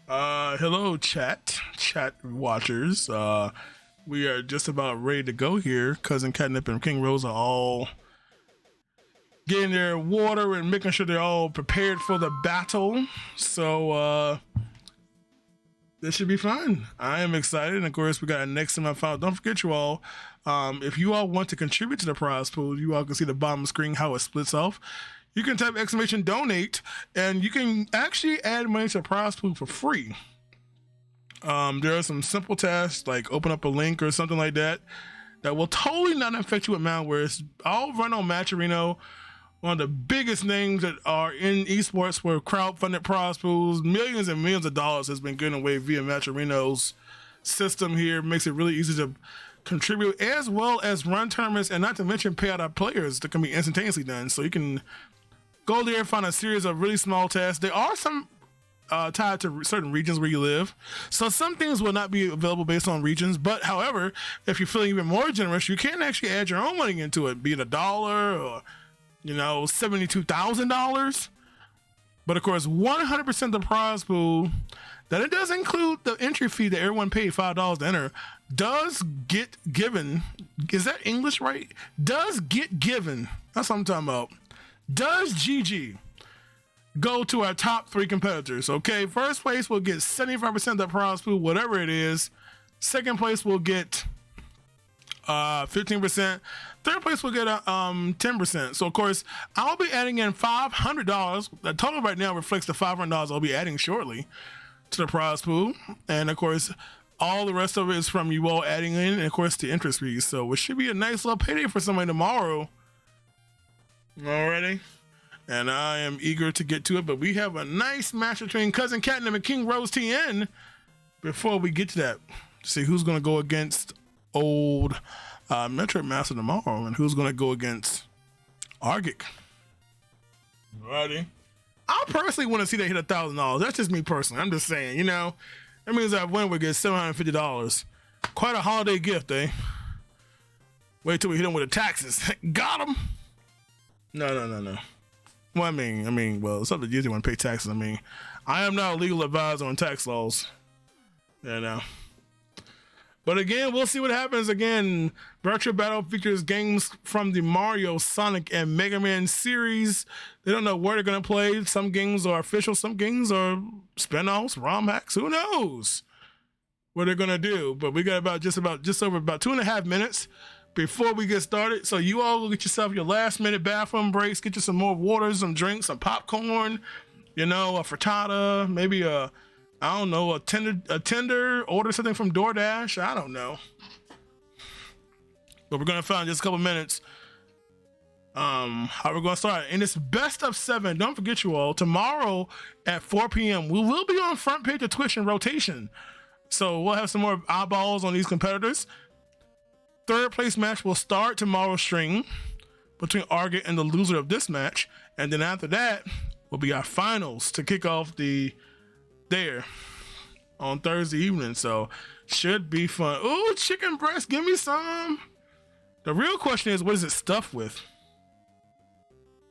Hello, chat watchers. We are just about ready to go here. Cousin Catnip and King Rose are all getting their water and making sure they're all prepared for the battle. So, this should be fun. I am excited. And of course, we got a next semifinal. Don't forget, you all, if you all want to contribute to the prize pool, you all can see the bottom of the screen how it splits off. You can type exclamation donate, and you can actually add money to the prize pool for free. There are some simple tasks like open up a link or something like that that will totally not affect you amount where it's all run on Matcherino, one of the biggest names that are in esports for crowdfunded prize pools. Millions and millions of dollars has been given away via Matcherino's system here. Makes it really easy to contribute as well as run tournaments and not to mention pay out our players that can be instantaneously done. So you can go there and find a series of really small tasks. There are some tied to certain regions where you live. So some things will not be available based on regions. But however, if you're feeling even more generous, you can actually add your own money into it, be it $1 or, $72,000. But of course, 100% of the prize pool, that it does include the entry fee that everyone paid $5 to enter, does get given. Is that English right? Does get given. That's what I'm talking about. Does GG go to our top 3 competitors? Okay, first place will get 75% of the prize pool, whatever it is. Second place will get 15%. Third place will get 10%. So of course, I'll be adding in $500. The total right now reflects the $500 I'll be adding shortly to the prize pool, and of course, all the rest of it is from you all adding in, and of course, the interest fees. So it should be a nice little payday for somebody tomorrow. Alrighty. And I am eager to get to it, but we have a nice match between Cousin Catnip and King Rose TN before we get to that. See who's going to go against old Metro Master tomorrow and who's going to go against Argic. Alrighty. I personally want to see that hit $1,000. That's just me personally. I'm just saying, that means that win would get $750. Quite a holiday gift, eh? Wait till we hit him with the taxes. Got him. No. Well, I mean, it's up to you to want to pay taxes. I am not a legal advisor on tax laws. But again, we'll see what happens. Again, Virtual Battle features games from the Mario, Sonic, and Mega Man series. They don't know where they're going to play. Some games are official. Some games are spin-offs, ROM hacks. Who knows what they're going to do? But we got just over 2.5 minutes before we get started. So you all go get yourself your last minute bathroom breaks, get you some more water, some drinks, some popcorn, a frittata, maybe a tender, order something from DoorDash. I don't know. But we're going to find in just a couple minutes how we're going to start. And it's best of 7. Don't forget, you all, tomorrow at 4 p.m. we will be on front page of Twitch in rotation. So we'll have some more eyeballs on these competitors. Third place match will start tomorrow's stream between Argit and the loser of this match. And then after that will be our finals to kick off there on Thursday evening. So should be fun. Ooh, chicken breast. Give me some. The real question is, what is it stuffed with?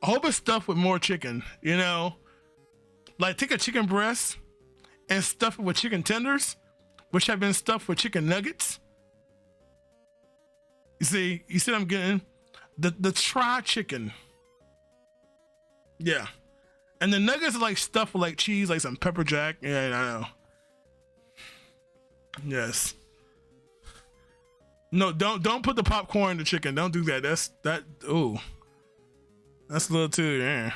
I hope it's stuffed with more chicken, Like take a chicken breast and stuff it with chicken tenders, which have been stuffed with chicken nuggets. You see what I'm getting? The tri chicken. Yeah. And the nuggets are like stuffed with like cheese, like some pepper jack. Yeah, I know. Yes. No, don't put the popcorn in the chicken. Don't do that. Ooh. That's a little too, yeah.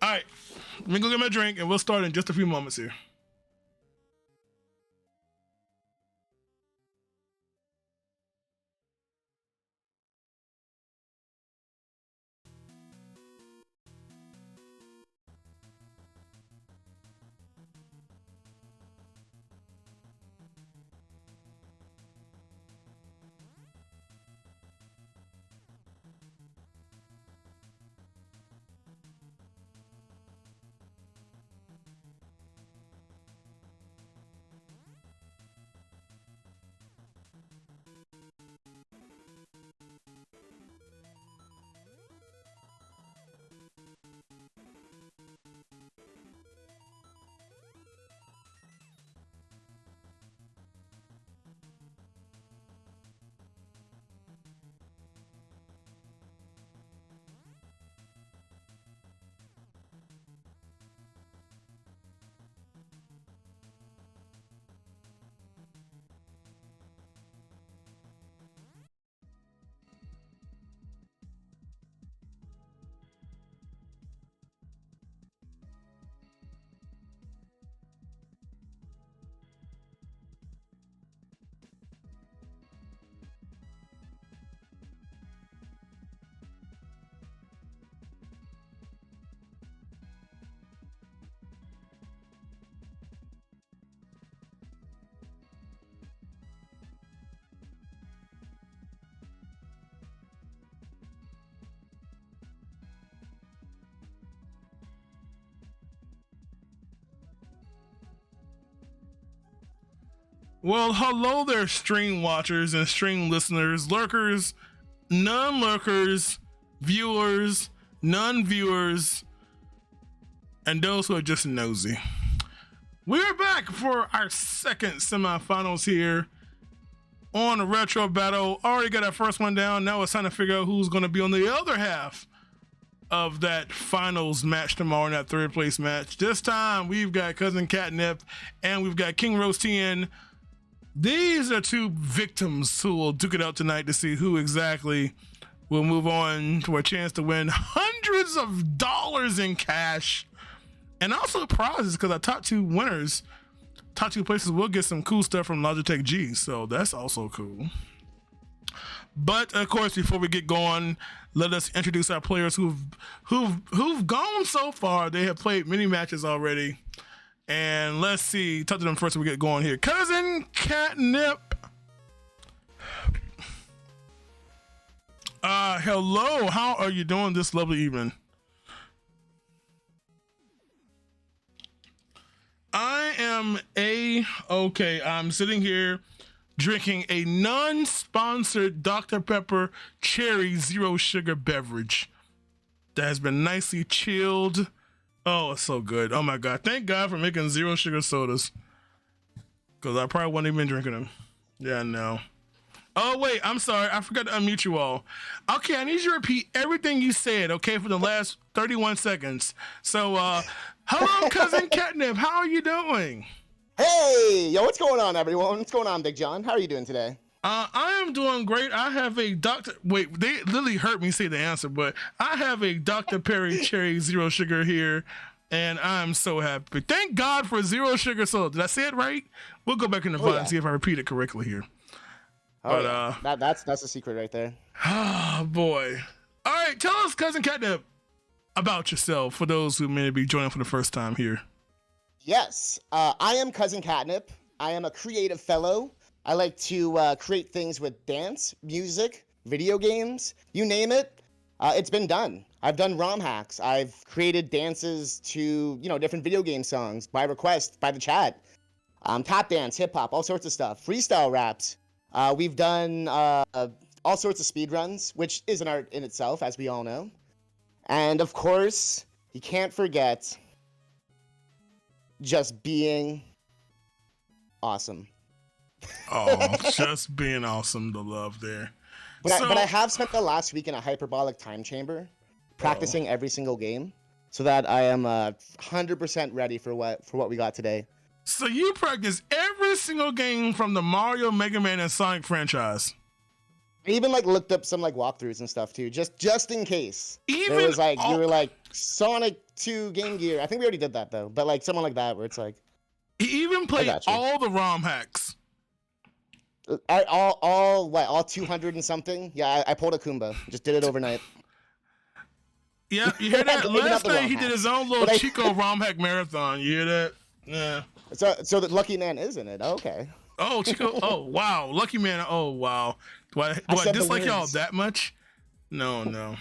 Alright. Let me go get my drink and we'll start in just a few moments here. Well, hello there, stream watchers and stream listeners, lurkers, non-lurkers, viewers, non-viewers, and those who are just nosy. We're back for our second semifinals here on the Retro Battle. Already got our first one down. Now it's time to figure out who's going to be on the other half of that finals match tomorrow in that third place match. This time we've got Cousin Catnip and we've got King Rose TN. These are two victims who will duke it out tonight to see who exactly will move on to a chance to win hundreds of dollars in cash and also prizes, because our top two winners, top two places, will get some cool stuff from Logitech G, so that's also cool. But of course, before we get going, let us introduce our players who've gone so far. They have played many matches already. And let's see, talk to them first as we get going here. Cousin Catnip. Hello, how are you doing this lovely evening? I am okay. I'm sitting here drinking a non-sponsored Dr. Pepper Cherry Zero Sugar beverage that has been nicely chilled. Oh, it's so good. Oh my God. Thank God for making zero sugar sodas, because I probably wouldn't even drinking them. Yeah, no. Oh, wait. I'm sorry. I forgot to unmute you all. Okay, I need you to repeat everything you said, okay, for the last 31 seconds. So, hello, Cousin Catnip. How are you doing? Hey, yo, what's going on, everyone? What's going on, Big John? How are you doing today? I am doing great. I have a Wait, they literally heard me say the answer, but I have a Dr. Perry Cherry Zero Sugar here, and I'm so happy. Thank God for zero sugar soda. Did I say it right? We'll go back in the file and see if I repeat it correctly here. Oh, but that's a secret right there. Oh boy! All right, tell us, Cousin Catnip, about yourself for those who may be joining for the first time here. Yes, I am Cousin Catnip. I am a creative fellow. I like to create things with dance, music, video games, you name it. It's been done. I've done ROM hacks. I've created dances to, different video game songs by request, by the chat. Tap dance, hip hop, all sorts of stuff. Freestyle raps. We've done all sorts of speed runs, which is an art in itself, as we all know. And of course, you can't forget just being awesome. Oh, just being awesome, the love there. But I have spent the last week in a hyperbolic time chamber, practicing every single game, so that I am 100% ready for what we got today. So you practice every single game from the Mario, Mega Man, and Sonic franchise. I even looked up some walkthroughs and stuff too, just in case. Even there was you were Sonic 2 Game Gear. I think we already did that though, but someone like that where it's he even played all the ROM hacks. All 200 and something. Yeah, I pulled a Kumba. Just did it overnight. Yeah, you hear that? Last night he did his own little Chico ROM hack marathon. You hear that? Yeah. So the Lucky Man is in it. Okay. Oh, Chico. Oh, wow. Lucky Man. Oh, wow. Do I dislike y'all that much? No.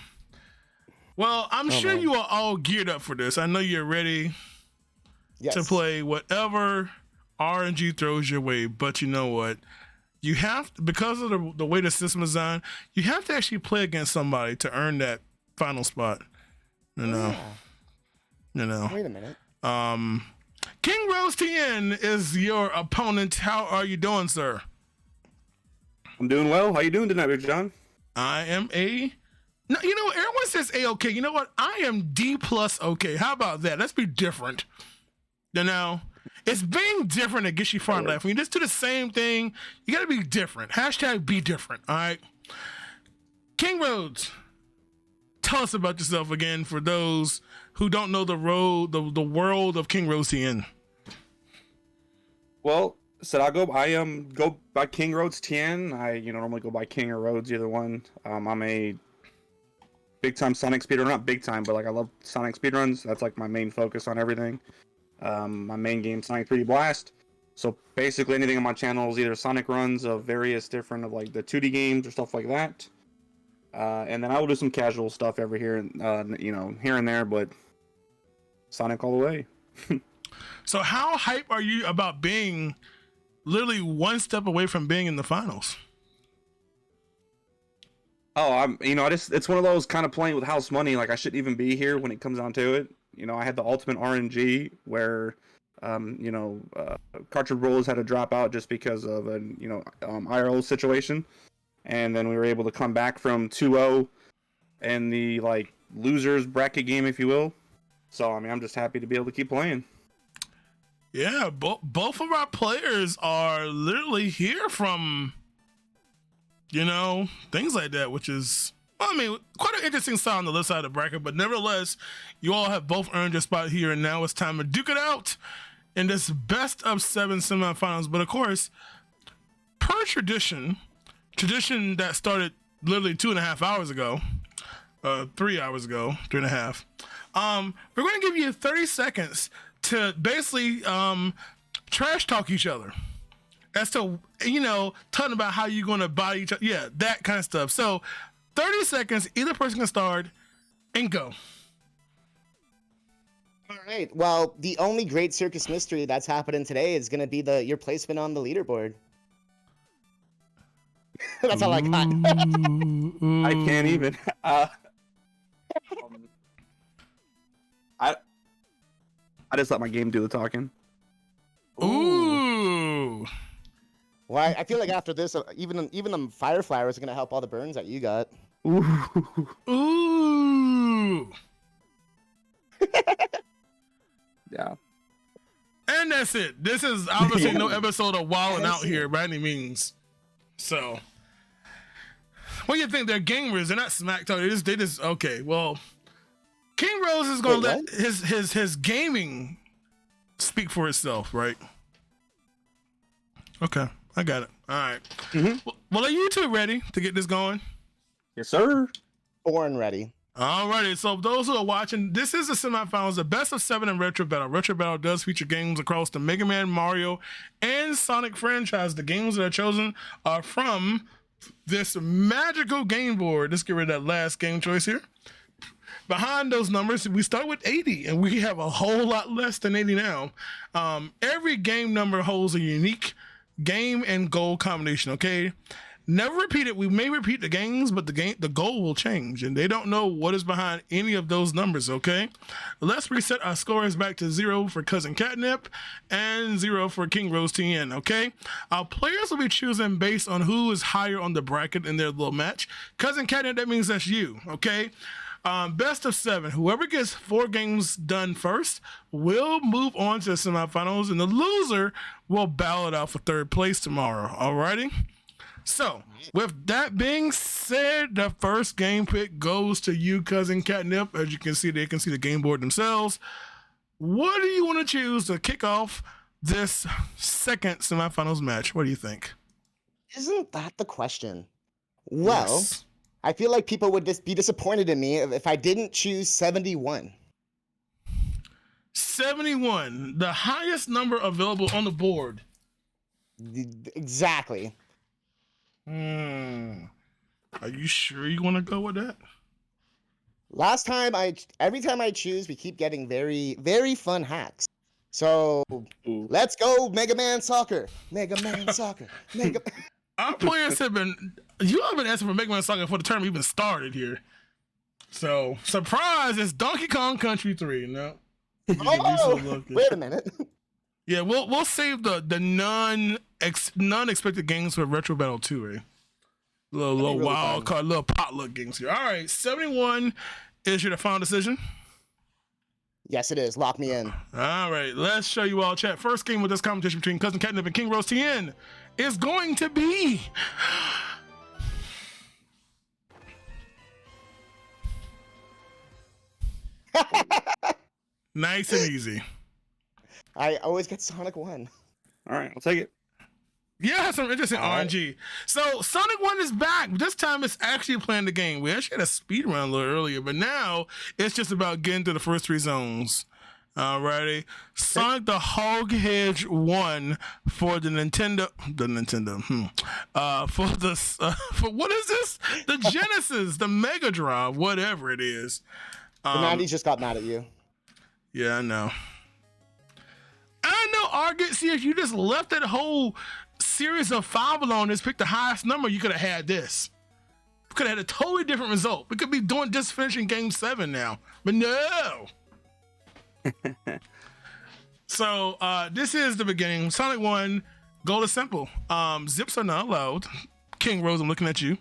Well, I'm sure you are all geared up for this. I know you're ready to play whatever RNG throws your way. But you know what? You have to, because of the way the system is designed, you have to actually play against somebody to earn that final spot. You know. Wait a minute. King Rose TN is your opponent. How are you doing, sir? I'm doing well. How you doing tonight, Big John? I am no, everyone says A-okay. You know what? I am D+ okay. How about that? Let's be different. It's being different that gets you far in life. When you just do the same thing, you got to be different. # be different. All right. King Rhodes, tell us about yourself again for those who don't know the world of King Rhodes TN. Well, I go by King Rhodes TN. I normally go by King or Rhodes, either one. I'm a big time Sonic speedrunner. Not big time, but I love Sonic speedruns. That's my main focus on everything. My main game, Sonic 3D Blast. So basically anything on my channel is either Sonic runs of various different of the 2D games or stuff like that. And then I will do some casual stuff every here and there, but Sonic all the way. So how hype are you about being literally one step away from being in the finals. Oh, it's one of those kind of playing with house money. Like, I shouldn't even be here when it comes down to it. I had the ultimate RNG where, Cartridge Rollers had to drop out just because of an, IRL situation. And then we were able to come back from 2-0 in the, losers bracket game, if you will. So, I'm just happy to be able to keep playing. Yeah, both of our players are literally here from, things like that, which is, quite an interesting side on the left side of the bracket. But nevertheless, you all have both earned your spot here, and now it's time to duke it out in this best of 7 semifinals. But of course, per tradition that started literally 2.5 hours ago, 3 hours ago, 3.5. We're going to give you 30 seconds to basically trash talk each other as to, talking about how you're going to buy each other. Yeah, that kind of stuff. So 30 seconds, either person can start and go. All right. Well, the only Great Circus mystery that's happening today is going to be your placement on the leaderboard. That's all I got. I can't even. I just let my game do the talking. Ooh. Well, I feel like after this, even the fire flowers are going to help all the burns that you got. Ooh. Yeah. And that's it. This is obviously no episode of Wildin' Out here by any means. So, what do you think? They're gamers. They're not smack talking. They just okay. Well, King Rose is gonna let his gaming speak for itself, right? Okay, I got it. All right. Mm-hmm. Well, are you two ready to get this going? Yes, sir. Born ready. Alrighty, so those who are watching, this is the semifinals, the best of 7 in Retro Battle. Retro Battle does feature games across the Mega Man, Mario, and Sonic franchise. The games that are chosen are from this magical game board. Let's get rid of that last game choice here. Behind those numbers, we start with 80, and we have a whole lot less than 80 now. Every game number holds a unique game and goal combination, okay? Never repeat it. We may repeat the games, but the goal will change, and they don't know what is behind any of those numbers, okay? Let's reset our scores back to 0 for Cousin Catnip and 0 for King Rose TN, okay? Our players will be choosing based on who is higher on the bracket in their little match. Cousin Catnip, that means that's you, okay? Best of 7. Whoever gets 4 games done first will move on to the semifinals, and the loser will battle it out for 3rd place tomorrow, alrighty? So, with that being said, the first game pick goes to you, Cousin Catnip. As you can see, they can see the game board themselves. What do you want to choose to kick off this second semifinals match? What do you think? Isn't that the question? Well, Yes. I feel like people would be disappointed in me if I didn't choose 71. 71, the highest number available on the board. Exactly. Are you sure you want to go with that? Every time I choose, we keep getting very, very fun hacks. So let's go, Mega Man Soccer. Mega Man Soccer. Our players have been asking for Mega Man Soccer before the tournament even started here. So, surprise, it's Donkey Kong Country 3. No. Oh, wait a minute. Yeah, we'll save the non-expected games for Retro Battle 2, eh? Little really wild fun. card, little potluck games here. All right, 71 is your final decision. Yes, it is. Lock me in. All right, let's show you all chat. First game with this competition between Cousin Catnip and King Rose TN is going to be nice and easy. I always get Sonic 1. All right, I'll take it. Yeah, some interesting All right. RNG. So Sonic 1 is back. This time it's actually playing the game. We actually had a speed run a little earlier, but now it's just about getting through the first 3 zones. Alrighty. Sonic the Hedgehog 1 for the Nintendo. For what is this? The Genesis, the Mega Drive, whatever it is. The 90s just got mad at you. Yeah, I know. argue. See, if you just left that whole series of 5 alone, just pick the highest number, you could have had this. Could have had a totally different result. We could be doing just finishing game 7 now, but no. So this is the beginning. Sonic 1, goal is simple. Zips are not allowed. King Rose, I'm looking at you.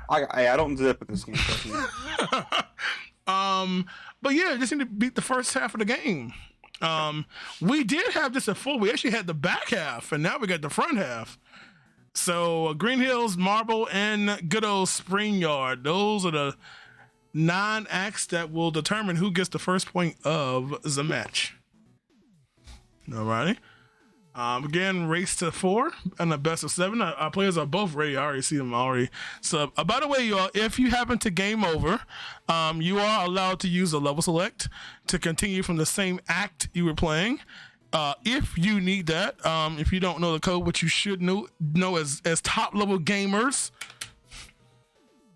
I don't zip in this game. But yeah, just need to beat the first half of the game. We did have this before. We actually had the back half, and now we got the front half. So Green Hills, Marble, and good old Spring Yard. Those are the 9 acts that will determine who gets the first point of the match. Alrighty. Again, race to 4 and a best of 7. Our players are both ready. I already see them already. So, by the way, y'all, if you happen to game over, you are allowed to use a level select to continue from the same act you were playing. If you need that, if you don't know the code, which you should know as top level gamers,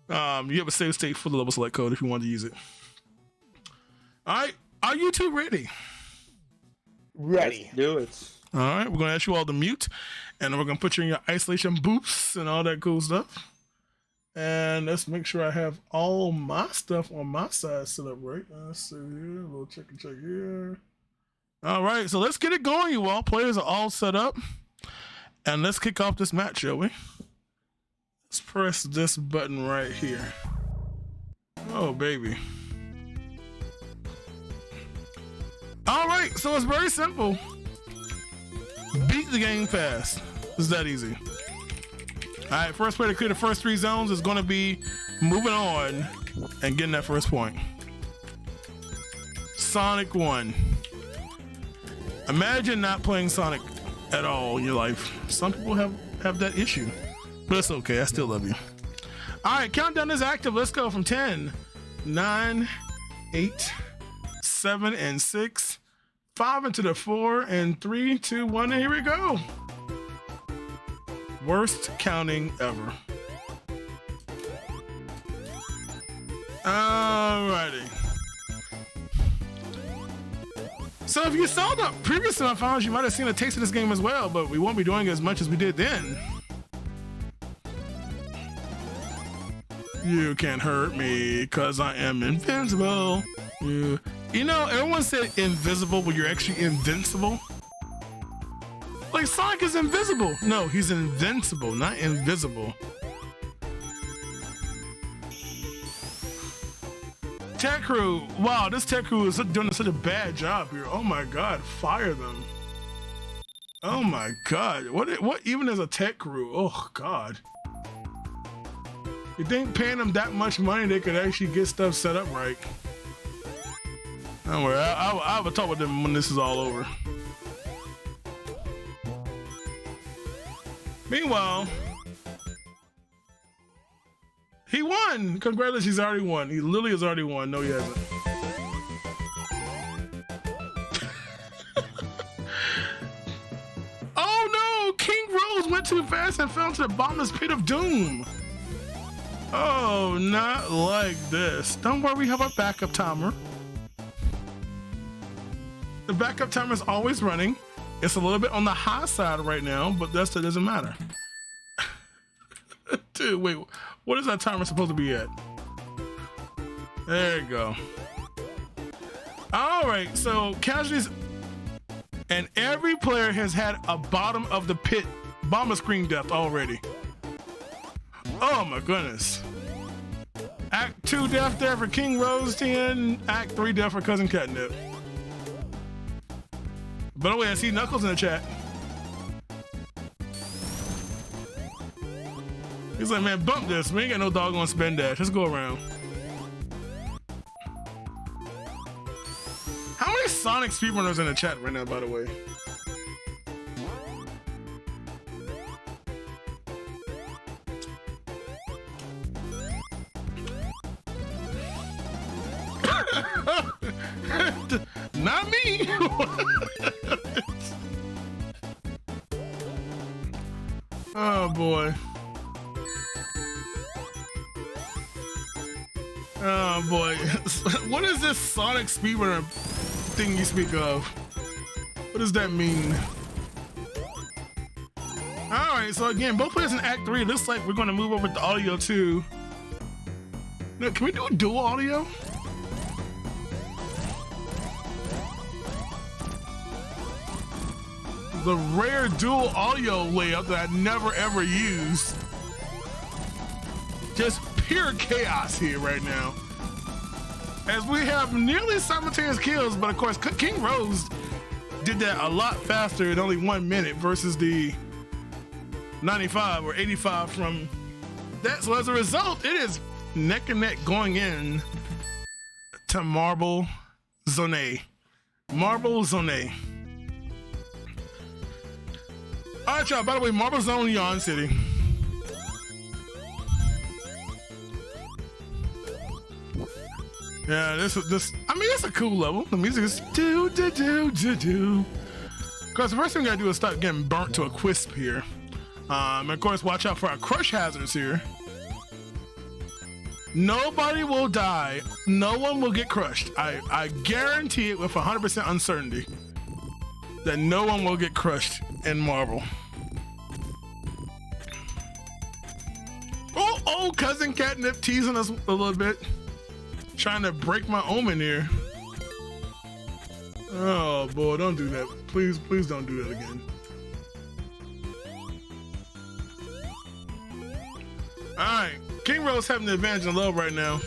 you have a save state for the level select code if you want to use it. All right, are you two ready? Ready. Let's do it. All right, we're gonna ask you all to mute, and then we're gonna put you in your isolation booths and all that cool stuff. And let's make sure I have all my stuff on my side set up right. Let's see here, a little check here. All right, so let's get it going, you all. Players are all set up, and let's kick off this match, shall we? Let's press this button right here. Oh, baby. All right, so it's very simple. Beat the game fast. It's that easy. All right, first player to clear the first 3 zones is going to be moving on and getting that first point. Sonic 1. Imagine not playing Sonic at all in your life. Some people have that issue, but it's okay. I still love you. All right, countdown is active. Let's go from 10, 9, 8, 7, and 6. 5 into the 4 and 3, 2, 1, and here we go. Worst counting ever. Alrighty. So if you saw the previous semifinals, you might have seen a taste of this game as well, but we won't be doing as much as we did then. You can't hurt me, cause I am invincible. You know, everyone said invisible, but you're actually invincible. Like, Sonic is invisible. No, he's invincible, not invisible. Tech Crew. Wow, this Tech Crew is doing such a bad job here. Oh my God, fire them. Oh my God, what even is a Tech Crew? Oh God. You think paying them that much money, they could actually get stuff set up right? Don't worry, I'll have a talk with them when this is all over. Meanwhile, he won! Congratulations, he's already won. He literally has already won. No, he hasn't. Oh no! King Rose went too fast and fell into the bottomless pit of doom. Oh, not like this. Don't worry, we have a backup timer. The backup timer is always running. It's a little bit on the high side right now, but that doesn't matter. Dude, wait, what is that timer supposed to be at? There you go. All right, so casualties, and every player has had a bottom of the pit bomber screen death already. Oh my goodness. Act 2 death there for King Rose 10, Act 3 death for Cousin Catnip. By the way, I see Knuckles in the chat. He's like, man, bump this. We ain't got no doggone spin dash. Let's go around. How many Sonic speedrunners in the chat right now, by the way? Not me. Oh boy. Oh boy. What is this Sonic speedrunner thing you speak of? What does that mean? All right, so again, both players in Act 3. It looks like we're going to move over to audio too. No, can we do a dual audio? The rare dual audio layout that I never ever use. Just pure chaos here right now. As we have nearly simultaneous kills, but of course King Rose did that a lot faster in only 1 minute versus the 95 or 85 from that. So as a result, it is neck and neck going in to Marble Zone. Marble Zone. All right, y'all. By the way, Marble Zone, Yawn City. Yeah, this. I mean, it's a cool level. The music is do do do do do. Because the first thing we gotta do is start getting burnt to a crisp here. And of course, watch out for our crush hazards here. Nobody will die. No one will get crushed. I guarantee it with 100% uncertainty that no one will get crushed in Marble. Oh, Cousin Catnip teasing us a little bit. Trying to break my omen here. Oh boy, don't do that. Please don't do that again. Alright, King Rose having the advantage in love right now.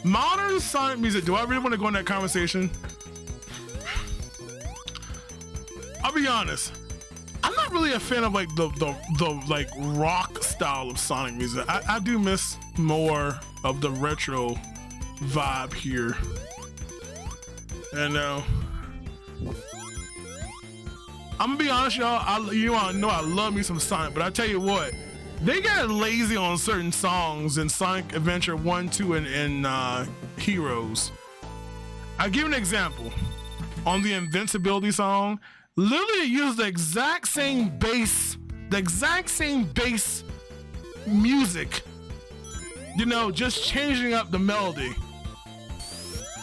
Modern Sonic music, do I really want to go in that conversation? I'll be honest. I'm not really a fan of like the like rock style of Sonic music. I do miss more of the retro vibe here. And I'm gonna be honest, y'all. You all know I love me some Sonic, but I tell you what, they got lazy on certain songs in Sonic Adventure 1, 2, and Heroes. I'll give an example. On the Invincibility song, literally used the exact same bass music, you know, just changing up the melody.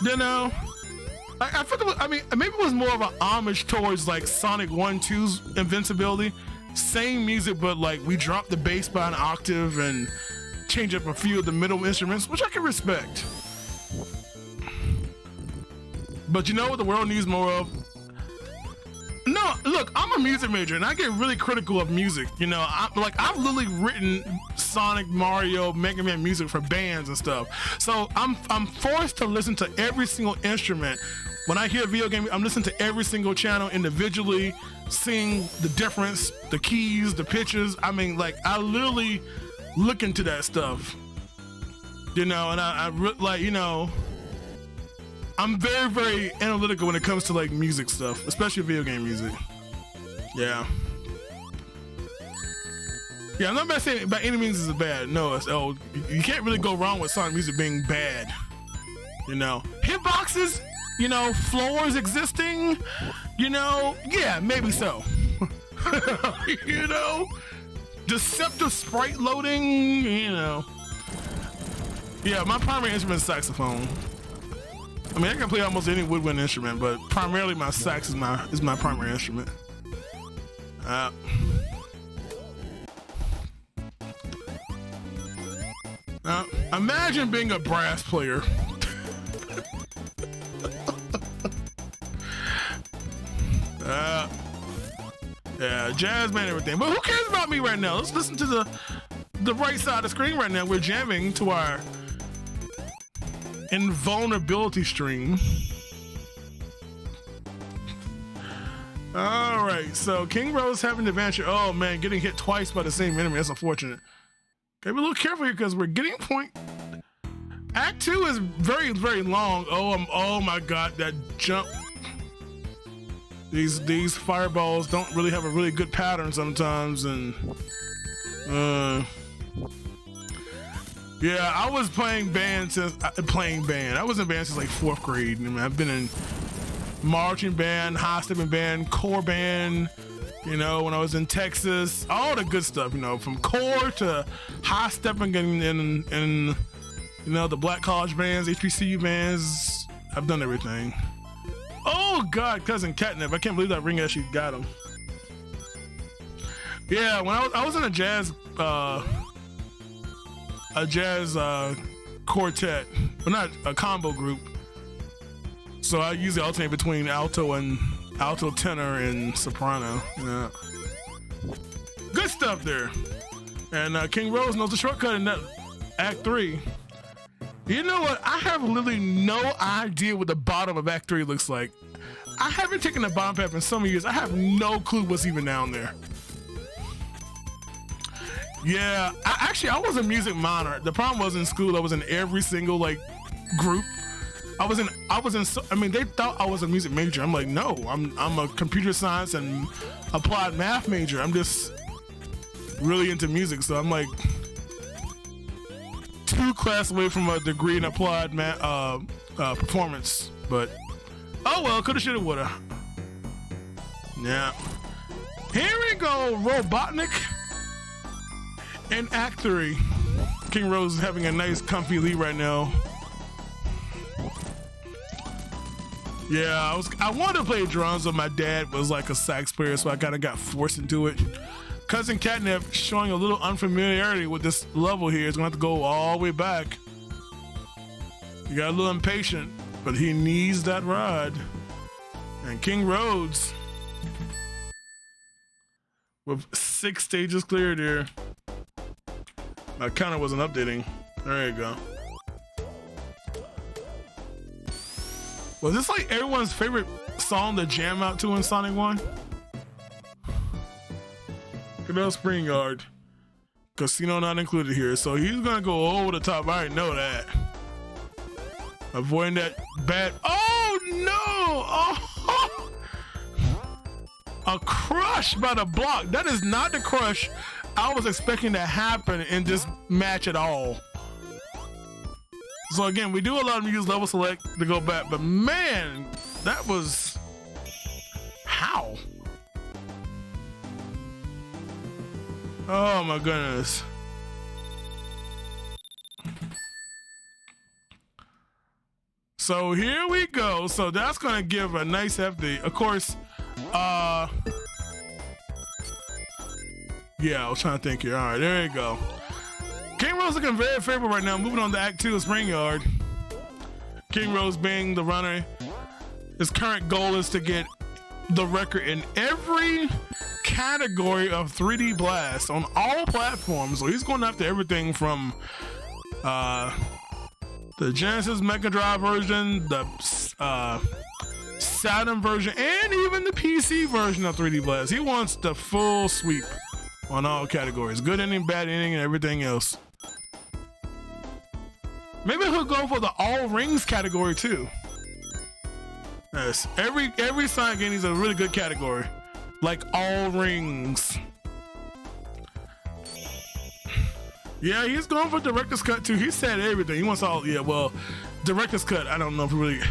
You know, I forget. I mean, maybe it was more of an homage towards like Sonic 1, 2's Invincibility. Same music, but like we dropped the bass by an octave and change up a few of the middle instruments, which I can respect. But you know what the world needs more of? No, look, I'm a music major and I get really critical of music. You know, I've literally written Sonic, Mario, Mega Man music for bands and stuff. So I'm forced to listen to every single instrument. When I hear a video game, I'm listening to every single channel individually, seeing the difference, the keys, the pitches. I mean, like, I literally look into that stuff. You know, and I like, you know, I'm very, very analytical when it comes to like music stuff, especially video game music. Yeah. Yeah, I'm not saying by any means it's bad. No, you can't really go wrong with Sonic music being bad. You know, hitboxes, you know, floors existing, you know, yeah, maybe so. You know, deceptive sprite loading, you know. Yeah, my primary instrument is saxophone. I mean, I can play almost any woodwind instrument, but primarily my sax is my primary instrument. Now, imagine being a brass player. Yeah, jazz man, everything. But who cares about me right now? Let's listen to the right side of the screen right now. We're jamming to our invulnerability stream. All right, so King Rose having the adventure. Oh man, getting hit twice by the same enemy. That's unfortunate. Gotta be a little careful here because we're getting point. Act 2 is very, very long. Oh my God, that jump. These fireballs don't really have a really good pattern sometimes, and yeah, I was playing band since I was in band since like 4th grade. I mean, I've been in marching band, high stepping band, core band. You know, when I was in Texas, all the good stuff. You know, from core to high stepping in you know, the black college bands, HBCU bands. I've done everything. Oh God, Cousin Catnip. I can't believe that ring actually got him. Yeah, when I was in a jazz quartet, but not a combo group. So I usually alternate between alto tenor and soprano. Yeah. Good stuff there. And King Rose knows the shortcut in that Act 3. You know what? I have literally no idea what the bottom of Act 3 looks like. I haven't taken the bottom path in so many years. I have no clue what's even down there. Yeah, I was a music minor. The problem was in school, I was in every single group. I mean, they thought I was a music major. I'm like, no, I'm a computer science and applied math major. I'm just really into music. So I'm like 2 classes away from a degree in applied performance. But, oh well, coulda, shoulda, woulda. Yeah. Here we go, Robotnik. In Act 3, King Rose is having a nice comfy lead right now. Yeah, I wanted to play drums, but my dad was like a sax player, so I kind of got forced into it. Cousin Catnip showing a little unfamiliarity with this level here. He's gonna have to go all the way back. He got a little impatient, but he needs that ride. And King Rhodes with 6 stages cleared here. My counter wasn't updating. There you go. Was this like everyone's favorite song to jam out to in Sonic 1? Cadell Spring Yard. Casino not included here, so he's gonna go over the top. I already know that. Avoiding that bad. Oh no! Oh! A crush by the block. That is not the crush I was expecting to happen in this match at all. So again, we do allow them to use level select to go back, but man, that was how? Oh my goodness. So here we go. So that's gonna give a nice hefty. Of course, yeah, I was trying to think here. All right, there you go. King Rose looking very favorable right now. Moving on to Act 2 of Spring Yard. King Rose being the runner. His current goal is to get the record in every category of 3D Blast on all platforms. So he's going after everything from the Genesis Mega Drive version, the Saturn version, and even the PC version of 3D Blast. He wants the full sweep on all categories. Good inning, bad inning, and everything else. Maybe he'll go for the all rings category too. Yes, every Sonic game needs a really good category, like all rings. Yeah, he's going for director's cut too. He said everything. He wants all. Yeah, well, director's cut. I don't know if I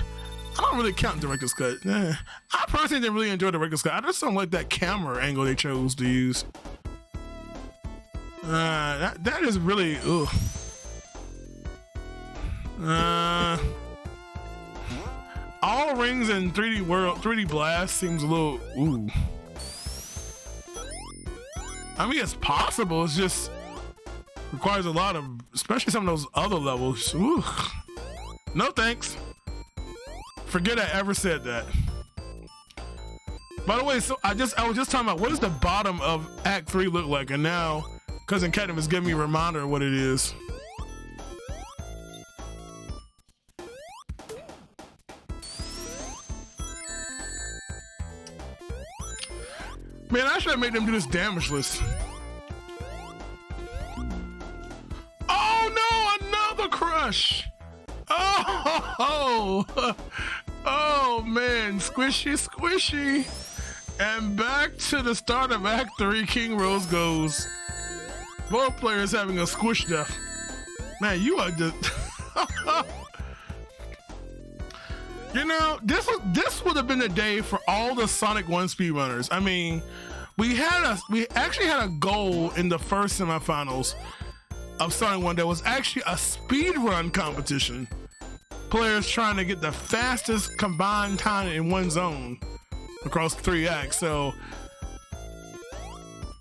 don't really count director's cut. I personally didn't really enjoy director's cut. I just don't like that camera angle they chose to use. That is really ugh. All rings in 3D Blast seems a little ooh. I mean, it's possible. It's just requires a lot of, especially some of those other levels. Ooh. No thanks. Forget I ever said that. By the way, so I was just talking about what does the bottom of Act 3 look like, and now Cousin Catnip is giving me a reminder of what it is. Man, I should have made them do this damageless. Oh no, another crush. Oh man, squishy. And back to the start of Act 3, King Rose goes. Both players having a squish death. Man, you are just... You know, this would have been a day for all the Sonic 1 speedrunners. I mean, we actually had a goal in the first semifinals of Sonic 1 that was actually a speedrun competition. players trying to get the fastest combined time in one zone across 3 acts. So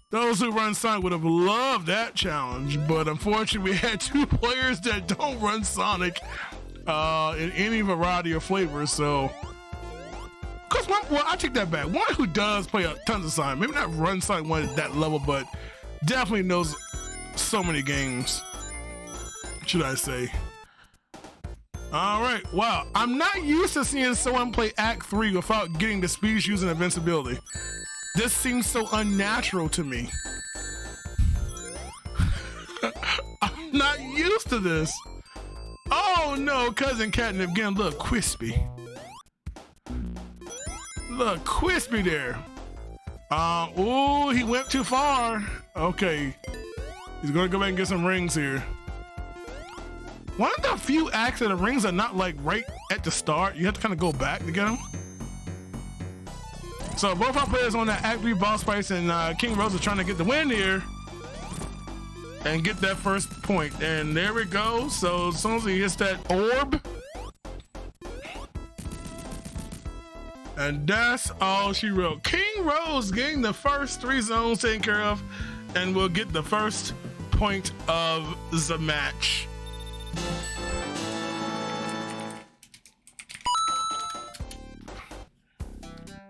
those who run Sonic would have loved that challenge, but unfortunately we had 2 players that don't run Sonic in any variety of flavors. So, cause I take that back. One who does play tons of Sonic, maybe not run Sonic 1 at that level, but definitely knows so many games, should I say. All right, wow. I'm not used to seeing someone play Act 3 without getting the speed using invincibility. This seems so unnatural to me. I'm not used to this. Oh no, Cousin Catnip getting a little crispy. Look, crispy there. Oh, he went too far. Okay, he's gonna go back and get some rings here. One of the few acts that the rings are not like right at the start. You have to kind of go back to get them. So both our players on that Act 3 boss fights, and King Rose are trying to get the win here and get that first point. And there we go. So as soon as he hits that orb, and that's all she wrote. King Rose getting the first 3 zones taken care of, and will get the first point of the match.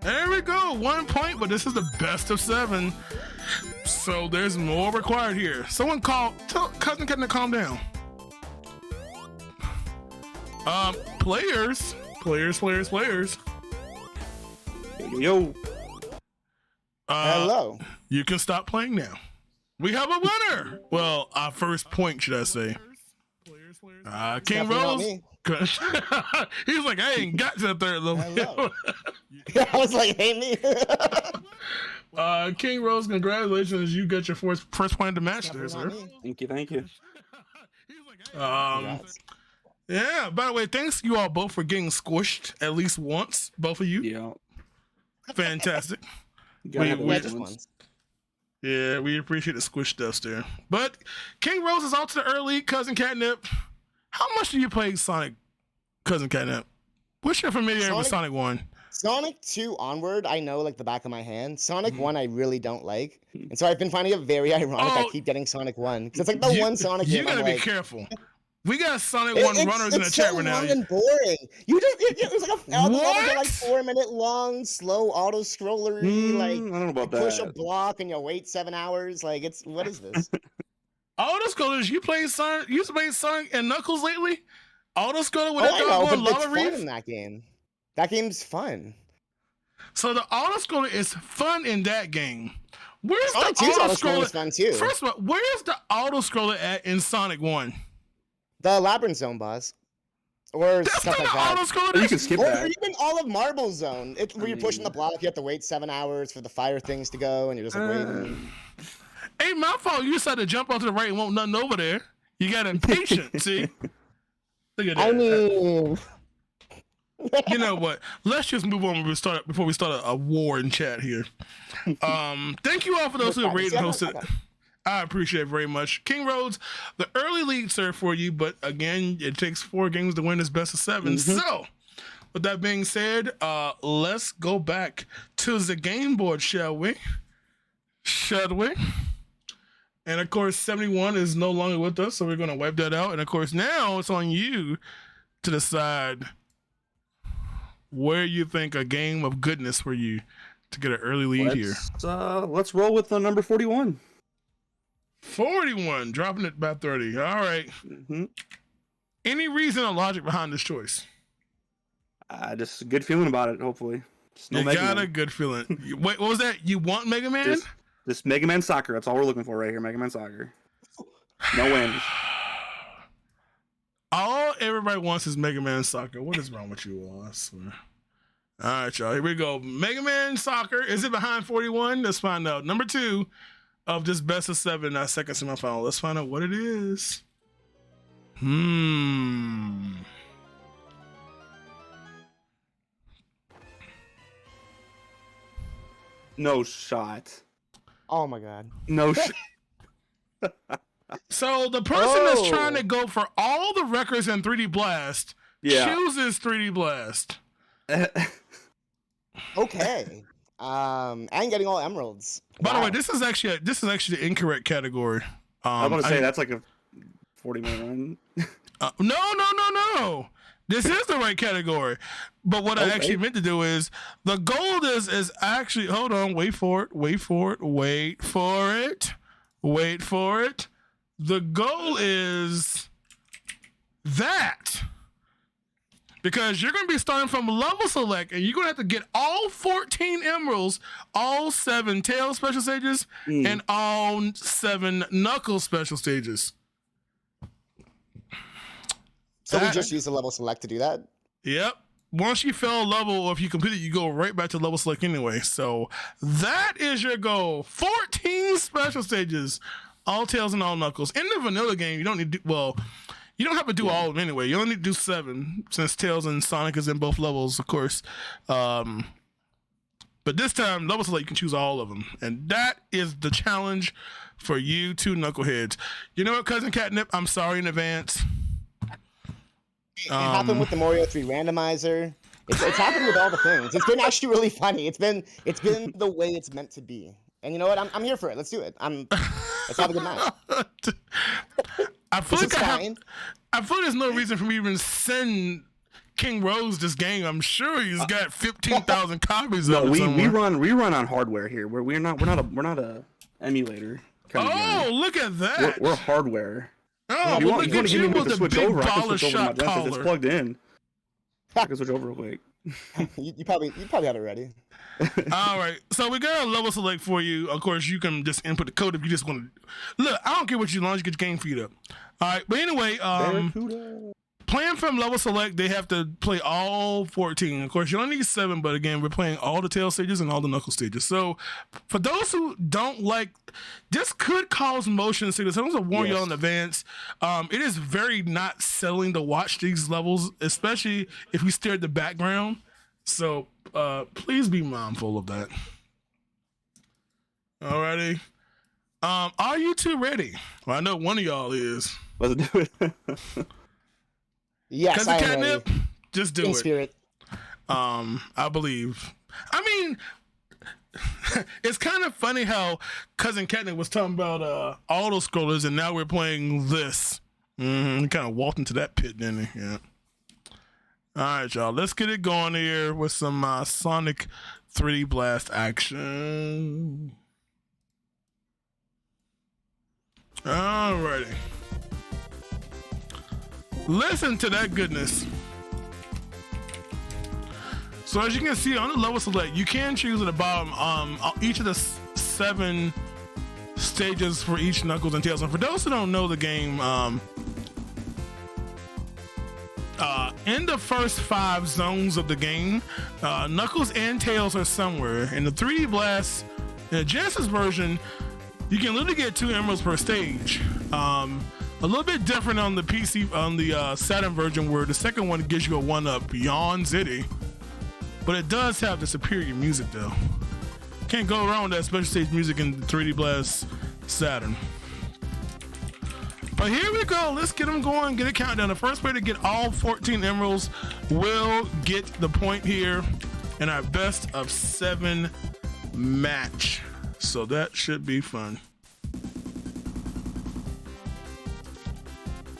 There we go, 1 point, but this is the best of 7. So there's more required here. Someone tell Cousin Catnip to calm down. Players. Yo. Hello. You can stop playing now. We have a winner. Well, our first point, should I say. King Definitely not Rose. me. He's like, I ain't got to the 3rd level. Hello. I was like, hey, me. King Rose, congratulations. You got your first point of the match there, sir. Thank you. Congrats. Yeah, by the way, thanks you all both for getting squished at least once. Both of you. Yeah. Fantastic. Yeah, just once. Yeah, we appreciate the squish stuff there. But King Rose is out to the early. Cousin Catnip, how much do you play Sonic, Cousin Catnip? What's your familiarity with Sonic 1? Sonic 2 onward, I know like the back of my hand. Sonic 1, I really don't like. And so I've been finding it very ironic I keep getting Sonic 1. Because it's like the one Sonic game You gotta I'm be like, careful. We got Sonic 1 runners in the chat right now. It's so long and boring. It was like a like 4-minute long, slow auto scroller. I Like don't know about you push a that. block and you wait 7 hours. Like what is this? Autoscrollers, you played Sonic? You played Sonic and Knuckles lately? Autoscroller with I know, but it's Lava fun Reef? in that game. That game's fun. So the autoscroller is fun in that game. Where's Sonic the 2's autoscroller? is fun too. First of all, where's the autoscroller at in Sonic 1? The Labyrinth Zone boss. Or That's stuff not like an that. autoscroller. You can skip Or that. even all of Marble Zone. Where you're pushing the block, you have to wait 7 hours for the fire things to go, and you're just like waiting. Ain't my fault. You decided to jump onto the right and won't nothing over there. You got impatient. See? Look at that. I mean, You know what? Let's just move on before we start a war in chat here. Thank you all for those who have rated and hosted. I appreciate it very much. King Rhodes, the early lead, sir, for you, but again, it takes 4 games to win this best of 7. So, with that being said, let's go back to the game board, shall we? And of course, 71 is no longer with us, so we're going to wipe that out. And of course, now it's on you to decide where you think a game of goodness for you to get an early lead here. Let's roll with number 41. 41, dropping it by 30. All right. Any reason or logic behind this choice? Just a good feeling about it, hopefully. You got a good feeling. Wait, what was that? You want Mega Man? This Mega Man Soccer. That's all we're looking for right here. Mega Man Soccer. No wins. All everybody wants is Mega Man Soccer. What is wrong with you all? I swear. All right, y'all. Here we go. Mega Man Soccer. Is it behind 41? Let's find out. Number 2 of this best of 7, second semifinal. Let's find out what it is. No shot. oh my god. No shot. So the person that's trying to go for all the records in 3D Blast chooses 3D Blast. Okay. And getting all emeralds. By the Wow. way, this is actually the incorrect category. I was going to say that's like a 40-minute run. No. This is the right category. But what I actually meant to do is the goal is actually, hold on, wait for it. The goal is that. Because you're going to be starting from level select and you're going to have to get all 14 emeralds, all 7 tail special stages, and all 7 knuckle special stages. So we just use the level select to do that? Yep. Once you fail a level or if you complete it, you go right back to level select anyway. So that is your goal. 14 special stages, all tails and all knuckles. In the vanilla game, you don't need to you don't have to do all of them anyway. You only need to do 7 since Tails and Sonic is in both levels, of course. But this time, level select, you can choose all of them. And that is the challenge for you two knuckleheads. You know what, Cousin Catnip? I'm sorry in advance. It happened with the Mario 3 randomizer. It's happened with all the things. It's been actually really funny. It's been the way it's meant to be. And you know what? I'm here for it. Let's do it. Let's have a good night. I feel This is fine. I feel there's no reason for me to even send King Rose this game. I'm sure he's got 15,000 copies of it we somewhere. run on hardware here. We're not a emulator kind of Oh, game. look at that. We're hardware. Oh, You well, want look to at give you me with the the switch big over? I can baller switch over my shot desk. It's collar. plugged in. I can switch over real quick. You probably had it ready. All right, so we got a level select for you. Of course, you can just input the code if you just want to. Look, I don't care what you as long as you get your game feed up. All right, but anyway, playing from level select, they have to play all 14. Of course, you only need 7, but again, we're playing all the tail stages and all the knuckle stages. So, for those who don't like, this could cause motion sickness. I want to warn y'all in advance. It is very not settling to watch these levels, especially if you stare at the background. So, please be mindful of that. Alrighty. Are you two ready? Well, I know one of y'all is. Let's do it. Yes, I am Catnip, ready. just do In it. spirit. I believe. I mean, it's kind of funny how Cousin Catnip was talking about auto scrollers, and now we're playing this. Kind of walked into that pit, didn't he? Yeah. All right, y'all. Let's get it going here with some Sonic 3D Blast action. Alrighty. Listen to that goodness. So as you can see on the level select, you can choose at the bottom each of the 7 stages for each Knuckles and Tails. And for those who don't know the game, in the first 5 zones of the game, Knuckles and Tails are somewhere. In the 3D Blast, in the Genesis version, you can literally get 2 emeralds per stage. A little bit different on the PC, on the Saturn version, where the second one gives you a 1-up beyond Zitty. But it does have the superior music, though. Can't go wrong with that special stage music in 3D Blast Saturn. But here we go. Let's get them going. Get a countdown. The first way to get all 14 emeralds will get the point here in our best of 7 match. So that should be fun.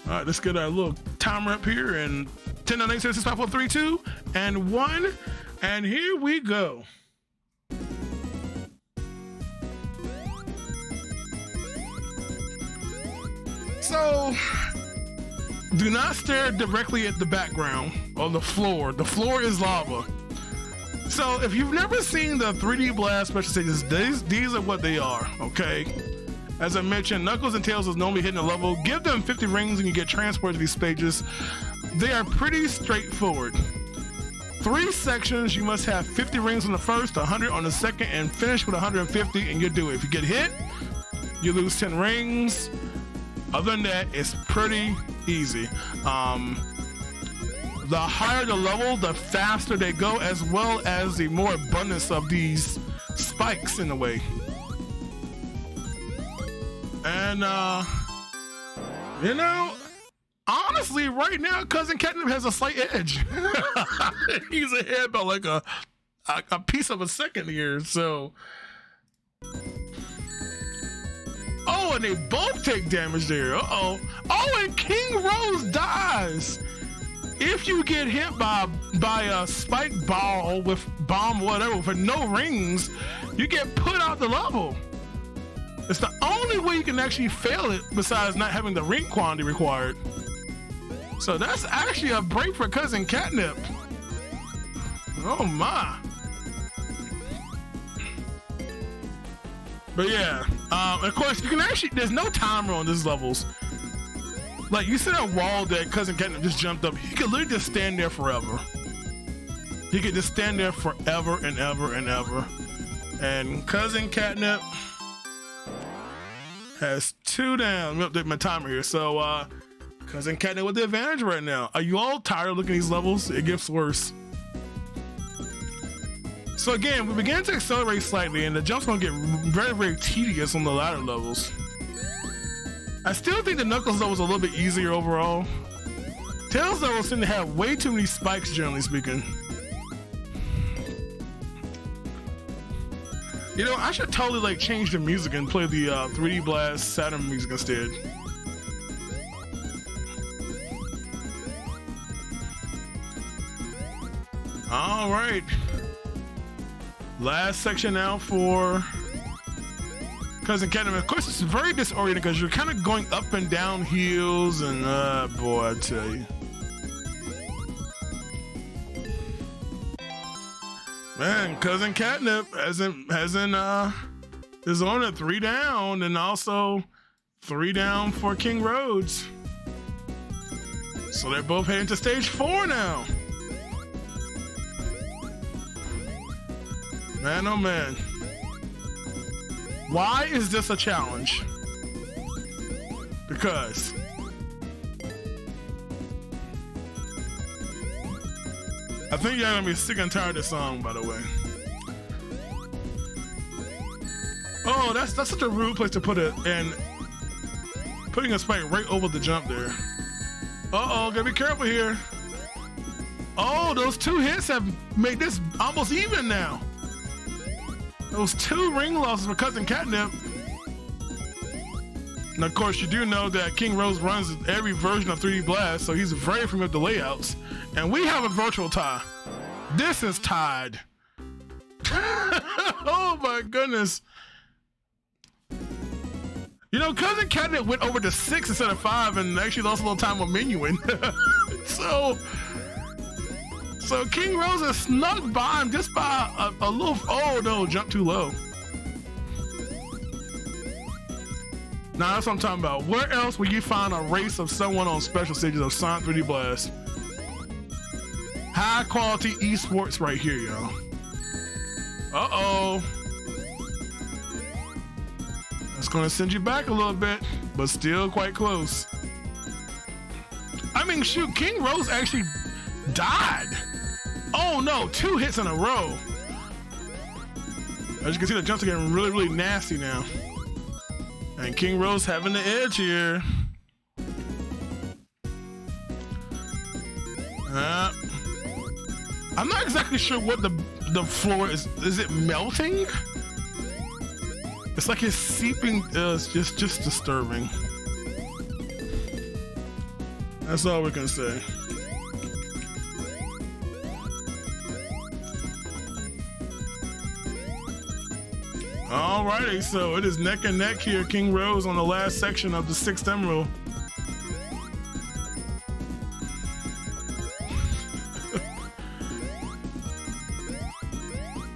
All right, let's get our little timer up here. And 10, 9, 8, 7, 6, 5, 4, 3, 2, and 1. And here we go. So, do not stare directly at the background or the floor. The floor is lava. So, if you've never seen the 3D Blast special stages, these are what they are, okay? As I mentioned, Knuckles and Tails is normally hitting a level. Give them 50 rings and you get transported to these stages. They are pretty straightforward. 3 sections, you must have 50 rings on the first, 100 on the second, and finish with 150, and you do it. If you get hit, you lose 10 rings. Other than that, it's pretty easy. The higher the level, the faster they go, as well as the more abundance of these spikes in the way. And, you know, I'm honestly, right now, Cousin Catnip has a slight edge. He's ahead by like a piece of a second here, so. Oh, and they both take damage there. Uh-oh. Oh, and King Rose dies. If you get hit by a spike ball with bomb whatever for no rings, you get put out the level. It's the only way you can actually fail it besides not having the ring quantity required. So that's actually a break for Cousin Catnip. Oh my. But yeah, of course you can actually, there's no timer on these levels. Like you see that wall that Cousin Catnip just jumped up, he could literally just stand there forever. He could just stand there forever and ever and ever. And Cousin Catnip has 2 down. Let me update my timer here. So Cousin Catnip with the advantage right now. Are you all tired of looking at these levels? It gets worse. So again, we began to accelerate slightly and the jump's gonna get very, very tedious on the latter levels. I still think the Knuckles level was a little bit easier overall. Tails level seem to have way too many spikes, generally speaking. You know, I should totally like change the music and play the 3D Blast Saturn music instead. All right. Last section now for Cousin Catnip. Of course, it's very disorienting because you're kind of going up and down hills, and boy, I tell you. Man, Cousin Catnip is on a 3 down, and also 3 down for King Rhodes. So they're both heading to stage 4 now. Man, oh man. Why is this a challenge? Because I think you're gonna be sick and tired of this song, by the way. Oh, that's such a rude place to put it, and putting a spike right over the jump there. Uh-oh, gotta be careful here. Oh, those 2 hits have made this almost even now. Those 2 ring losses for Cousin Catnip. And of course, you do know that King Rose runs every version of 3D Blast, so he's very familiar with the layouts. And we have a virtual tie. This is tied. Oh my goodness. You know, Cousin Catnip went over to 6 instead of 5 and actually lost a little time on menuing. So King Rose is snuck by him just by a little, oh no, jump too low. Now that's what I'm talking about. Where else will you find a race of someone on special stages of Sonic 3D Blast? High quality esports right here, y'all. Uh-oh. That's gonna send you back a little bit, but still quite close. I mean, shoot, King Rose actually died. Oh no, 2 hits in a row. As you can see, the jumps are getting really, really nasty now. And King Rose having the edge here. I'm not exactly sure what the floor is. Is it melting? It's like it's seeping. It's just disturbing. That's all we can say. Alrighty, so it is neck and neck here. King Rose on the last section of the 6th Emerald.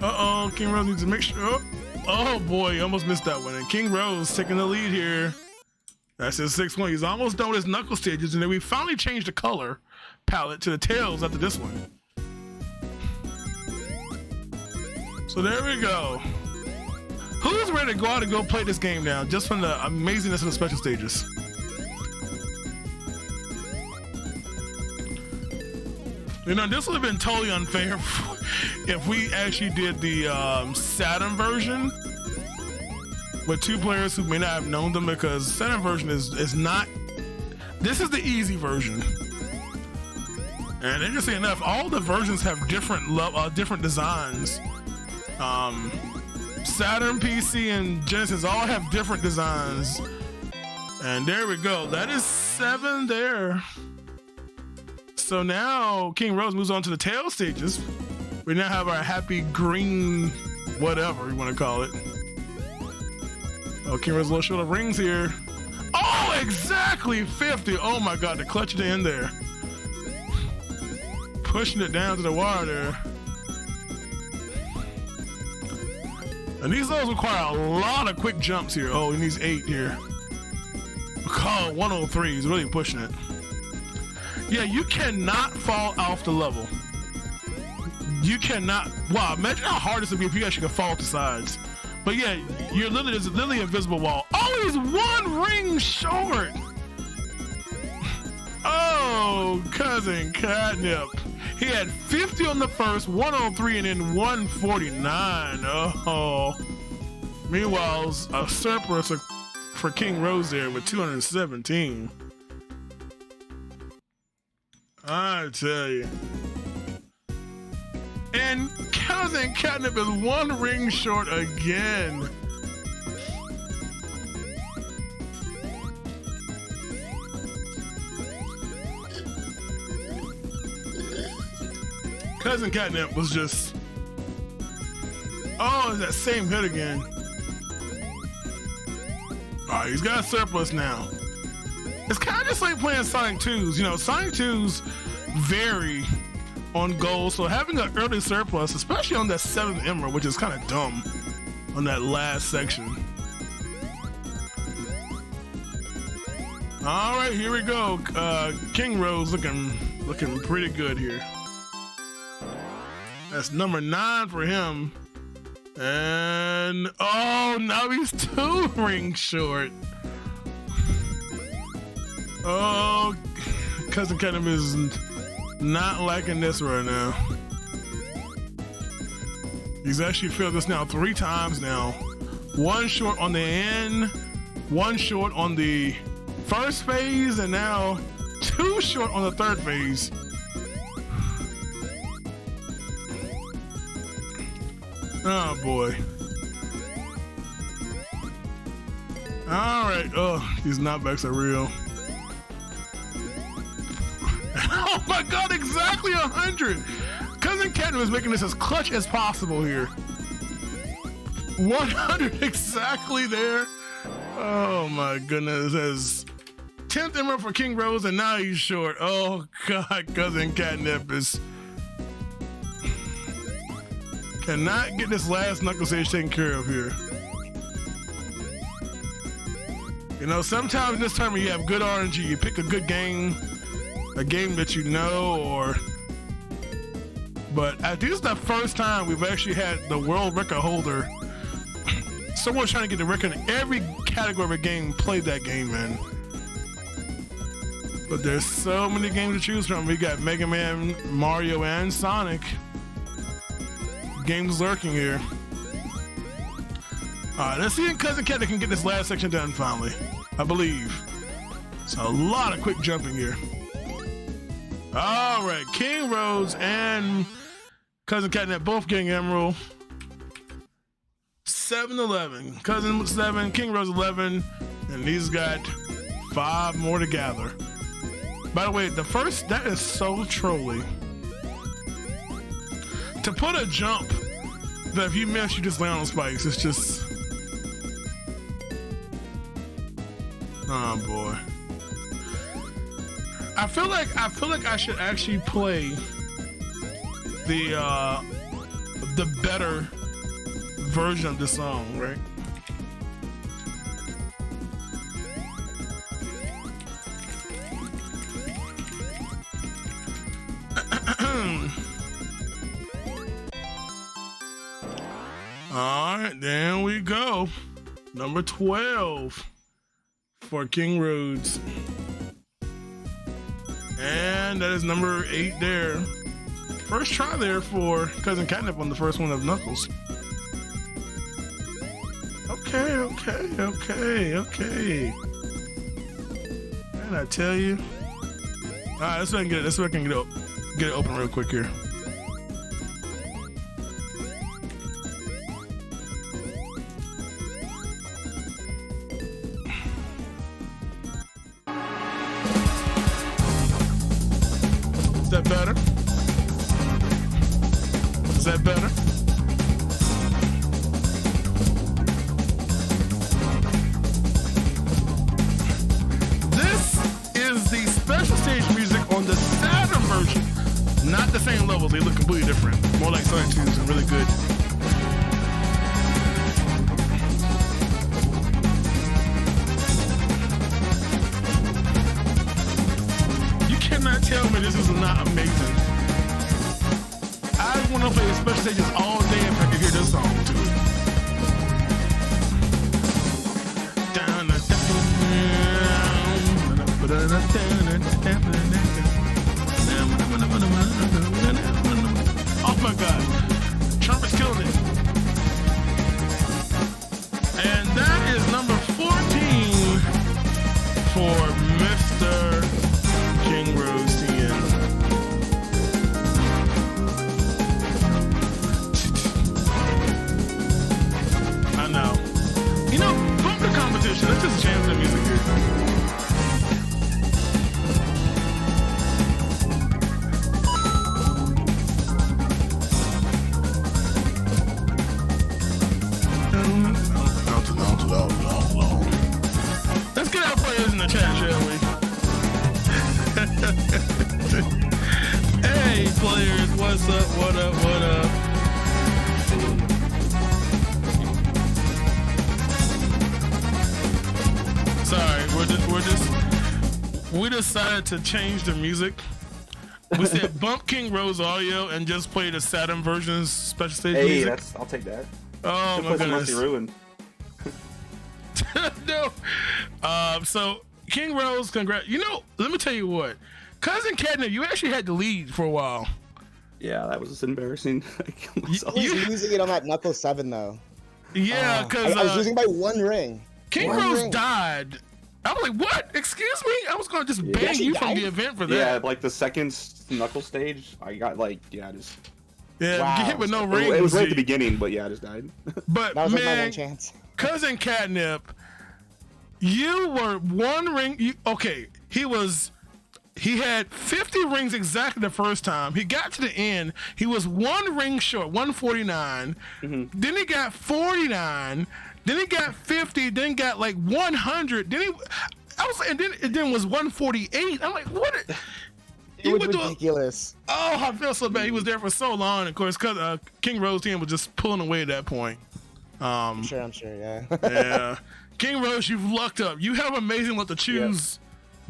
Uh-oh, King Rose needs to make sure. Oh boy, he almost missed that one. And King Rose taking the lead here. That's his 6th one. He's almost done with his knuckle stages, and then we finally changed the color palette to the tails after this one. So there we go. Who's ready to go out and go play this game now, just from the amazingness of the special stages? You know, this would have been totally unfair if we actually did the Saturn version with 2 players who may not have known them, because Saturn version is not This is the easy version. And interesting enough, all the versions have different designs. Saturn, PC, and Genesis all have different designs. And there we go. That is 7 there. So now King Rose moves on to the tail stages. We now have our happy green, whatever you want to call it. Oh, King Rose little short of rings here. Oh, exactly 50. Oh my God, the clutch at the end there. Pushing it down to the wire there. And these levels require a lot of quick jumps here. Oh, he needs 8 here. Call 103. He's really pushing it. Yeah, you cannot fall off the level. You cannot. Wow, imagine how hard this would be if you actually could fall off the sides. But yeah, there's literally an invisible wall. Oh, he's 1 ring short. Oh, Cousin Catnip. He had 50 on the first, 103, and then 149. Oh. Meanwhile, a surplus for King Rose there with 217. I tell you. And Cousin Catnip is 1 ring short again. Cousin Catnip was just... Oh, it's that same hit again. All right, he's got a surplus now. It's kind of just like playing Sonic 2s. You know, Sonic 2s vary on goals, so having an early surplus, especially on that 7th emerald, which is kind of dumb on that last section. All right, here we go. King Rose looking pretty good here. That's number 9 for him. And oh, now he's 2 rings short. Oh, Cousin Catnip is not liking this right now. He's actually failed this now 3 times now. 1 short on the end, 1 short on the first phase, and now 2 short on the 3rd phase. Oh boy. All right. Oh, these knockbacks are real. Oh my God, exactly 100. Cousin Catnip is making this as clutch as possible here. 100 exactly there. Oh my goodness. As 10th emerald for King Rose, and now he's short. Oh God, Cousin Catnip is... cannot get this last knuckle stage taken care of here. You know, sometimes in this tournament you have good RNG. You pick a good game, a game that you know, or... But I think it's the first time we've actually had the world record holder, someone trying to get the record in every category of a game, played that game, man. But there's so many games to choose from. We got Mega Man, Mario, and Sonic. Games lurking here. All right, let's see if Cousin Catnip can get this last section done finally. I believe. It's a lot of quick jumping here. All right, King Rose and Cousin Catnip both getting emerald. 7-11. Cousin 7, King Rose 11, and these got 5 more to gather. By the way, the first, that is so trolly. To put a jump that if you miss, you just land on spikes. It's just... Oh boy. I feel like I should actually play the better version of the song, right? All right, there we go. Number 12 for King Rose. And that is number 8 there. First try there for Cousin Catnip on the first one of Knuckles. Okay. Can I tell you? All right, let's see if I can get it. Let's see if I can get it open real quick here. Is that better? Is that better? This is the special stage music on the Saturn version. Not the same levels, they look completely different. More like Sonic 2s and really good. You cannot tell me this is not amazing. I want to play special stages all day if I could hear this song too. Oh my God, Trump is killing it. And that is number 14 for Mr. King Rose TN. I know. You know, bump the competition. Let's just jam the music here. Let's get our players in the chat, shall we? Hey, players, what's up? What up? What up? Sorry, we decided to change the music. We said bump King Rose audio and just play the Saturn version's special stage music. I'll take that. Oh my goodness. Ruined. No. So King Rose, congrats. You know, let me tell you what, Cousin Catnip, you actually had the lead for a while. Yeah, that was embarrassing. I killed myself. I was losing it on that Knuckle 7 though. Yeah, because I was losing by 1 ring. King Rose died. I was like, what? Excuse me? I was going to just ban you from the event for that. Yeah, like the second knuckle stage, I got like, just... Yeah, Wow. get hit with no rings. It was right at the beginning, but yeah, I just died. But That was like my man, one chance. Cousin Catnip, you were 1 ring. He had 50 rings exactly the first time. He got to the end. He was 1 ring short, 149. Mm-hmm. Then he got 49. Then he got 50. Then got like 100. Then it then was 148. I'm like, what? It was ridiculous. Oh, I feel so bad. He was there for so long. Of course, because King Rose team was just pulling away at that point. I'm sure, yeah. Yeah. King Rose, you've lucked up. You have amazing luck to choose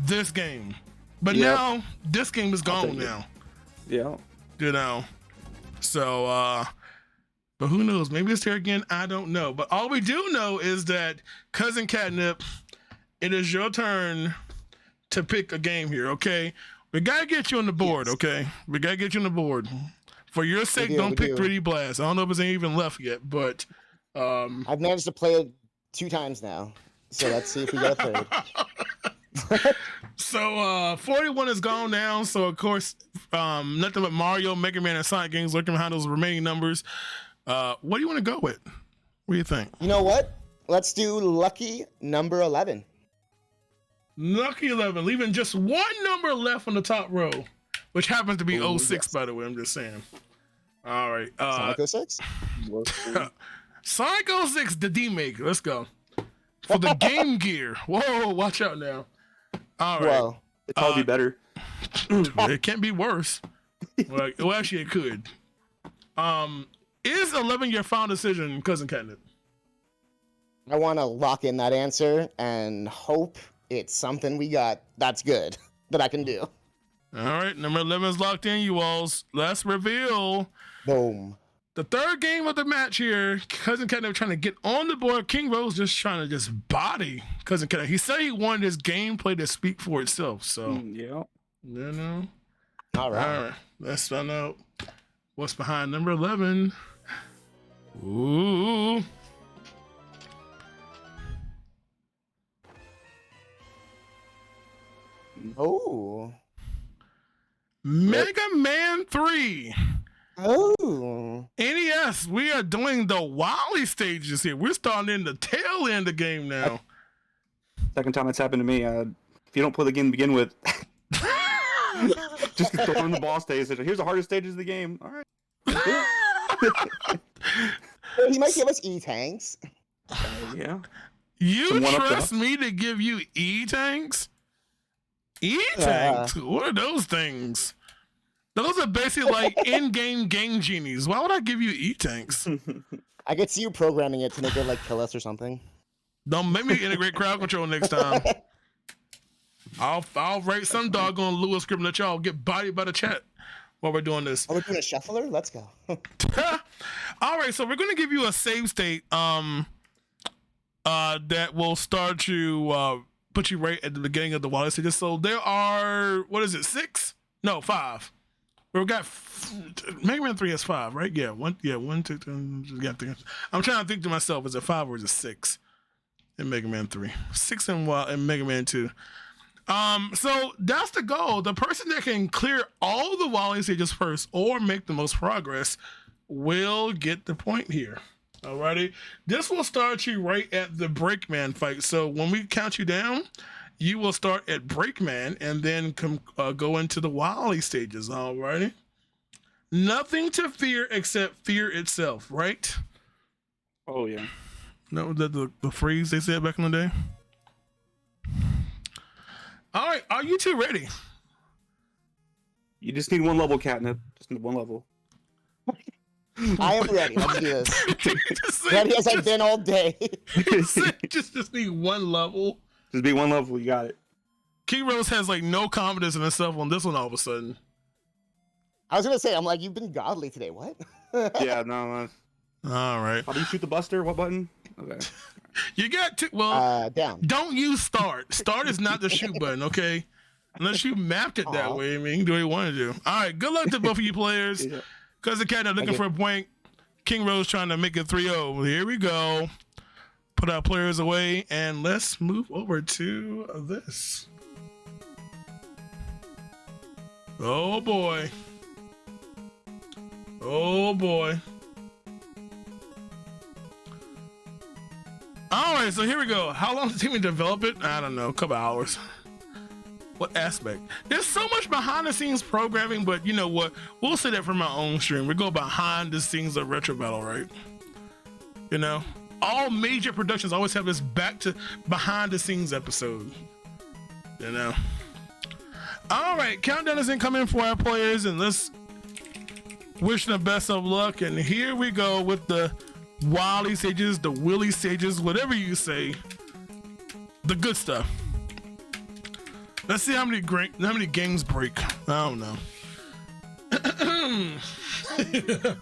this game. But now, this game is gone now. Yeah. You know? So, but who knows? Maybe it's here again. I don't know. But all we do know is that Cousin Catnip, it is your turn to pick a game here, okay? We gotta get you on the board, okay? We gotta get you on the board. For your sake, don't pick 3D Blast. I don't know if it's even left yet, but I've managed to play it 2 times now. So let's see if we get a 3rd. So 41 is gone now. So of course, nothing but Mario, Mega Man, and Sonic games lurking behind those remaining numbers. What do you want to go with? What do you think? You know what? Let's do lucky number 11. Lucky 11, leaving just 1 number left on the top row, which happens to be 06, by the way. I'm just saying. All right. Sonic 06? Sonic 06, the D-Make. Let's go. For the Game Gear. Whoa, watch out now. All right. Whoa. It's probably better. It can't be worse. Well, actually, it could. Is 11 your final decision, Cousin Catnip? I want to lock in that answer and hope it's something we got that's good that I can do. All right, number 11 is locked in, you alls. Let's reveal Boom. the 3rd game of the match here. Cousin Catnip trying to get on the board. King Rose just trying to just body Cousin Catnip. He said he wanted his gameplay to speak for itself. So, Yeah. you know. All right. All right, let's find out what's behind number 11. Ooh. Oh. Mega Man 3. Oh. NES, we are doing the Wily stages here. We're starting in the tail end of the game now. Second time it's happened to me. If you don't play the game to begin with, just throw in the boss stage. Here's the hardest stages of the game. All right. He might give us E-tanks. Yeah. You trust me to give you E-tanks? E-tanks? What are those things? Those are basically like in-game game genies. Why would I give you E-tanks? I could see you programming it to make it like kill us or something. Don't make me integrate crowd control next time. I'll write some doggone Lewis script that y'all get bodied by the chat while we're doing this. Oh, we're doing a shuffler? Let's go. All right, so we're gonna give you a save state that will start to put you right at the beginning of the Wily stages. So there are, what is it, 6? No, 5. We've got Mega Man 3 has 5, right? Yeah, 1, 2, 3. Yeah, I'm trying to think to myself, is it 5 or is it 6 in Mega Man 3? 6 in Mega Man 2. So that's the goal. The person that can clear all the Wily stages first or make the most progress will get the point here. Alrighty. This will start you right at the Breakman fight. So when we count you down, you will start at Breakman and then go into the Wily stages. Alrighty. Nothing to fear except fear itself, right? Oh yeah. No, the phrase they said back in the day. All right, are you two ready? You just need one level, Catnip. Just need one level. I am ready. Let's do this. Ready as I've been all day. just need one level. Just be one level. You got it. King Rose has like no confidence in himself on this one all of a sudden. I was gonna say, I'm like, you've been godly today. What? Yeah, no. All right. How do you shoot the Buster? What button? Okay. You got to down. Don't use start. Start is not the shoot button, okay? Unless you mapped it that way. I mean, you can do what you want to do. All right, good luck to both of you players. Yeah. Cousin Cat looking for a point. King Rose trying to make it 3-0. Here we go. Put our players away, and let's move over to this. Oh boy. Oh boy. All right, so here we go. How long did it take me to develop it? I don't know, a couple hours. What aspect? There's so much behind the scenes programming, but you know what? We'll say that from our own stream. We go behind the scenes of Retro Battle, right? You know, all major productions always have this back to behind the scenes episode. You know. All right, countdown is incoming for our players, and let's wish them the best of luck. And here we go with the Wily stages, the Willy stages, whatever you say, the good stuff. Let's see how many games break. I don't know.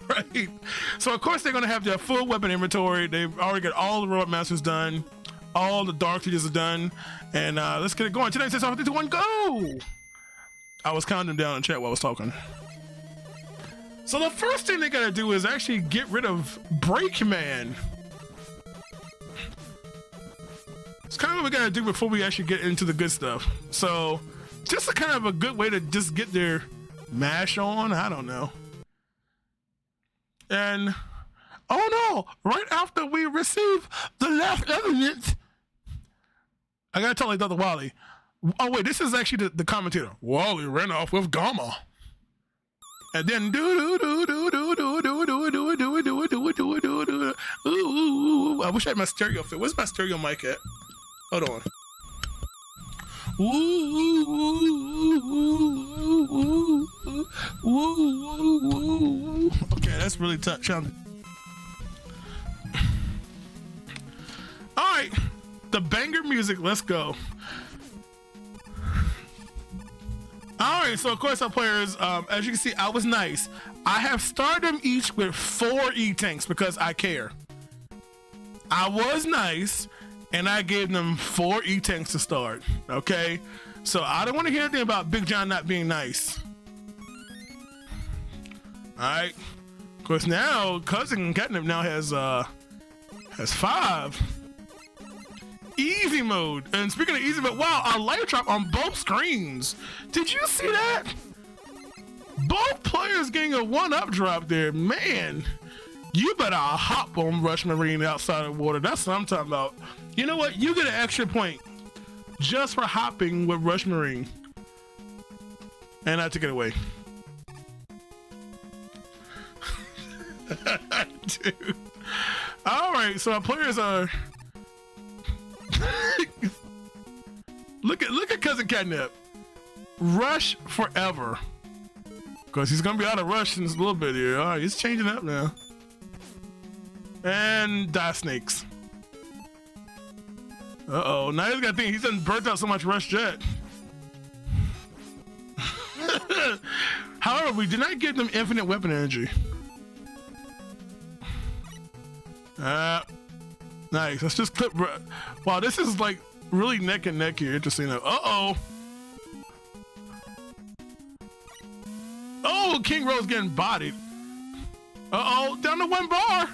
Right. So of course they're gonna have their full weapon inventory. They've already got all the Road Masters done, all the Dark stages are done, and let's get it going. 10, 9, 6, 5, 4, 3, 2, 1, go! I was counting them down in chat while I was talking. So the first thing they gotta do is actually get rid of Breakman. It's kind of what we gotta do before we actually get into the good stuff. So just a kind of a good way to just get their mash on. I don't know. And oh no, right after we receive the last evidence, I gotta tell another Wally. Oh wait, this is actually the commentator. Wally ran off with Gamma. And then I wish I had my stereo fit. Where's my stereo mic at? Hold on. Okay, that's really tough. All right, the banger music. Let's go. All right, so of course our players, as you can see, I was nice. I have started them each with 4 E-tanks because I care. I was nice, and I gave them 4 E-tanks to start, okay? So I don't want to hear anything about Big John not being nice. All right. Of course, now Cousin Catnip now has 5. easy mode. And speaking of easy mode, wow, a life drop on both screens. Did you see that? Both players getting a 1-up drop there. Man, you better hop on Rush Marine outside of water. That's what I'm talking about. You know what? You get an extra point just for hopping with Rush Marine. And I took it away. Dude. All right, so our players are. look at Cousin Catnip. Rush forever, because he's gonna be out of rush in a little bit here. All right, he's changing up now. And die snakes. Uh-oh, now he's got to think he's done burnt out so much rush jet. However, we did not give them infinite weapon energy. Nice. Let's just clip. Wow, this is like really neck and neck here. Interesting. Uh-oh. Oh, King Rose getting bodied. Uh-oh, down to 1 bar.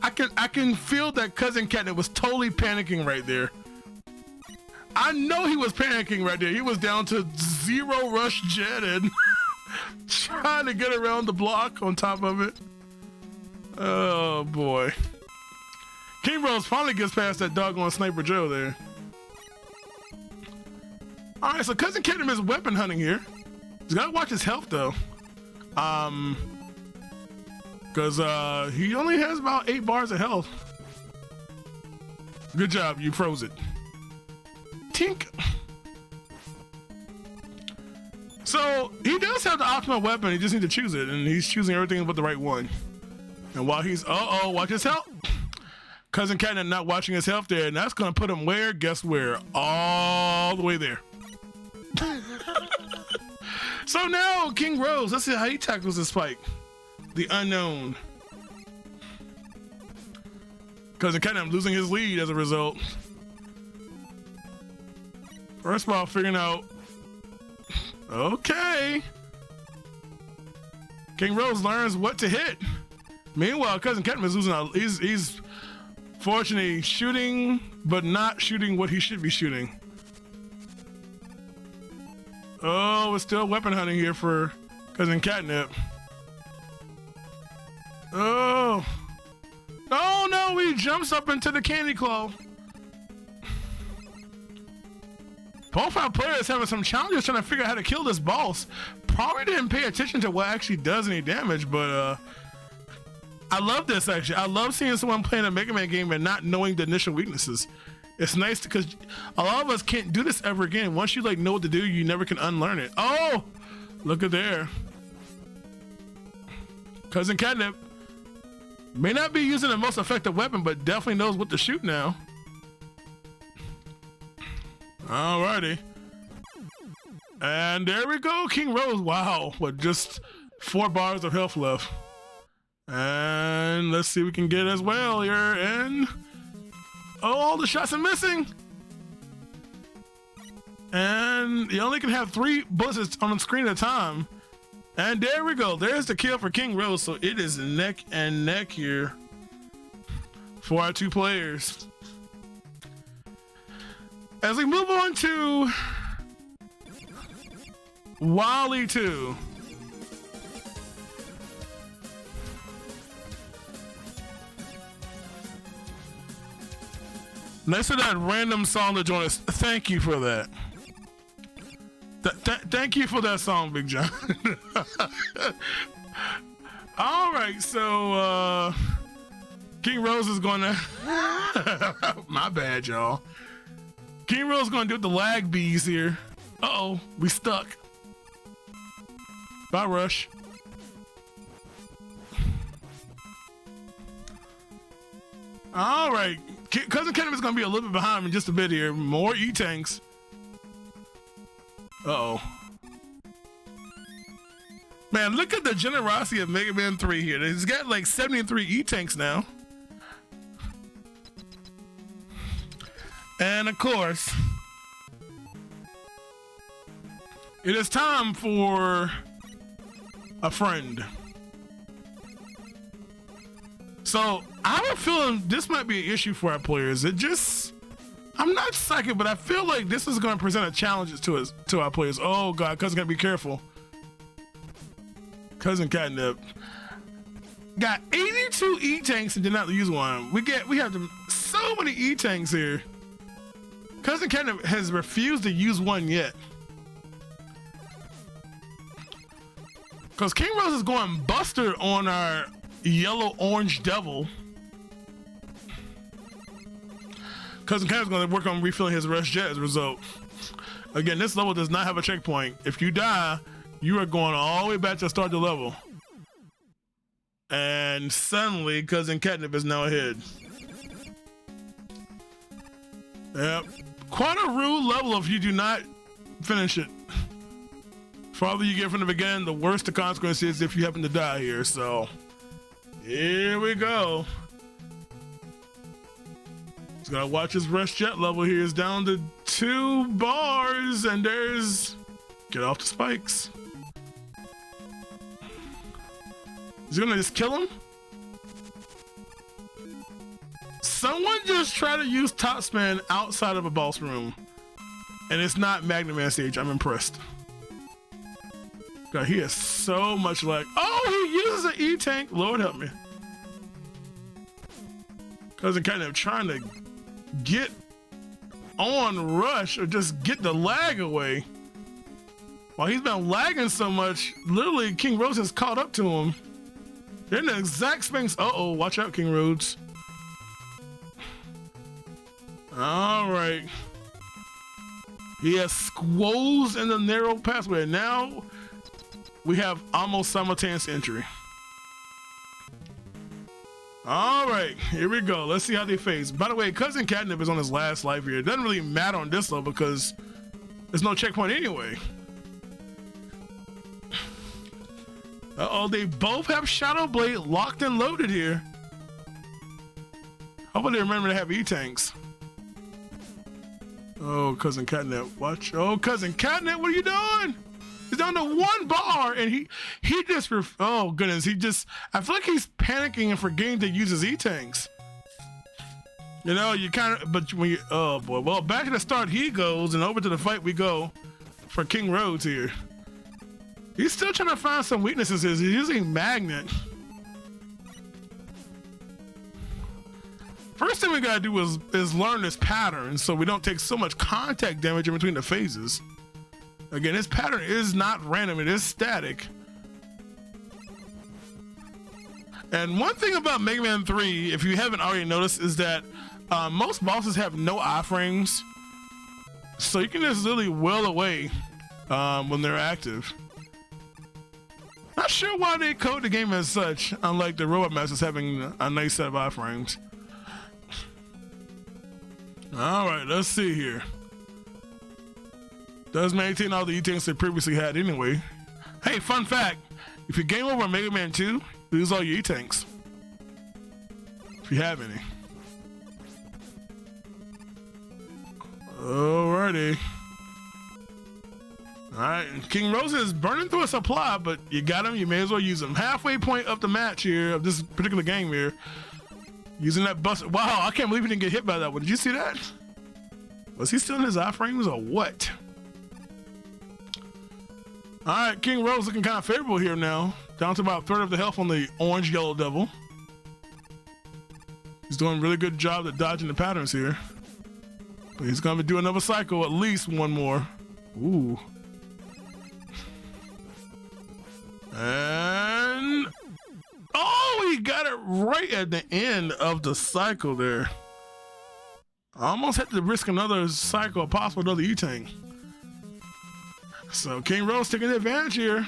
I can feel that Cousin Catnip was totally panicking right there. I know he was panicking right there. He was down to 0 rush jet and trying to get around the block on top of it. Oh boy. King Rose finally gets past that doggone Sniper Joe there. Alright, so Cousin Catnip is weapon hunting here. He's gotta watch his health though. Because he only has about 8 bars of health. Good job, you froze it. Tink. So he does have the optimal weapon, he just needs to choose it, and he's choosing everything but the right one. And while he's, watch his health. Cousin Catnip not watching his health there, and that's gonna put him where? Guess where? All the way there. So now King Rose, let's see how he tackles this fight. The unknown. Cousin Catnip losing his lead as a result. First of all, figuring out. Okay. King Rose learns what to hit. Meanwhile, Cousin Catnip is losing out. He's fortunately shooting, but not shooting what he should be shooting. Oh, it's still weapon hunting here for Cousin Catnip. Oh. Oh no, he jumps up into the candy claw. Both our players having some challenges trying to figure out how to kill this boss. Probably didn't pay attention to what actually does any damage, but I love this actually. I love seeing someone playing a Mega Man game and not knowing the initial weaknesses. It's nice because a lot of us can't do this ever again. Once you like know what to do, you never can unlearn it. Oh, look at there. Cousin Catnip may not be using the most effective weapon, but definitely knows what to shoot now. Alrighty. And there we go, King Rose. Wow, with just 4 bars of health left. And let's see if we can get as well here. And oh, all the shots are missing. And you only can have 3 bullets on the screen at a time. And there we go. There's the kill for King Rose. So it is neck and neck here for our 2 players. As we move on to Wally 2. Next to that random song to join us, thank you for that. Thank you for that song, Big John. All right, so King Rose is gonna. My bad, y'all. King Rose is gonna do the lag bees here. Uh-oh, we stuck. Bye, Rush. All right, Cousin Catnip is gonna be a little bit behind me just a bit here. More E-tanks. Uh-oh. Man, look at the generosity of Mega Man 3 here. He's got like 73 E-tanks now. And of course, it is time for a friend. So I have a feeling this might be an issue for our players. I'm not psychic, but I feel like this is going to present a challenge to our players. Oh God, Cousin gotta be careful. Cousin Catnip got 82 E-tanks and did not use one. We have so many E-tanks here. Cousin Catnip has refused to use one yet. Because King Rose is going Buster on our yellow orange devil. Cousin Catnip's going to work on refilling his rush jet as a result. Again, this level does not have a checkpoint. If you die, you are going all the way back to start the level. And suddenly, Cousin Catnip is now ahead. Yep. Quite a rude level if you do not finish it. Farther you get from the beginning, the worse the consequence is if you happen to die here. So, here we go. He's gotta watch his rush jet level here. Is down to 2 bars, and there's get off the spikes. Is he gonna just kill him? Someone just try to use top spin outside of a boss room, and it's not Magnet Man stage. I'm impressed. God, he has so much lag. Oh, he uses an E-tank. Lord help me. Cousin Catnip trying to get on rush or just get the lag away. While he's been lagging so much, literally King Rose has caught up to him. They're in the exact space. Uh-oh, watch out, King Rhodes. All right. He has squoze in the narrow pathway. Now we have almost simultaneous entry. All right, here we go. Let's see how they face. By the way, Cousin Catnip is on his last life here. It doesn't really matter on this level because there's no checkpoint anyway. Uh-oh, they both have Shadow Blade locked and loaded here. Hopefully they remember to have E-tanks. Oh, Cousin Catnip, watch. Oh, Cousin Catnip, what are you doing? He's down to 1 bar, and he just, oh goodness, I feel like he's panicking and forgetting to use his E-tanks. You know, you kind of, but when you, oh boy, well, back to the start he goes, and over to the fight we go for King Rhodes here. He's still trying to find some weaknesses. He's using Magnet. First thing we gotta do is learn this pattern so we don't take so much contact damage in between the phases. Again, this pattern is not random, it is static. And one thing about Mega Man 3, if you haven't already noticed, is that most bosses have no iframes. So you can just literally will away when they're active. Not sure why they code the game as such, unlike the Robot Masters having a nice set of iframes. All right, let's see here. Does maintain all the E-tanks they previously had anyway. Hey, fun fact, if you game over Mega Man 2, lose all your E-tanks. If you have any. Alrighty. Alright, King Rose is burning through a supply, but you got him, you may as well use him. Halfway point of the match here, of this particular game here. Using that bust. Wow, I can't believe he didn't get hit by that one. Did you see that? Was he still in his iframes or what? Alright, King Rose looking kind of favorable here now. Down to about 1/3 of the health on the orange yellow devil. He's doing a really good job at dodging the patterns here. But he's gonna do another cycle, at least one more. Ooh. And oh, he got it right at the end of the cycle there. I almost had to risk another cycle, possible another E-tank. So King Rose taking advantage here.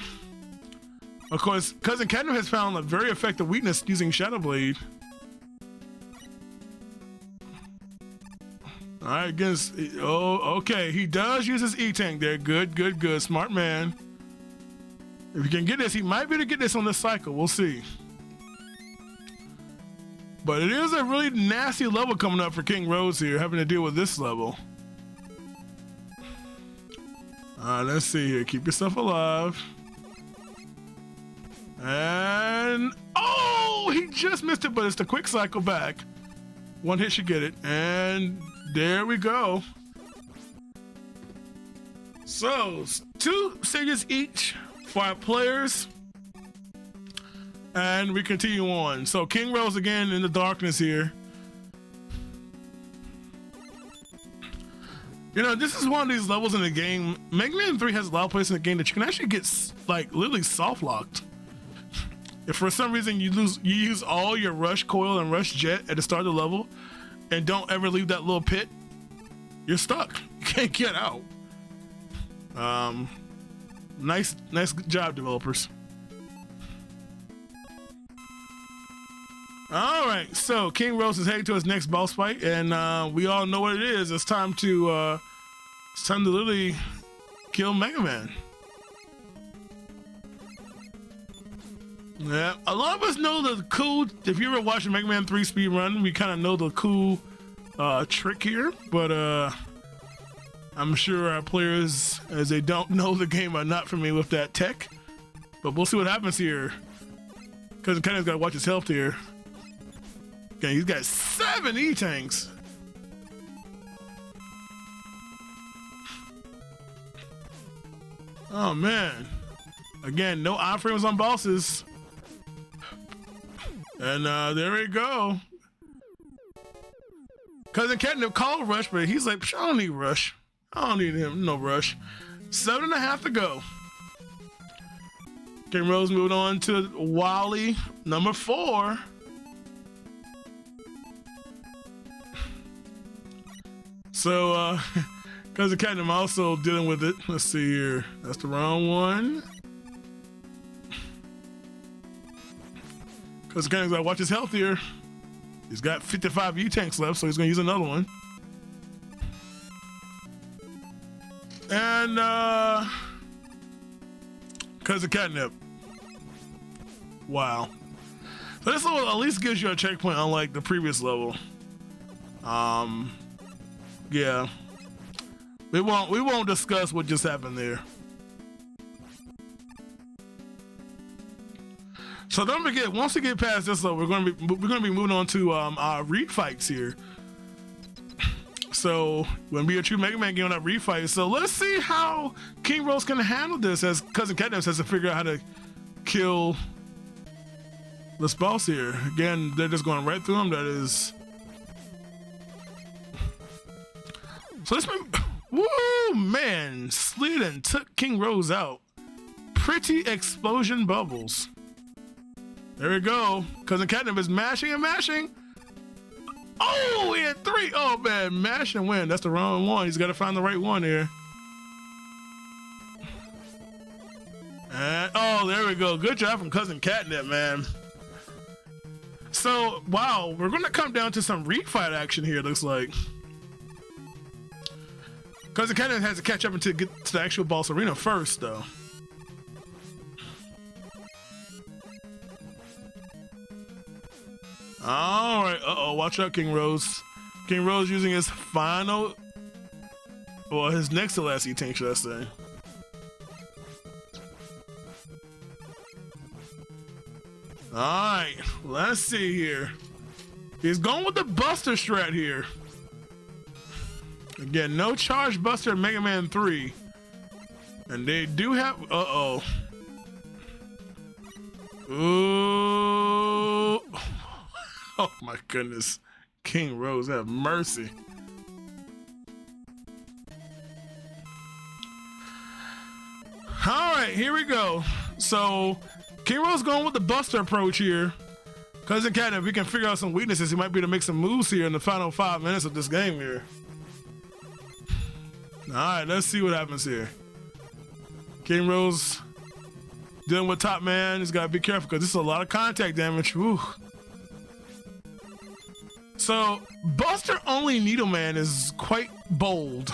Of course, Cousin Catnip has found a very effective weakness using Shadow Blade. All right, against, oh, okay, he does use his E-tank there. Good, good, good, smart man. If he can get this, he might be able to get this on this cycle. We'll see. But it is a really nasty level coming up for King Rose here, having to deal with this level. Let's see here. Keep yourself alive. And oh, he just missed it, but it's the quick cycle back. One hit should get it. And there we go. So, 2 stages each for our players. And we continue on. So, King Rose again in the darkness here. You know, this is one of these levels in the game. Mega Man 3 has a lot of places in the game that you can actually get, like, literally soft locked. If for some reason you use all your rush coil and rush jet at the start of the level and don't ever leave that little pit, you're stuck. You can't get out. Nice job, developers. All right, so King Rose is heading to his next boss fight, and we all know what it is. It's time to literally kill Mega Man. Yeah, a lot of us know the cool. If you ever watched Mega Man 3 speed run, we kind of know the cool trick here, but I'm sure our players, as they don't know the game, are not familiar with that tech. But we'll see what happens here. Cousin Kenneth's got to watch his health here. Okay, he's got 7 E-tanks. Oh man. Again, no iframes on bosses. And there we go. Cousin Catnip called Rush, but he's like, I don't need Rush. I don't need him, no Rush. 7.5 to go. King Rose moved on to Wily, number 4. So, Cousin Catnip also dealing with it. Let's see here. That's the wrong one. Cousin Catnip's got to watch his health here. He's got 55 E-tanks left, so he's going to use another one. And, Cousin Catnip. Wow. So this level at least gives you a checkpoint, unlike the previous level. Yeah. We won't discuss what just happened there. So don't forget, once we get past this level, we're gonna be moving on to our refights here. So when we a true Mega Man game on that refight, so let's see how King Rose can handle this, as Cousin Catnip has to figure out how to kill this boss here. Again, they're just going right through him. That is. So this man, woo man, slid and took King Rose out. Pretty explosion bubbles. There we go. Cousin Catnip is mashing and mashing. Oh, he had 3. Oh man, mash and win. That's the wrong one. He's got to find the right one here. And oh, there we go. Good job from Cousin Catnip, man. So wow, we're gonna come down to some refight action here. Looks like. Cousin Catnip has to catch up until get to the actual boss arena first, though. All right. Uh-oh. Watch out, King Rose. King Rose using his final, or his next to last E-tank, should I say. All right. Let's see here. He's going with the Buster strat here. Again, no charge buster in Mega Man 3. And they do have... Uh-oh. Ooh. Oh my goodness. King Rose, have mercy. Alright, here we go. So, King Rose going with the buster approach here. Cousin Catnip, if we can figure out some weaknesses, he might be able to make some moves here in the final 5 minutes of this game here. Alright, let's see what happens here. King Rose dealing with Top Man. He's got to be careful because this is a lot of contact damage. Woo. So, Buster only Needle Man is quite bold.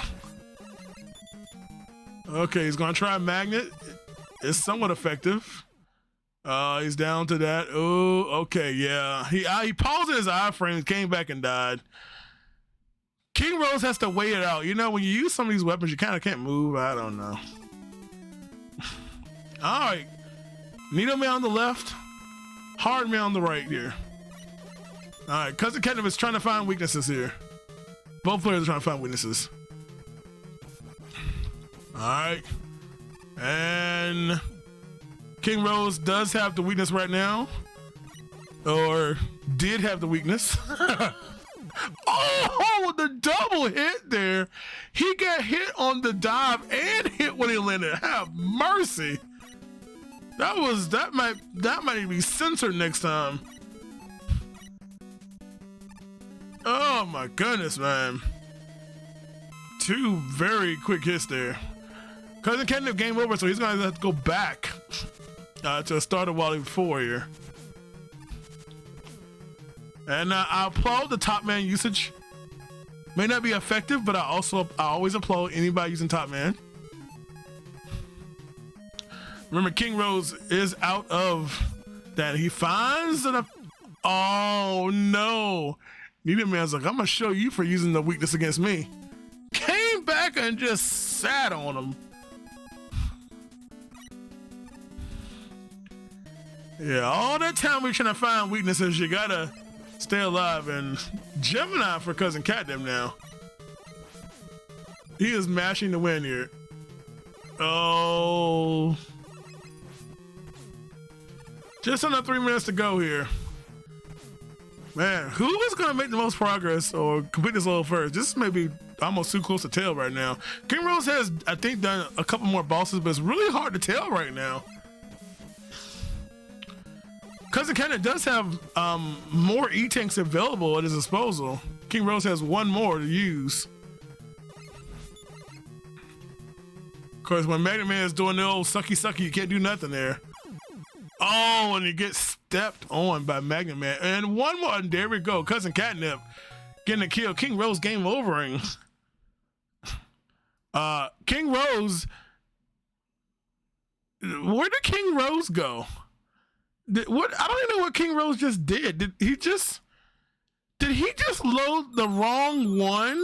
Okay, he's going to try Magnet. It's somewhat effective. He's down to that. Oh, okay, yeah. He paused in his iframes, came back and died. King Rose has to wait it out. You know, when you use some of these weapons, you kind of can't move. I don't know. All right. Needle Man on the left. Hard man on the right here. All right, Cousin Catnip is trying to find weaknesses here. Both players are trying to find weaknesses. All right. And King Rose does have the weakness right now. Or did have the weakness. Oh, the double hit there. He got hit on the dive and hit when he landed. Have mercy. That might be censored next time. Oh my goodness, man. Two very quick hits there. Cousin Catnip game over, so he's gonna have to go back to the start of Wally 4 here. And I applaud the top man usage. May not be effective, but I always applaud anybody using top man. Remember, King Rose is out of that. He finds an. Oh no! Needed Man's like, I'm gonna show you for using the weakness against me. Came back and just sat on him. Yeah, all that time we're trying to find weaknesses, you gotta stay alive. And Gemini for Cousin Catnip now. He is mashing to win here. Oh. Just under 3 minutes to go here. Man, who is going to make the most progress or complete this level first? This may be almost too close to tell right now. King Rose has, I think, done a couple more bosses, but it's really hard to tell right now. Cousin Catnip does have more E-Tanks available at his disposal. King Rose has one more to use. Of course, when Magnet Man is doing the old sucky, you can't do nothing there. Oh, and he gets stepped on by Magnet Man. And one more, and there we go. Cousin Catnip getting a kill. King Rose game overing. King Rose. Where did King Rose go? I don't even know what King Rose just did. Did he just load the wrong one?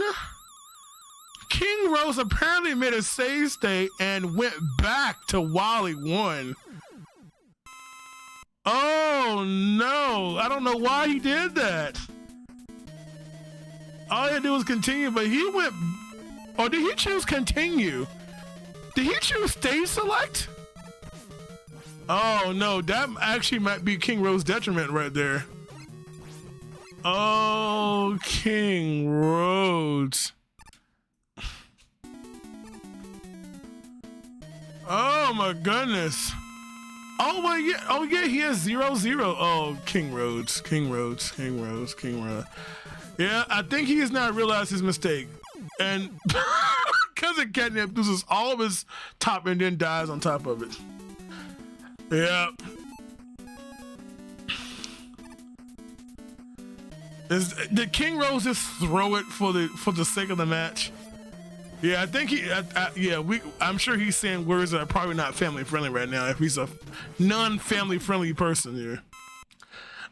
King Rose apparently made a save state and went back to Wally 1. Oh no, I don't know why he did that. All he had to do was continue, but he went, or did he choose continue? Did he choose stage select? Oh no, that actually might be King Rose detriment right there. Oh, King Rose. Oh my goodness. Oh yeah, he has 0-0. Oh, King Rhodes. Yeah, I think he has not realized his mistake. And Cousin Catnip loses all of his top and then dies on top of it. Yeah. Did King Rose just throw it for the sake of the match? Yeah, I think I'm sure he's saying words that are probably not family friendly right now if he's a non-family friendly person here.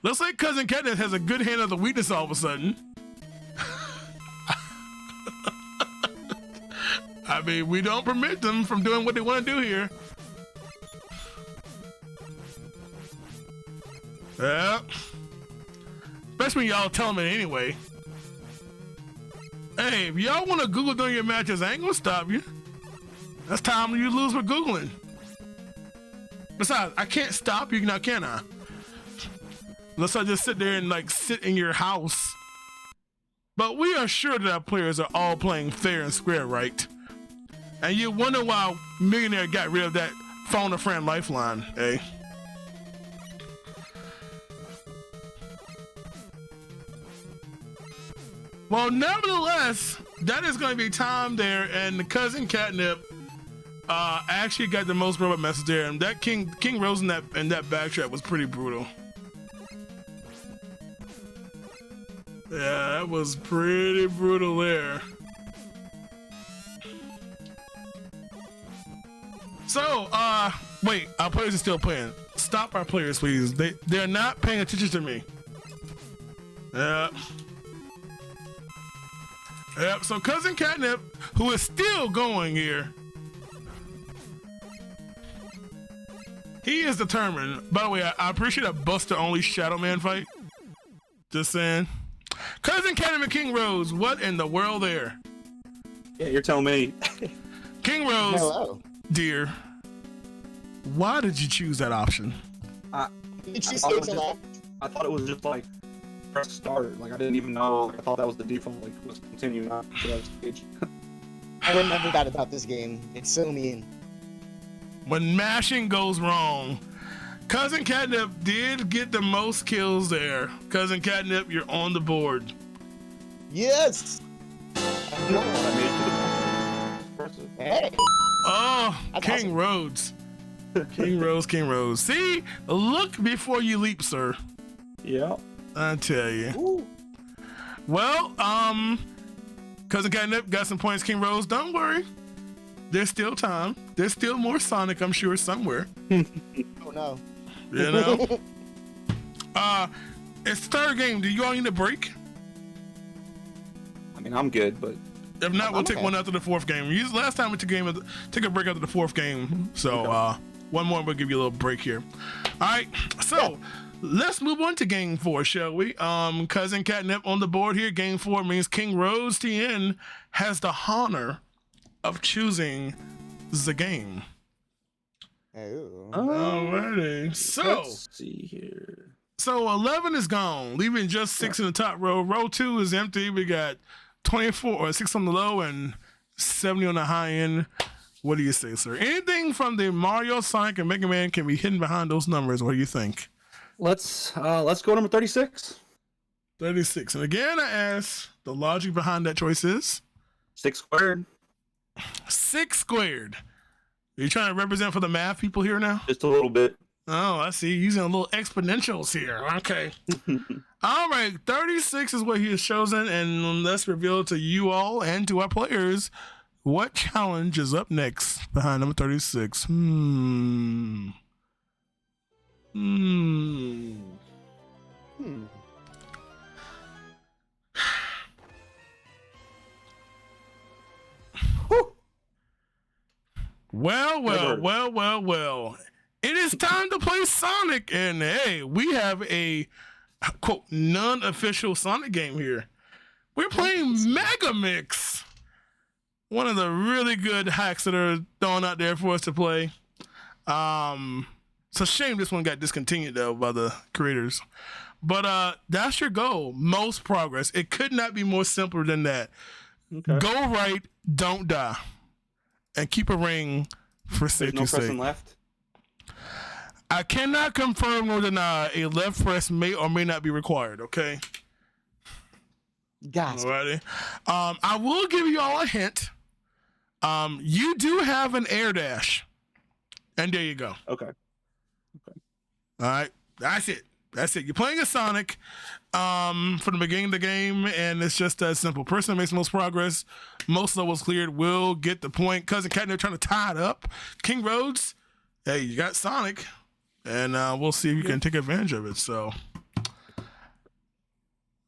Looks like Cousin Catnip has a good hand of the weakness all of a sudden. I mean, we don't permit them from doing what they want to do here. Yeah. Especially when y'all tell them it anyway. Hey, if y'all want to Google during your matches, I ain't gonna stop you. That's time you lose for Googling. Besides, I can't stop you now, can I? Unless I just sit there and like sit in your house. But we are sure that our players are all playing fair and square, right? And you wonder why Millionaire got rid of that phone a friend lifeline, eh? Well, nevertheless, that is going to be time there, and the Cousin Catnip actually got the most robot message there, and that King Rose in that backtrap was pretty brutal. Yeah, that was pretty brutal there. So, wait, our players are still playing. Stop our players, please. They're not paying attention to me. Yeah. Yep, so Cousin Catnip, who is still going here, He is determined. By the way, I appreciate a Buster only Shadow Man fight. Just saying. Cousin Catnip and King Rose, what in the world there? Yeah, you're telling me. King Rose, Hello. dear, why did you choose that option? Did she I stay to left? I thought it was just like press start. Like I didn't even know. I thought that was the default. Like let's continue not to that stage. I remember that about this game. It's so mean. When mashing goes wrong, Cousin Catnip did get the most kills there. Cousin Catnip, you're on the board. Yes. Hey. Oh, That's King awesome. Rhodes. King Rose, King Rose. See, look before you leap, sir. Yeah. I tell you. Ooh. Well, Cousin Catnip got some points. King Rose, don't worry. There's still time. There's still more Sonic, I'm sure, somewhere. Oh no. You know? It's the third game. Do you all need a break? I mean, I'm good, but If not, we'll take okay. one after the fourth game. Last time we took a break after the fourth game. So one more, we'll give you a little break here. All right. So let's move on to game 4, shall we? Cousin Catnip on the board here. Game 4 means King Rose TN has the honor of choosing the game. Oh. Alrighty. So let's see here. So 11 is gone, leaving just 6 in the top row. Row 2 is empty. We got 24 or 6 on the low and 70 on the high end. What do you say, sir? Anything from the Mario, Sonic, and Mega Man can be hidden behind those numbers. What do you think? Let's go number 36. 36. And again, I ask, the logic behind that choice is 6 squared. 6 squared. Are you trying to represent for the math people here now? Just a little bit. Oh, I see. Using a little exponentials here. Okay. All right. 36 is what he has chosen. And let's reveal to you all and to our players what challenge is up next behind number 36. Well. It is time to play Sonic. And hey, we have a, quote, non-official Sonic game here. We're playing Mega Mix. One of the really good hacks that are thrown out there for us to play. It's a shame this one got discontinued, though, by the creators. But that's your goal. Most progress. It could not be more simpler than that. Okay. Go right, don't die. And keep a ring for safety's sake. No pressing left? I cannot confirm nor deny a left press may or may not be required, okay? Gotcha. Alrighty. I will give you all a hint. You do have an air dash. And there you go. Okay. All right. That's it. You're playing a Sonic from the beginning of the game, and it's just that simple. Person that makes the most progress, most levels cleared, will get the point. Cousin Catnip trying to tie it up. King Rhodes, hey, you got Sonic, and we'll see if you can take advantage of it. So,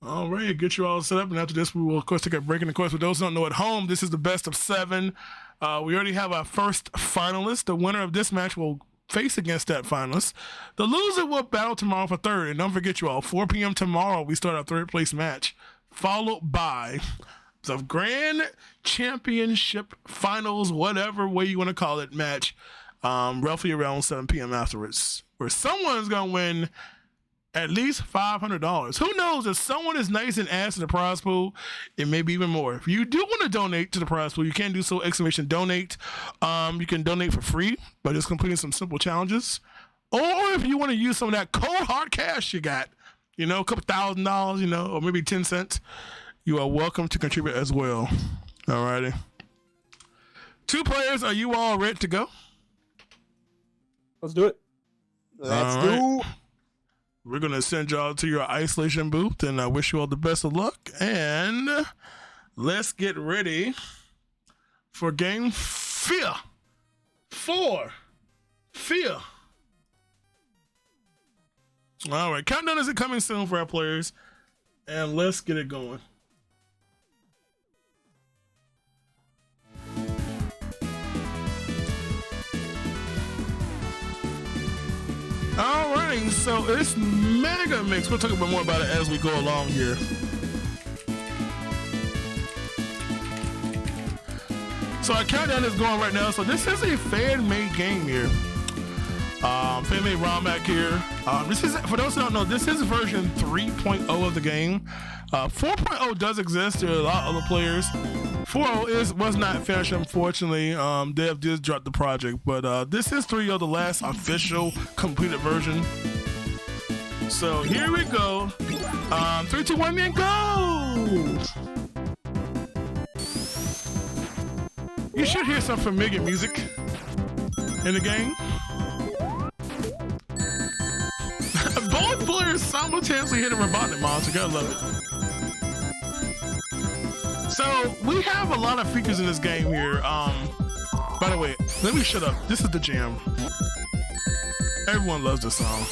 all right, get you all set up, and after this, we will, of course, take a break. And, of course, for those who don't know at home, this is the best of 7. We already have our first finalist. The winner of this match will face against that finalist. The loser will battle tomorrow for third. And don't forget, you all, 4 p.m. tomorrow, we start our third place match, followed by the Grand Championship Finals, whatever way you want to call it, match, roughly around 7 p.m. afterwards, where someone's going to win at least $500. Who knows? If someone is nice and adds to the prize pool, it may be even more. If you do want to donate to the prize pool, you can do so, !donate. You can donate for free by just completing some simple challenges. Or if you want to use some of that cold hard cash you got, a couple $1,000, or maybe 10 cents, you are welcome to contribute as well. Alrighty. 2 players, are you all ready to go? Let's do it. Let's do. We're going to send y'all to your isolation booth, and I wish you all the best of luck. And let's get ready for game 4. All right, countdown is coming soon for our players, and let's get it going. So it's mega mix. We'll talk about more about it as we go along here. So our countdown is going right now. So this is a fan-made game here. Fan-made ROM hack here. This is, for those who don't know, this is version 3.0 of the game. 4.0 does exist. There are a lot of other players. 4.0 was not finished, unfortunately. Dev did drop the project, but this is 3.0, the last official completed version. So here we go. 3, 2, 1, and go! You should hear some familiar music in the game. Both players simultaneously hit a robotic monster. Gotta love it. So we have a lot of features in this game here. By the way, let me shut up. This is the jam. Everyone loves this song.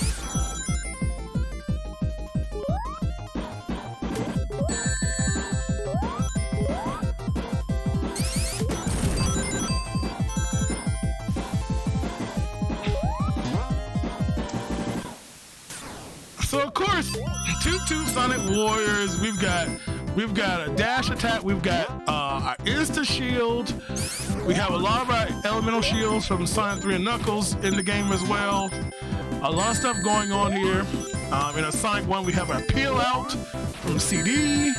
So of course, two Sonic Warriors. We've got a dash attack. We've got our Insta Shield. We have a lot of our elemental shields from Sonic 3 and Knuckles in the game as well. A lot of stuff going on here. In a Sonic 1, we have our Peel Out from CD.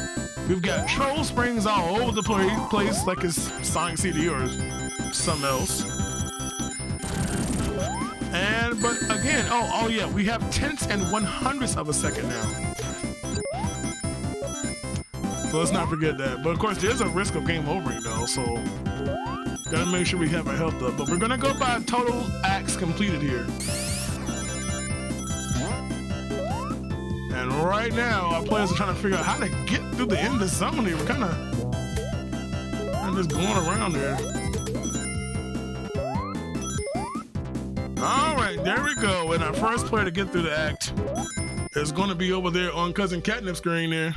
We've got Troll Springs all over the place like it's Sonic CD or something else. But again, oh yeah, we have tenths and 100ths of a second now. So let's not forget that. But of course, there's a risk of game overing though, so gotta make sure we have our health up. But we're gonna go by total acts completed here. And right now, our players are trying to figure out how to get through the end of the zone here. We're kind of just going around there. All right, there we go. And our first player to get through the act is going to be over there on Cousin Catnip's screen there.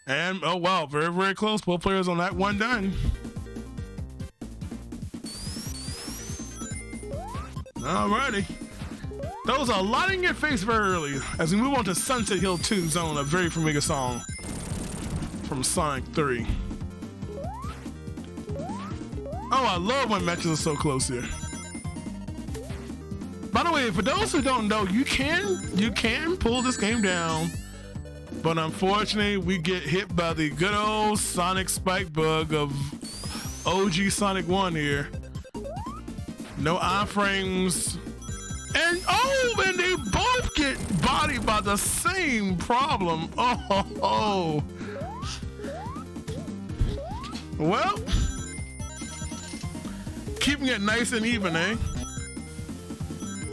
And, oh wow, very, very close. Both players on Act 1 done. All righty. Those are lighting your face very early as we move on to Sunset Hill 2 Zone, a very familiar song from Sonic 3. Oh, I love when matches are so close here. By the way, for those who don't know, you can pull this game down, but unfortunately, we get hit by the good old Sonic spike bug of OG Sonic 1 here. No iframes, and they both get bodied by the same problem. Oh. Well, keeping it nice and even, eh?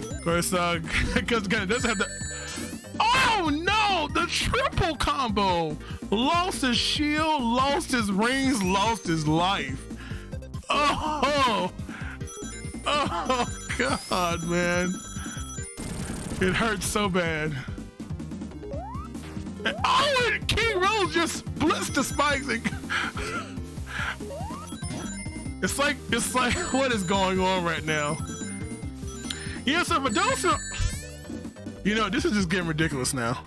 Of course, because again, it doesn't have the. Oh no! The triple combo! Lost his shield, lost his rings, lost his life. Oh God, man. It hurts so bad. And King Rose just splits the spikes. It's like, what is going on right now? Yeah, so for those who, this is just getting ridiculous now.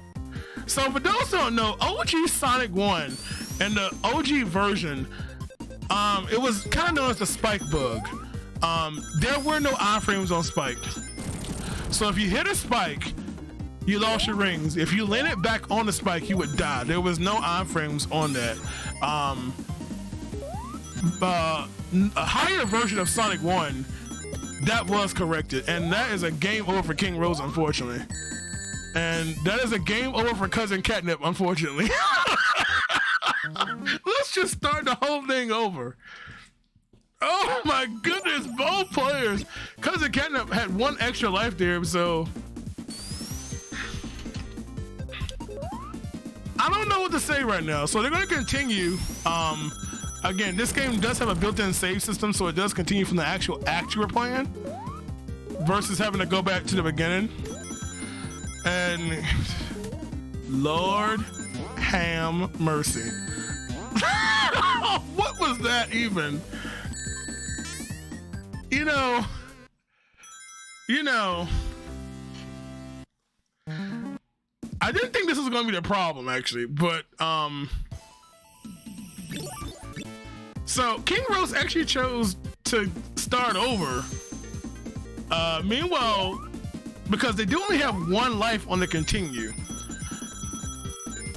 So for those who don't know, OG Sonic 1 and the OG version, it was kind of known as the spike bug. There were no iframes on spike. So if you hit a spike, you lost your rings. If you landed back on the spike, you would die. There was no iframes on that. A higher version of Sonic 1, that was corrected, and that is a game over for King Rose, unfortunately. And that is a game over for Cousin Catnip, unfortunately. Let's just start the whole thing over. Oh my goodness, both players. Cousin Catnip had one extra life there, so I don't know what to say right now. So they're going to continue. Again, this game does have a built-in save system, so it does continue from the actual act you were playing versus having to go back to the beginning. And Lord Ham Mercy. What was that even? I didn't think this was going to be the problem, actually, but so King Rose actually chose to start over. Meanwhile, because they do only have one life on the continue,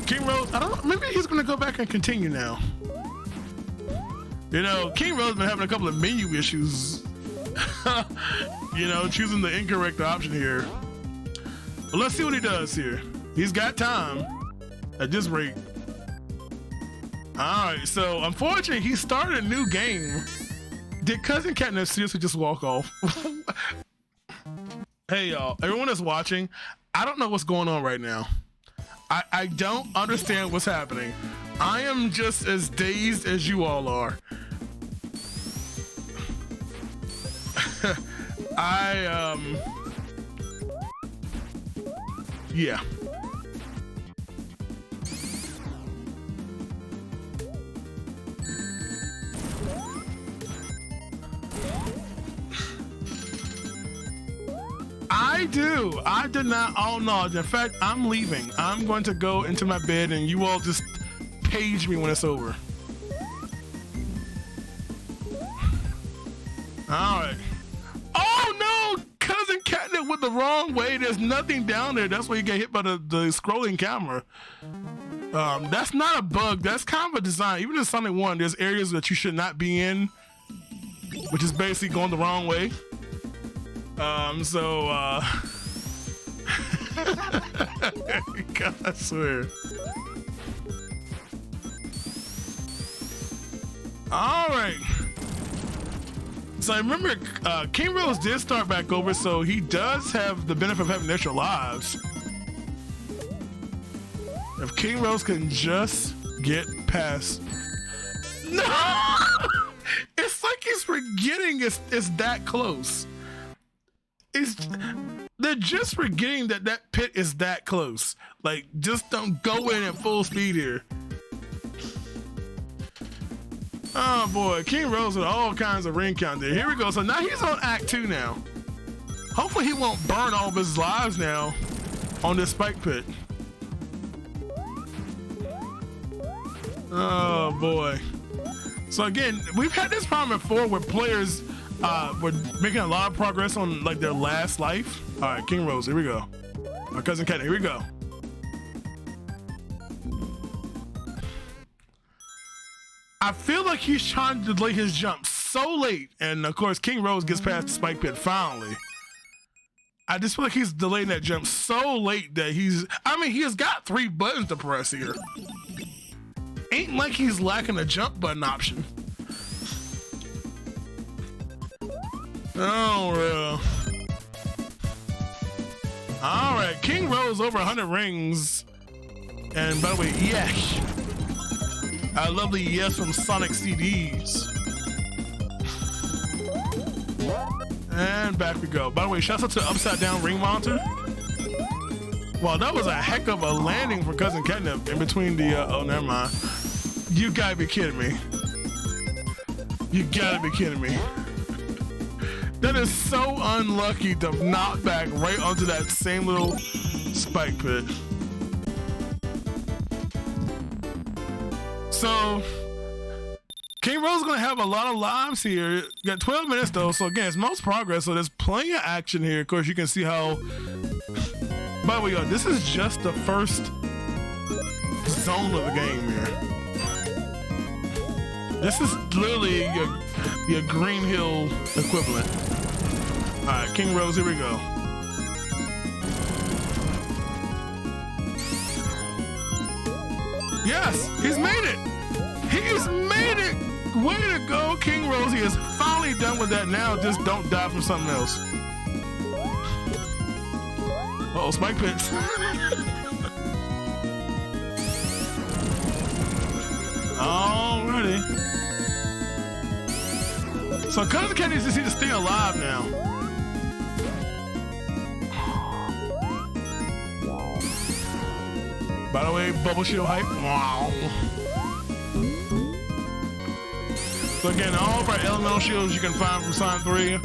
King Rose, I don't know, maybe he's going to go back and continue now. You know, King Rose been having a couple of menu issues. You know, choosing the incorrect option here. But let's see what he does here. He's got time at this rate. All right, so unfortunately, he started a new game. Did Cousin Catnip seriously just walk off? Hey, y'all, everyone that's watching, I don't know what's going on right now. I don't understand what's happening. I am just as dazed as you all are. Yeah. I do. I did not. Oh no. In fact, I'm leaving. I'm going to go into my bed and you all just page me when it's over. All right. Oh no! Cousin Catnip went the wrong way. There's nothing down there. That's why you get hit by the scrolling camera. That's not a bug. That's kind of a design. Even in Sonic 1, there's areas that you should not be in, which is basically going the wrong way. God, I swear. All right. So I remember King Rose did start back over, so he does have the benefit of having extra lives. If King Rose can just get past... No! It's like he's forgetting it's that close. They're just forgetting that pit is that close. Like, just don't go in at full speed here. Oh boy, King Rose with all kinds of ring count there. Here we go. So now he's on Act 2 now. Hopefully he won't burn all of his lives now on this spike pit. Oh boy. So again, we've had this problem before where players were making a lot of progress on like their last life. All right, King Rose, here we go. My Cousin Cat, here we go. I feel like he's trying to delay his jump so late, and of course King Rose gets past the spike pit finally. I just feel like he's delaying that jump so late that he has got 3 buttons to press here. Ain't like he's lacking a jump button option. Oh, real. All right, King Rose over 100 rings. And by the way, yes. A lovely yes from Sonic CDs. And back we go. By the way, shouts out to Upside Down Ring Monitor. Wow, that was a heck of a landing for Cousin Catnip in between the, oh, never mind. You gotta be kidding me. You gotta be kidding me. That is so unlucky to knock back right onto that same little spike pit. So, King Rose is going to have a lot of lives here. You got 12 minutes though, so again, it's most progress, so there's plenty of action here. Of course, you can see how... By the way, y'all, this is just the first zone of the game here. This is literally your Green Hill equivalent. All right, King Rose, here we go. Yes, he's made it. He's made it. Way to go, King Rose. He is finally done with that now. Just don't die from something else. Uh-oh, spike pits. Alrighty. So Cousin Cat needs to see to stay alive now. By the way, Bubble Shield hype. Wow. So again, all of our elemental shields you can find from Sonic 3.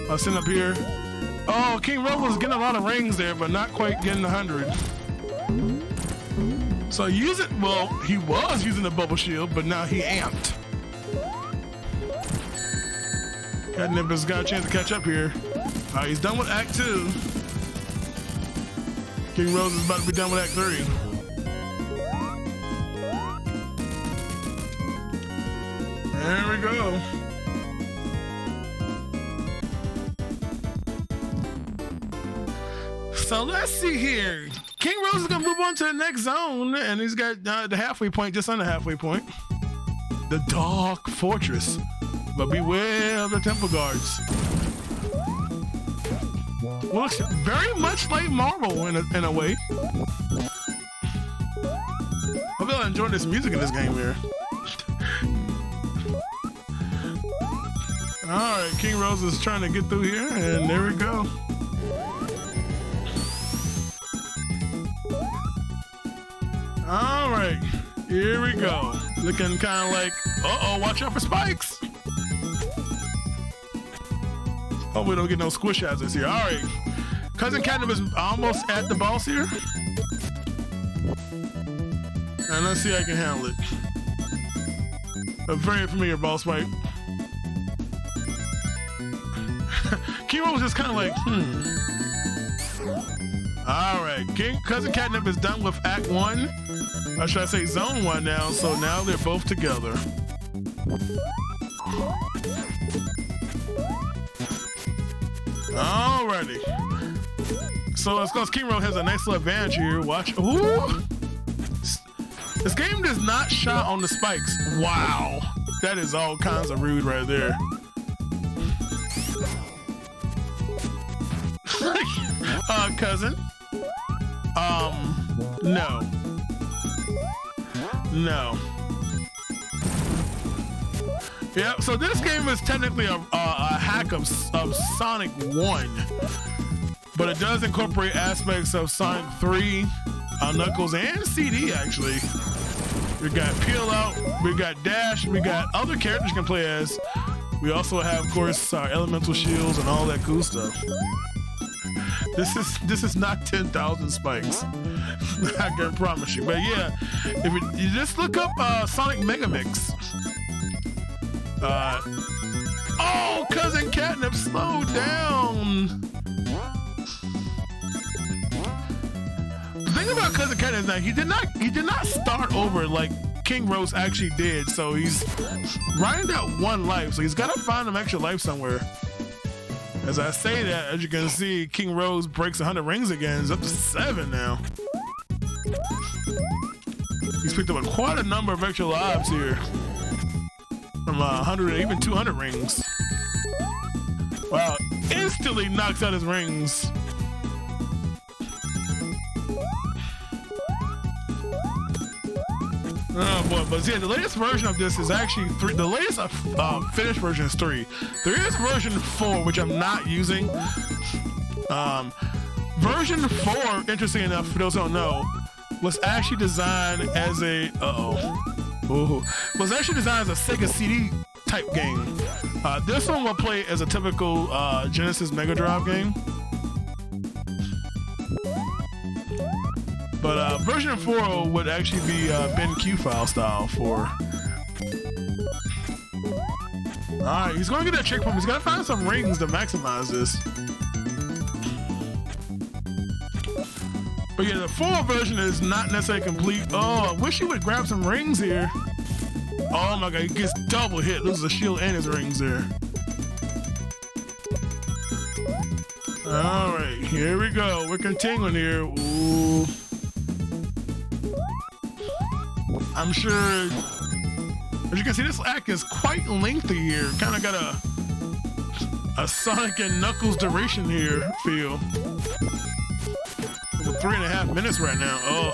I'll send up here. Oh, King Rose was getting a lot of rings there, but not quite getting 100. So use it. Well, he was using the bubble shield, but now he amped. Catnip has got a chance to catch up here. He's done with Act 2. King Rose is about to be done with Act 3. There we go. So let's see here. King Rose is gonna move on to the next zone, and he's got the halfway point, just under halfway point. The Dark Fortress. But beware of the Temple Guards. Looks very much like Marvel in a way. I feel I enjoy this music in this game here. Alright, King Rose is trying to get through here, and there we go. Alright, here we go. Looking kind of like, uh-oh, watch out for spikes. Hope we don't get no squish hazards here. Alright, Cousin Catnip is almost at the boss here. And let's see how I can handle it. A very familiar boss fight. Kiro was just kind of like, Alright, Cousin Catnip is done with Act 1. Or should I say Zone 1 now, so now they're both together. Alrighty. So it's because King Rose has a nice little advantage here. Watch. Ooh! This game does not shot on the spikes. Wow. That is all kinds of rude right there. Cousin. No. No. Yep, so this game is technically a hack of Sonic 1. But it does incorporate aspects of Sonic 3, Knuckles, and CD, actually. We got Peel Out, we got Dash, we got other characters you can play as. We also have, of course, our elemental shields and all that cool stuff. This is not 10,000 spikes. I can promise you. But yeah, if you just look up Sonic Mega Mix. Oh, Cousin Catnip, slow down. The thing about Cousin Catnip is that he did not start over like King Rose actually did. So he's riding that one life. So he's got to find an extra life somewhere. As I say that, as you can see, King Rose breaks 100 rings again. He's up to 7 now. He's picked up quite a number of extra lives here. From 100 or even 200 rings. Wow, instantly knocks out his rings. Oh boy, but yeah, the latest version of this is actually 3. The latest finished version is 3. There is version 4, which I'm not using. Version 4, interesting enough, for those who don't know, was actually designed as a was actually designed as a Sega CD type game. This one will play as a typical Genesis Mega Drive game. But version 4 would actually be BenQ file style for. Alright, he's gonna get that checkpoint. He's gotta find some rings to maximize this. But yeah, the 4 version is not necessarily complete. Oh, I wish he would grab some rings here. Oh my god, he gets double hit. Loses a shield and his rings there. Alright, here we go. We're continuing here. Ooh. I'm sure, as you can see, this act is quite lengthy here. Kind of got a Sonic and Knuckles duration here feel. With 3.5 minutes right now. Oh.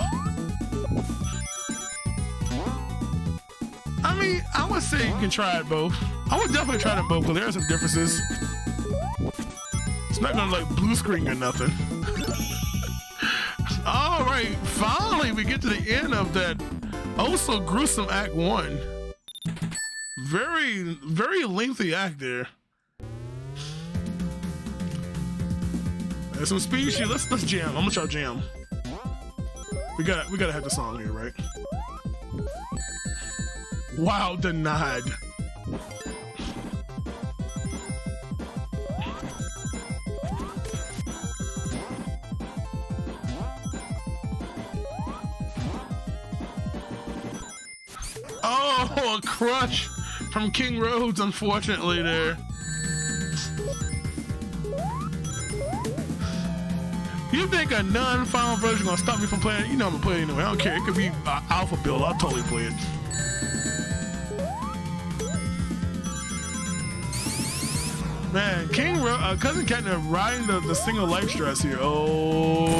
I mean, I would say you can try it both. I would definitely try them both because there are some differences. It's not gonna like blue screen or nothing. All right, finally we get to the end of that also gruesome Act 1. Very, very lengthy act there. There's some speed shit. Let's jam. I'm gonna try jam. We gotta have the song here, right? Wow, denied. Oh, a crush from King Rhodes, unfortunately, there. You think a non-final version gonna stop me from playing? You know I'm gonna play it anyway. I don't care. It could be alpha build. I'll totally play it. Man, Cousin Catnip riding the single life stress here. Oh,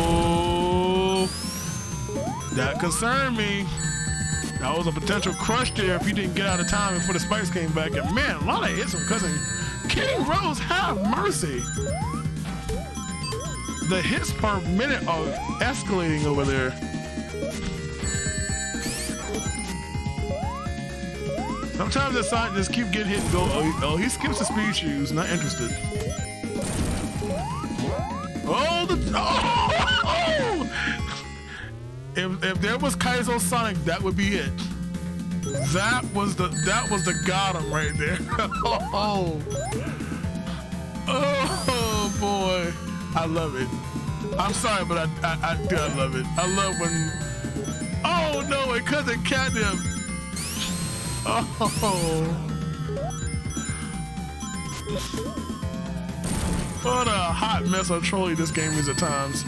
that concerned me. That was a potential crush there if you didn't get out of time before the spikes came back. And man, a lot of hits from Cousin King Rhodes. Have mercy. The hits per minute are escalating over there. Sometimes the side just keep getting hit and go. Oh, he skips the speed shoes. Not interested. Oh, If there was Kaizo Sonic, that would be it. That was the got him right there. Oh boy, I love it. I'm sorry, but I love it. I love when. Oh no, it Cousin Catnip. Oh. What a hot mess of trolling this game is at times.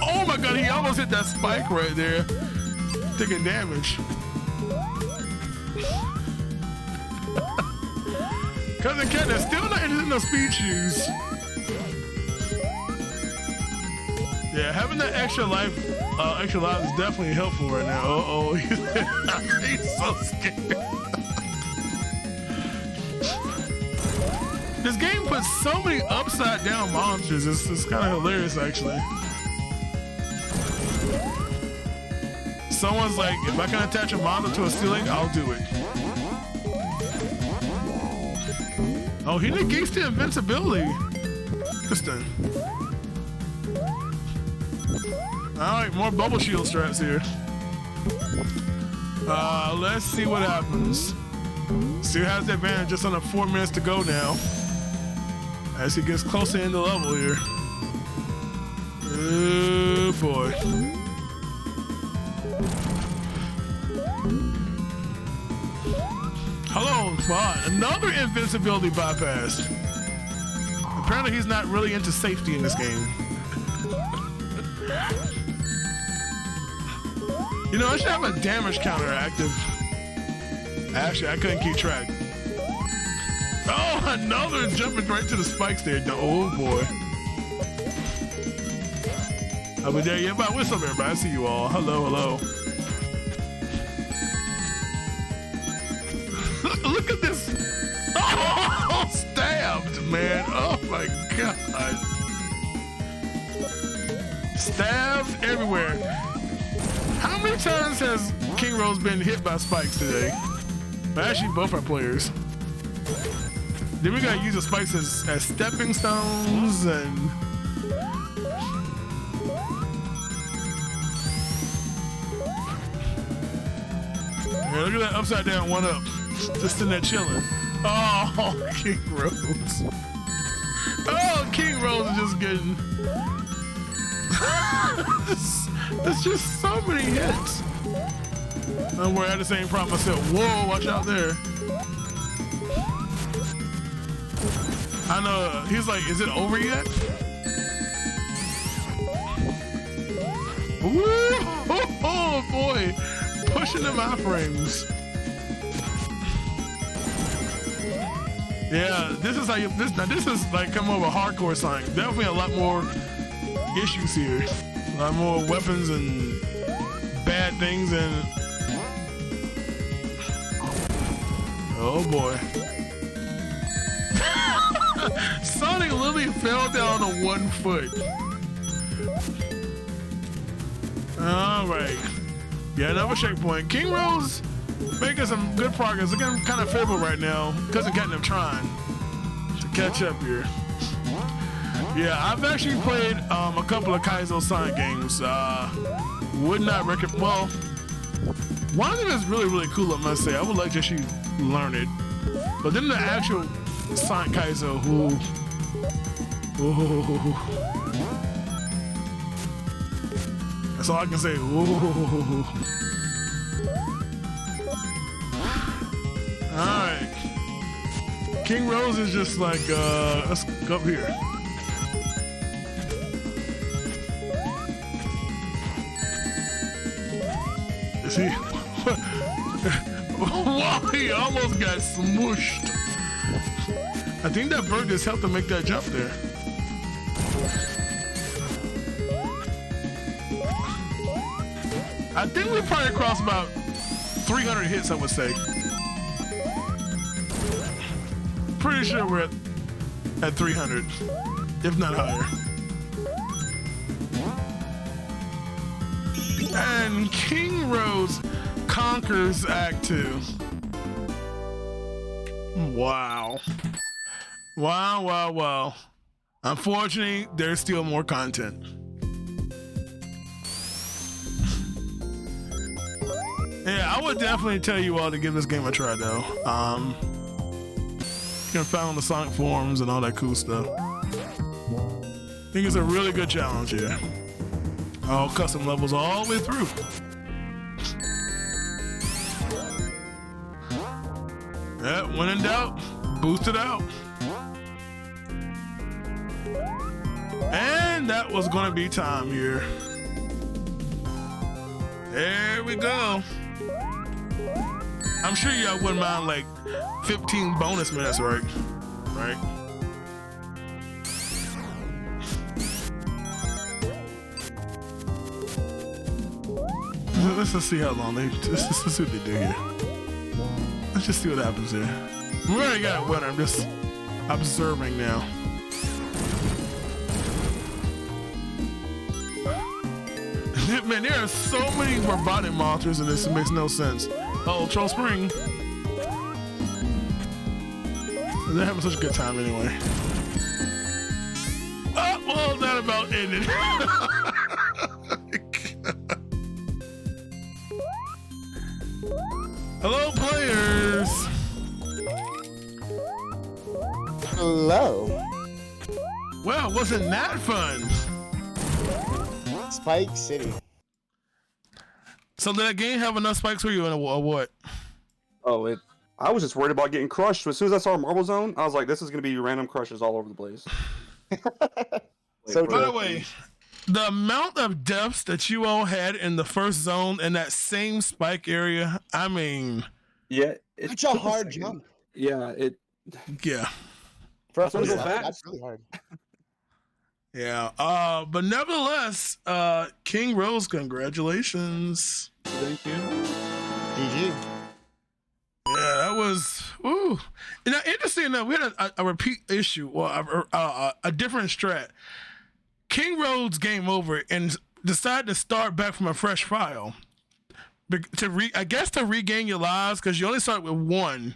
Oh my god, he almost hit that spike right there. Taking damage. Cousin Catnip still not interested in those speed shoes. Yeah, having that extra life is definitely helpful right now. Uh-oh, he's so scared. This game puts so many upside down monsters. It's kind of hilarious, actually. Someone's like, if I can attach a monster to a ceiling, I'll do it. Oh, he negates the invincibility. Interesting. Alright, more bubble shield strats here. Let's see what happens. See who has the advantage just under 4 minutes to go now. As he gets closer in the level here. Oh boy. Hello, Spawn. Another invincibility bypass. Apparently he's not really into safety in this game. You know, I should have a damage counter active. Actually, I couldn't keep track. Oh, another jumping right to the spikes there. Oh boy. I'll be there. Yeah, but what's up, everybody? I see you all. Hello, hello. Look at this. Oh, stabbed, man. Oh my god. Stabbed everywhere. How many times has King Rhodes been hit by spikes today? Actually, both our players. Then we gotta use the spikes as stepping stones and. Yeah, look at that upside down one up. Just in there chilling. Oh, King Rhodes. Oh, King Rhodes is just getting. There's just so many hits. And we're at the same problem. I said, whoa, watch out there. I know, he's like, is it over yet? Woo! Oh boy, pushing them iframes. Yeah, this is how you, this is like come over hardcore Sonic. Definitely a lot more issues here. A lot more weapons and bad things and... Oh boy. Sonic literally fell down on 1 foot. Alright. Yeah, another checkpoint. King Rhodes making some good progress. Looking kind of favorable right now. Cousin Catnip trying to catch up here. Yeah, I've actually played a couple of Kaizo Sonic games. Would not recommend. Well, one of them is really, really cool, I must say. I would like to actually learn it. But then the actual Sonic Kaizo, that's all I can say. Ooh. Alright. King Rose is just like, let's go up here. See? Wally almost got smooshed. I think that bird just helped him make that jump there. I think we probably crossed about 300 hits, I would say. Pretty sure we're at 300, if not higher. And King Rose conquers Act 2. Wow. Wow. Unfortunately, there's still more content. Yeah, I would definitely tell you all to give this game a try, though. You can find on the Sonic forums and all that cool stuff. I think it's a really good challenge here. All custom levels all the way through. Yeah, when in doubt, boost it out. And that was gonna be time here. There we go. I'm sure y'all wouldn't mind like 15 bonus minutes, right? Right? Let's just see how long let's see what they do here. Let's just see what happens here. We already got a winner. I'm just observing now. Man, there are so many robotic monsters in this, it makes no sense. Oh, Troll Spring. They're having such a good time anyway. Oh, well, that about ended. Hello, players. Hello. Well, wasn't that fun? Spike City. So did that game have enough spikes for you or what? Oh, I was just worried about getting crushed. As soon as I saw Marble Zone, I was like, this is going to be random crushes all over the place. So by the way, the amount of deaths that you all had in the first zone in that same spike area, I mean... Yeah. Such a hard jump. Yeah, Yeah. For a That's first really jump, fast. that's really hard. Yeah. But nevertheless, King Rose, congratulations. Thank you. GG. Yeah, that was ooh. You know, interesting enough, we had a repeat issue, or a different strat. King Rhodes game over and decided to start back from a fresh file to regain your lives because you only start with one.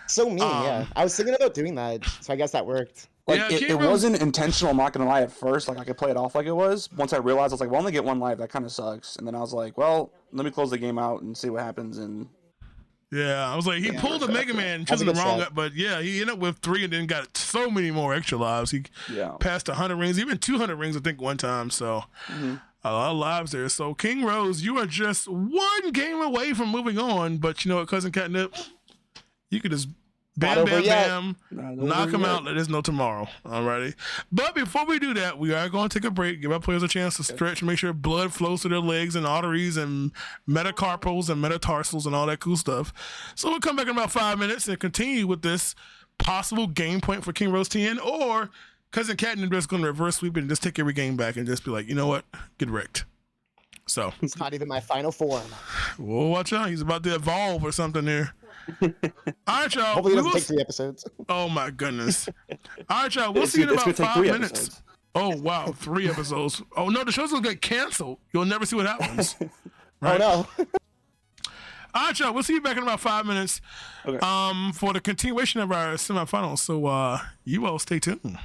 So mean, yeah. I was thinking about doing that, so I guess that worked. Like, Yeah, it King Rose- wasn't intentional, I'm not going to lie, at first. Like, I could play it off like it was. Once I realized, I was like, well, I only get one life. That kind of sucks. And then I was like, well, let me close the game out and see what happens. And Yeah, I was like, he pulled the Mega Man, That's a choosing the good wrong, shot. but yeah, he ended up with 3 and then got so many more extra lives. He yeah. passed 100 rings, even 200 rings, I think, one time. So a lot of lives there. So King Rose, you are just one game away from moving on. But you know what, Cousin Catnip, you could just bam, over bam, yet. bam, Not knock over him yet. out. Let us know tomorrow. Alrighty. But before we do that, we are going to take a break, give our players a chance to stretch, make sure blood flows to their legs and arteries and metacarpals and metatarsals and all that cool stuff. So we'll come back in about 5 minutes and continue with this possible game point for King Rose 10, or Cousin Catnip just going to reverse sweep it and just take every game back and just be like, you know what? Get wrecked. So It's not even my final form. we'll watch out. He's about to evolve or something there. All right, y'all. Hopefully, it We doesn't will- take 3 episodes. Oh my goodness. All right, y'all. We'll see you in It's about gonna take 5 3 minutes. episodes. Oh wow, 3 episodes. Oh no, the show's gonna get canceled. You'll never see what happens. Right? Oh no. All right, y'all. We'll see you back in about 5 minutes. Okay. For the continuation of our semifinals. So you all stay tuned.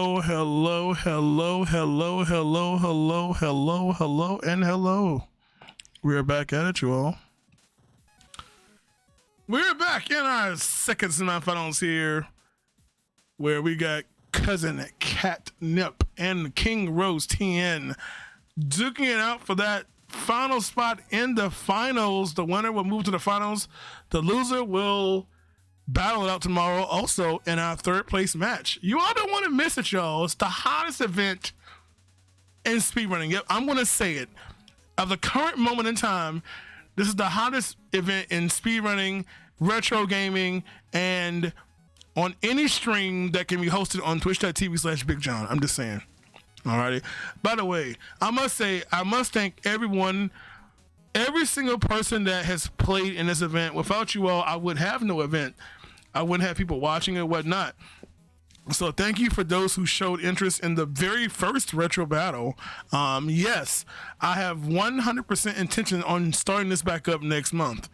hello, hello, hello, hello, hello, hello, hello, and hello. We're back at it, you all. We're back in our second semifinals here, where we got Cousin Catnip and King Rose TN duking it out for that final spot in the finals. The winner will move to the finals. The loser will battle it out tomorrow, also in our third place match. You all don't want to miss it, y'all. It's the hottest event in speedrunning. Yep, I'm going to say it. Of the current moment in time, this is the hottest event in speedrunning, retro gaming, and on any stream that can be hosted on twitch.tv/BigJohn. I'm just saying. Alrighty. By the way, I must thank everyone, every single person that has played in this event. Without you all, I would have no event. I wouldn't have people watching and whatnot. So thank you for those who showed interest in the very first retro battle. Yes, I have 100% intention on starting this back up next month.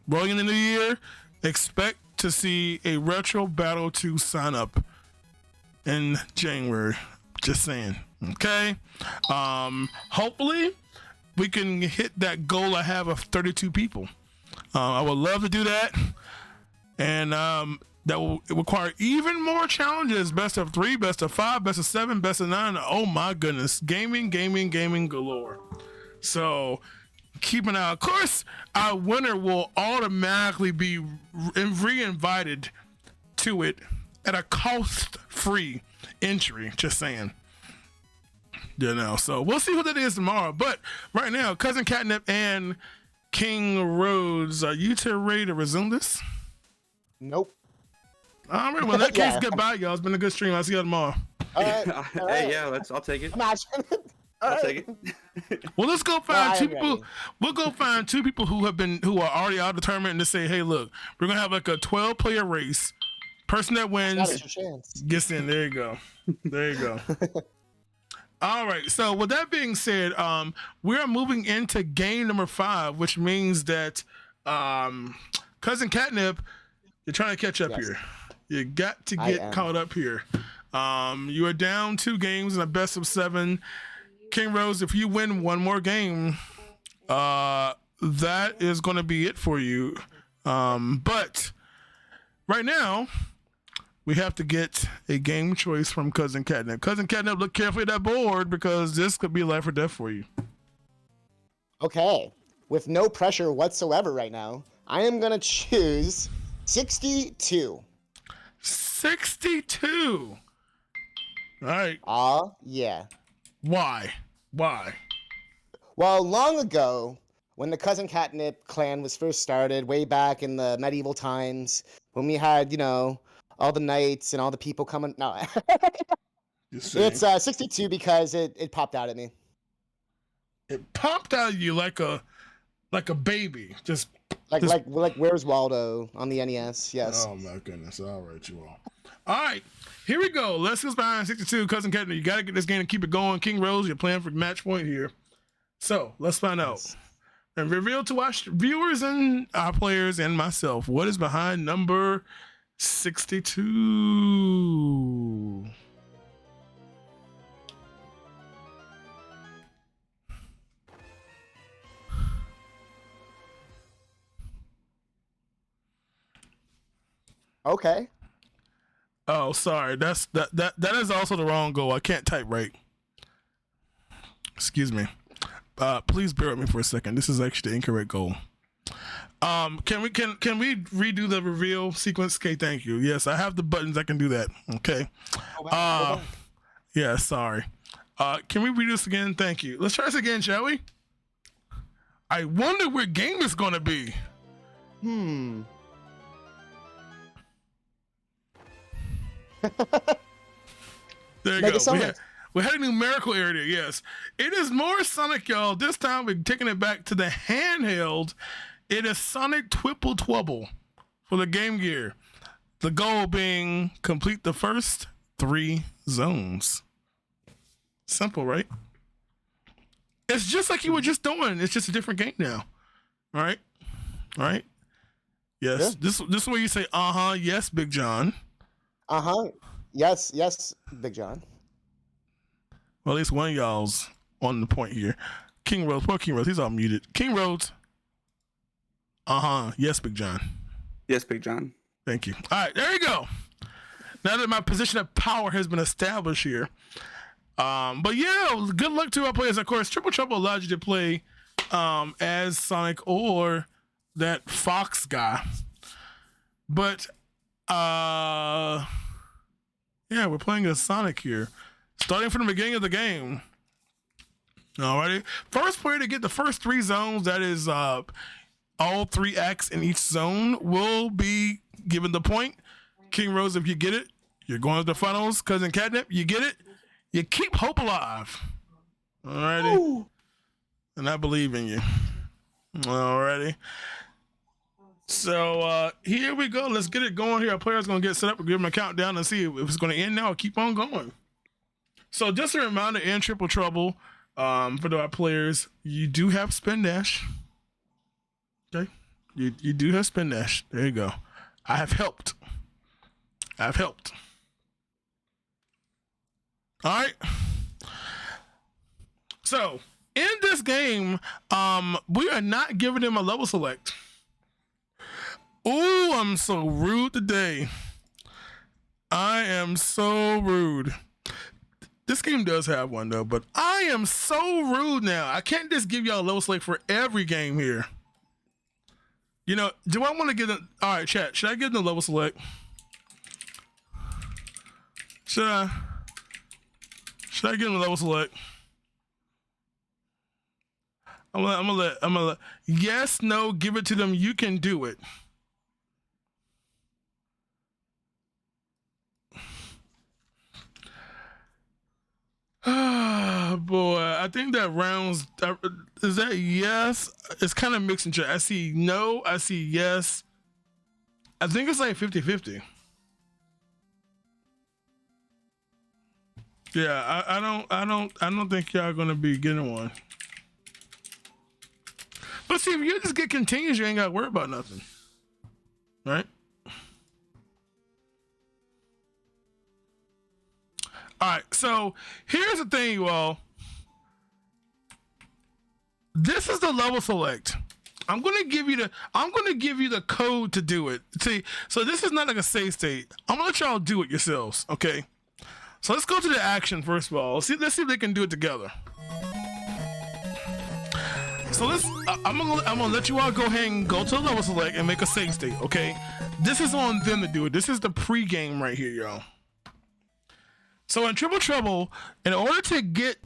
Rolling into the year, expect to see a retro battle to sign up in January. Just saying. Okay. Hopefully we can hit that goal I have of 32 people. I would love to do that. And that will require even more challenges. Best of 3, best of 5, best of 7, best of 9. Oh my goodness. Gaming galore. So keep an eye. Of course, our winner will automatically be re-invited to it at a cost-free entry. Just saying. You know, so we'll see who that is tomorrow. But right now, Cousin Catnip and King Rhodes, are you two ready to resume this? Nope. All right, well, in that case, goodbye, y'all. It's been a good stream. I'll see you tomorrow. All right. Hey, yeah, I'll take it. Imagine. I'll take it. Well, let's go find two I'm people. ready. We'll go find 2 people who are already out of the tournament and just say, hey, look, we're gonna have like a 12-player race. Person that That wins is your chance. gets in. There you go. There you go. All right. So with that being said, we are moving into game number 5, which means that Cousin Catnip, you're trying to catch up here. You got to get caught up here. You are down 2 games in a best of 7. King Rose, if you win one more game, that is going to be it for you. But right now, we have to get a game choice from Cousin Catnip. Cousin Catnip, look carefully at that board because this could be life or death for you. Okay. With no pressure whatsoever right now, I am going to choose 62. 62. All right. Yeah. Why? Well, long ago, when the Cousin Catnip clan was first started, way back in the medieval times, when we had, all the knights and all the people coming. No, it's 62 because it popped out at me. It popped out of you like a baby. Just like Where's Waldo on the NES? Yes. Oh my goodness! All right, you all. All right, here we go. Let's go behind 62. Cousin Catnip, you got to get this game and keep it going. King Rose, you're playing for match point here. So let's find out and reveal to our viewers and our players and myself what is behind number 62. Okay. Oh, sorry. That is also the wrong goal. I can't type right. Excuse me. Please bear with me for a second. This is actually the incorrect goal. Can we redo the reveal sequence? Okay, thank you. Yes, I have the buttons. I can do that. Okay. Yeah, sorry. Can we redo this again? Thank you. Let's try this again, shall we? I wonder where game is going to be. There you go. We had a numerical area, yes. It is more Sonic, y'all. This time we're taking it back to the handheld. It is Sonic Twibble Twubble for the Game Gear. The goal being complete the first 3 zones. Simple, right? It's just like you were just doing. It's just a different game now. All right? All right? Yes. Yeah. This is where you say, yes, Big John. Yes, yes, Big John. Well, at least one of y'all's on the point here. King Rhodes, poor King Rhodes, he's all muted. King Rhodes. Yes, Big John. Yes, Big John. Thank you. All right, there you go. Now that my position of power has been established here. But yeah, good luck to our players. Of course, Triple Trouble allows you to play as Sonic or that Fox guy. But yeah, we're playing as Sonic here. Starting from the beginning of the game. Alrighty. First player to get the first 3 zones, that is all 3 acts in each zone, will be given the point. King Rhodes, if you get it, you're going to the finals. Cousin Catnip, you get it, you keep hope alive. Alrighty. Ooh. And I believe in you. Alrighty. So here we go. Let's get it going here. Our player's going to get set up and give him a countdown and see if it's going to end now or keep on going. So just a reminder, in Triple Trouble, for our players, you do have spin dash. Okay, you do have spin dash. There you go. I have helped. I've helped. All right. So in this game, we are not giving him a level select. Ooh, I'm so rude today. I am so rude. This game does have one though, but I am so rude now. I can't just give y'all a level select for every game here. You know, do I want to get all right, chat, should I give them a level select? Should I give them a level select? I'm gonna let, yes, no, give it to them. You can do it. Oh boy, I think that rounds, is that yes? It's kind of mixing. I see no, I see yes. I think it's like 50-50. Yeah, I don't think y'all gonna be getting one. But see, if you just get continues, you ain't gotta worry about nothing. Right? Alright, so here's the thing, you all. This is the level select. I'm gonna give you the code to do it. See, so this is not like a save state. I'm gonna let y'all do it yourselves, okay? So let's go to the action first of all. Let's see if they can do it together. So I'm gonna let you all go ahead and go to the level select and make a save state, okay? This is on them to do it. This is the pre-game right here, y'all. So in Triple Trouble, in order to get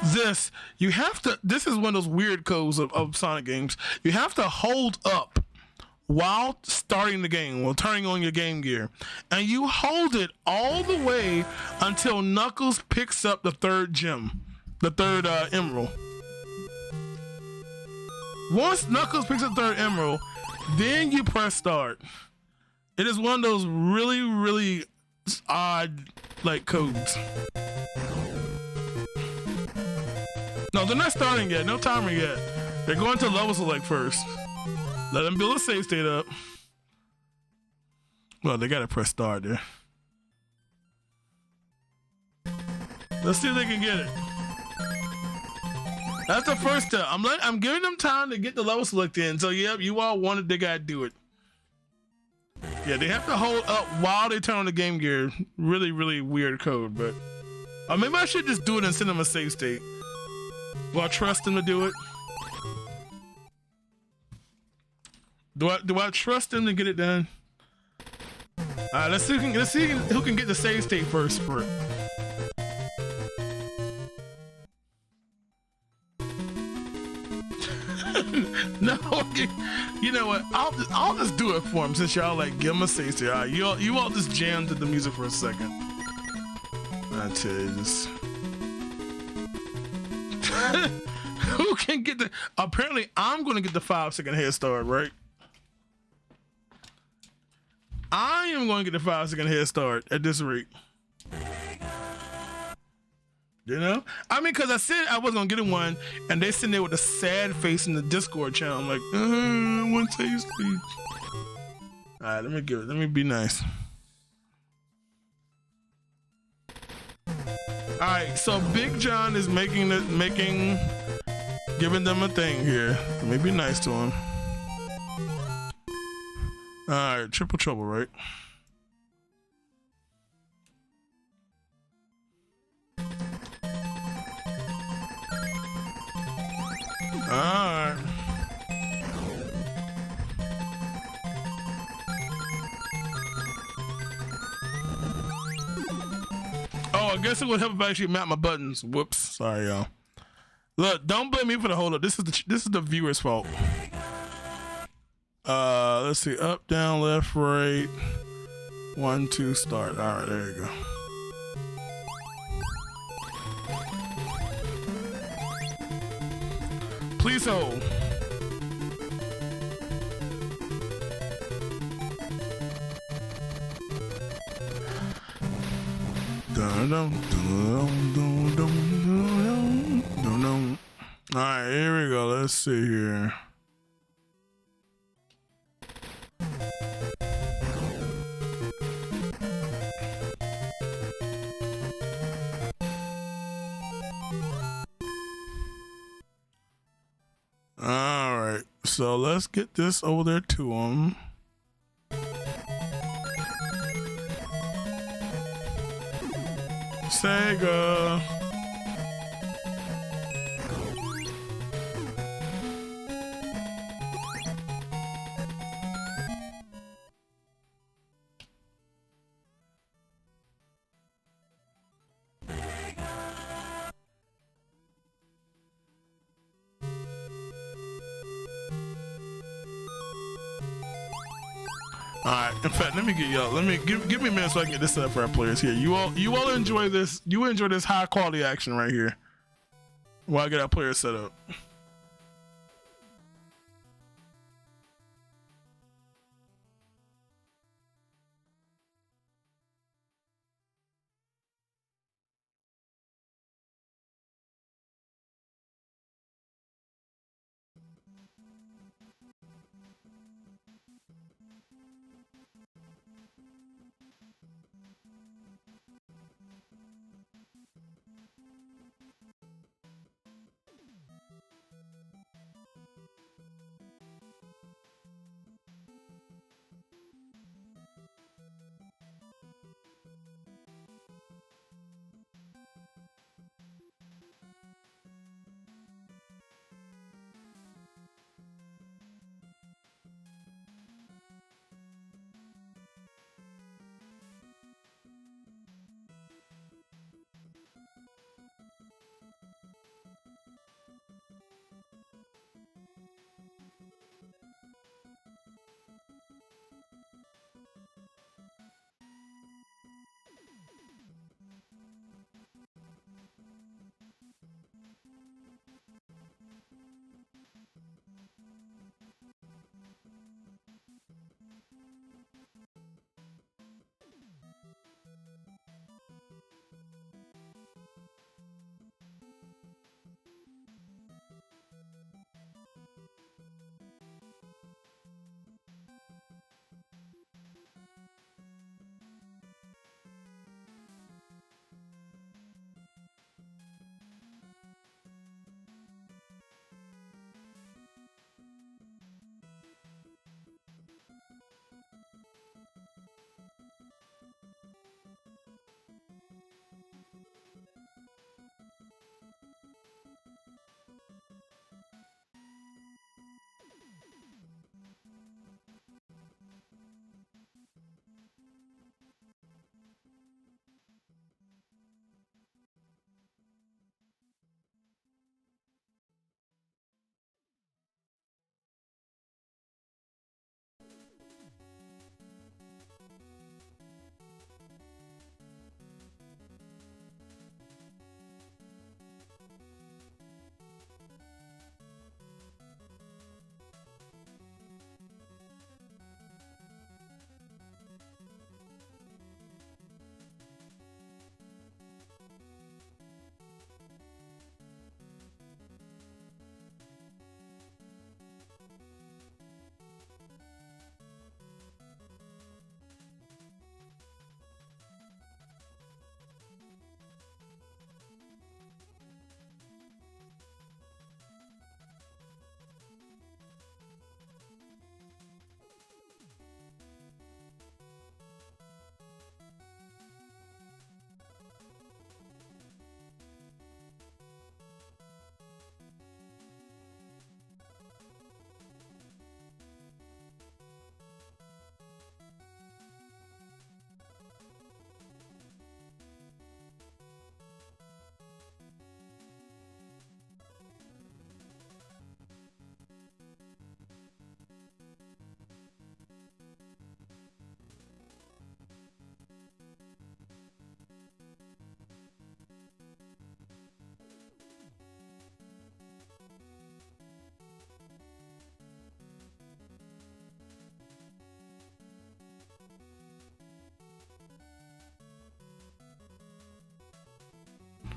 this, you have to, this is one of those weird codes of Sonic games. You have to hold up while starting the game, while turning on your Game Gear. And you hold it all the way until Knuckles picks up the third gem, the third emerald. Once Knuckles picks up the third emerald, then you press start. It is one of those really, really odd like codes. No, they're not starting yet. No timer yet. They're going to level select first. Let them build a save state up. Well, they gotta press start there. Let's see if they can get it. That's the first step. I'm giving them time to get the level select in. So yep, you all wanted, they gotta do it. Yeah, they have to hold up while they turn on the Game Gear. Really, really weird code, but maybe I should just do it and send them a save state. Do I trust them to do it? Do I trust them to get it done? Alright, let's see who can get the save state first for it. No, you know what? I'll just do it for him since y'all like give him a save state. Alright, you all just jam to the music for a second. I tell you this. Who can get the? Apparently, I'm gonna get the 5-second head start, right? I am going to get the 5-second head start at this rate. You know? I mean, because I said I wasn't going to get one, and they sitting there with a sad face in the Discord channel. I'm like, one taste, please. All right, let me give it. Let me be nice. right, so Big John is giving them a thing here. Let me be nice to him. All right, triple trouble, right? All right. Oh, I guess it would help if I actually map my buttons. Whoops, sorry, y'all. Look, don't blame me for the hold up. This is the viewer's fault. Let's see, up, down, left, right. 1, 2, start. All right, there you go. Please hold. All right, here we go. Let's see here. All right, so let's get this over there to him. Sega. Alright, in fact, let me get y'all. Let me give me a minute so I can get this set up for our players here. You all enjoy this. You enjoy this high quality action right here. While I get our players set up.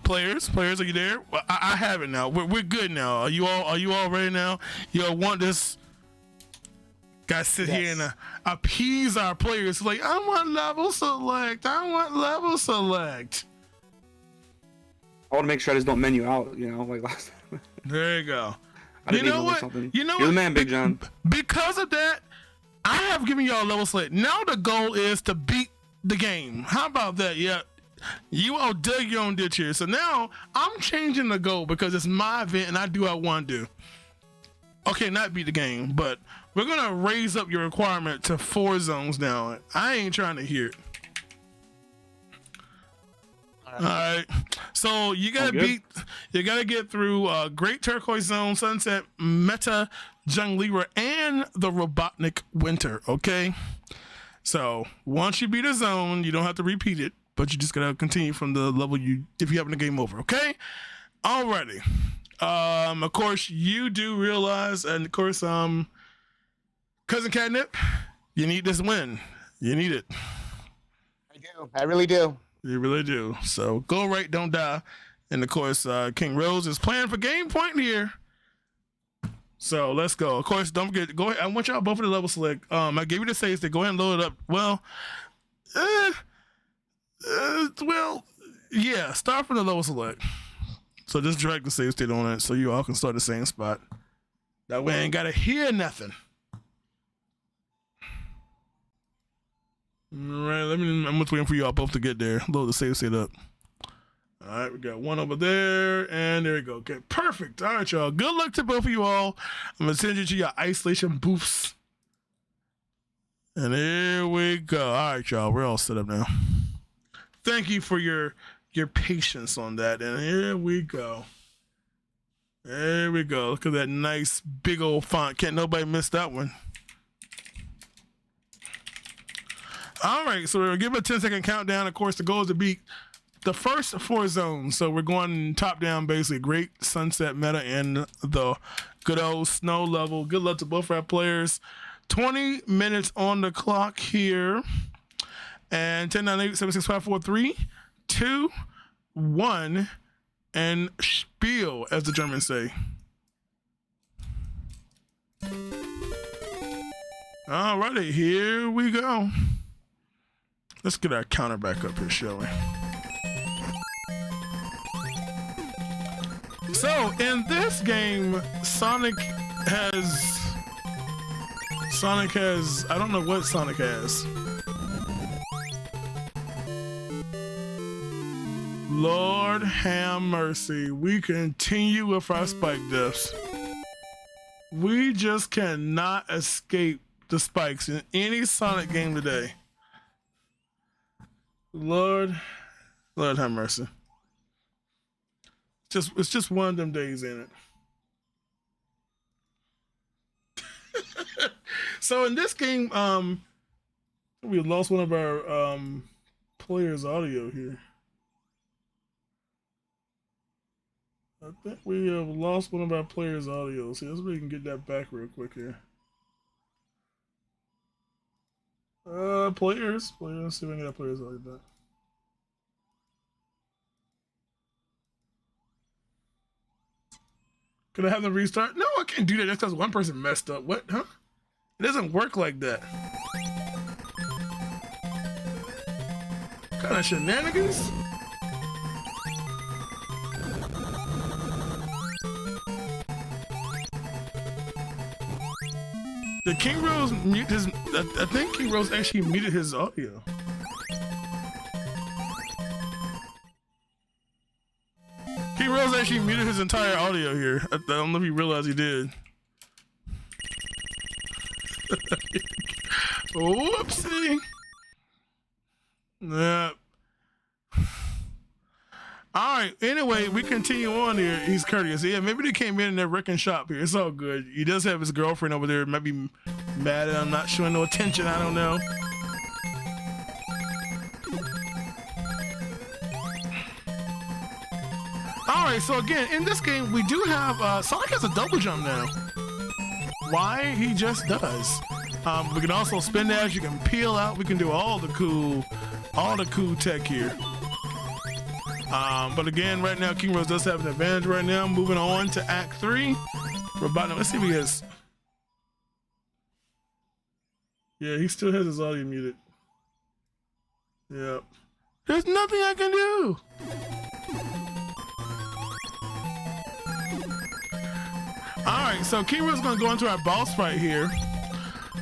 Players, are you there? Well, I have it now. We're good now. Are you all ready now? You all want this? Guys, sit here and appease our players. Like, I want level select. I want to make sure I just don't menu out, like last time. There you go. I didn't even lose something. You're the man, Big John. Because of that, I have given y'all a level select. Now the goal is to beat the game. How about that? Yeah. You all dug your own ditch here. So now I'm changing the goal because it's my event and I do what I want to do. Okay, not beat the game, but we're going to raise up your requirement to 4 zones now. I ain't trying to hear it. All right. So you got to get through Great Turquoise Zone, Sunset, Meta, Junglera, and the Robotnik Winter. Okay. So once you beat a zone, you don't have to repeat it, but you just got to continue from the level if you happen to game over. Okay. Alrighty. Of course, you do realize, and of course, Cousin Catnip, you need this win. You need it. I do. I really do. You really do. So go right, don't die. And of course, King Rose is playing for game point here. So let's go. Of course, don't forget. Go ahead. I want y'all both of the level select. I gave you the save state. Go ahead and load it up. Well, yeah. Start from the level select. So just drag the save state on it so you all can start the same spot. That way I ain't gotta hear nothing. All right, I'm just waiting for you all both to get there. Load the save state up. All right, we got one over there, and there we go. Okay, perfect. All right, y'all. Good luck to both of you all. I'm gonna send you to your isolation booths. And here we go. All right, y'all. We're all set up now. Thank you for your patience on that. And here we go. There we go. Look at that nice big old font. Can't nobody miss that one. All right, so we'll give a 10-second countdown. Of course, the goal is to beat the first 4 zones. So we're going top down, basically. Great Sunset, Meta, and the good old Snow level. Good luck to both our players. 20 minutes on the clock here. And 10, 9, 8, 7, 6, 5, 4, 3, 2, 1, and spiel, as the Germans say. Alrighty, here we go. Let's get our counter back up here, shall we? So, in this game, Sonic has, I don't know what Sonic has. Lord have mercy. We continue with our spike deaths. We just cannot escape the spikes in any Sonic game today. Lord have mercy. It's just one of them days, ain't it? So in this game, we lost one of our players' audio here. I think we have lost one of our players' audio. See, let's see if we can get that back real quick here. Players. Let's see if we can get our players' audio back. Can I have them restart? No, I can't do that just because one person messed up. What? Huh? It doesn't work like that. What kind of shenanigans? Did King Rose mute his... I think King Rose actually muted his audio. King Rose actually muted his entire audio here. I don't know if you realize he did. Whoopsie. Yeah. Alright, anyway, we continue on here. He's courteous. Yeah, maybe they came in they're wrecking shop here. It's all good. He does have his girlfriend over there. Might be mad at him not showing no attention. I don't know. Alright, so again, in this game, we do have... Sonic has a double jump now. Why? He just does. We can also spin dash. You can peel out. We can do all the cool tech here. But again, right now, King Rose does have an advantage right now. Moving on to Act 3. Robotnik, let's see if he has. Yeah, he still has his audio muted. Yep. There's nothing I can do. Alright, so King Rose is going to go into our boss fight here.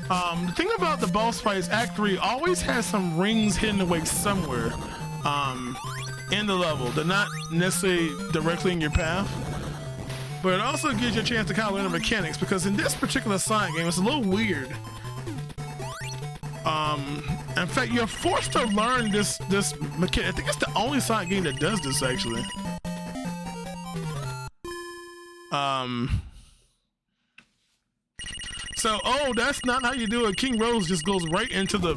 The thing about the boss fight is Act 3 always has some rings hidden away somewhere in the level. They're not necessarily directly in your path, but it also gives you a chance to kind of learn the mechanics, because in this particular Sonic game, it's a little weird. In fact, you're forced to learn this mechanic. I think it's the only Sonic game that does this, actually. So, oh, that's not how you do it. King Rose just goes right into the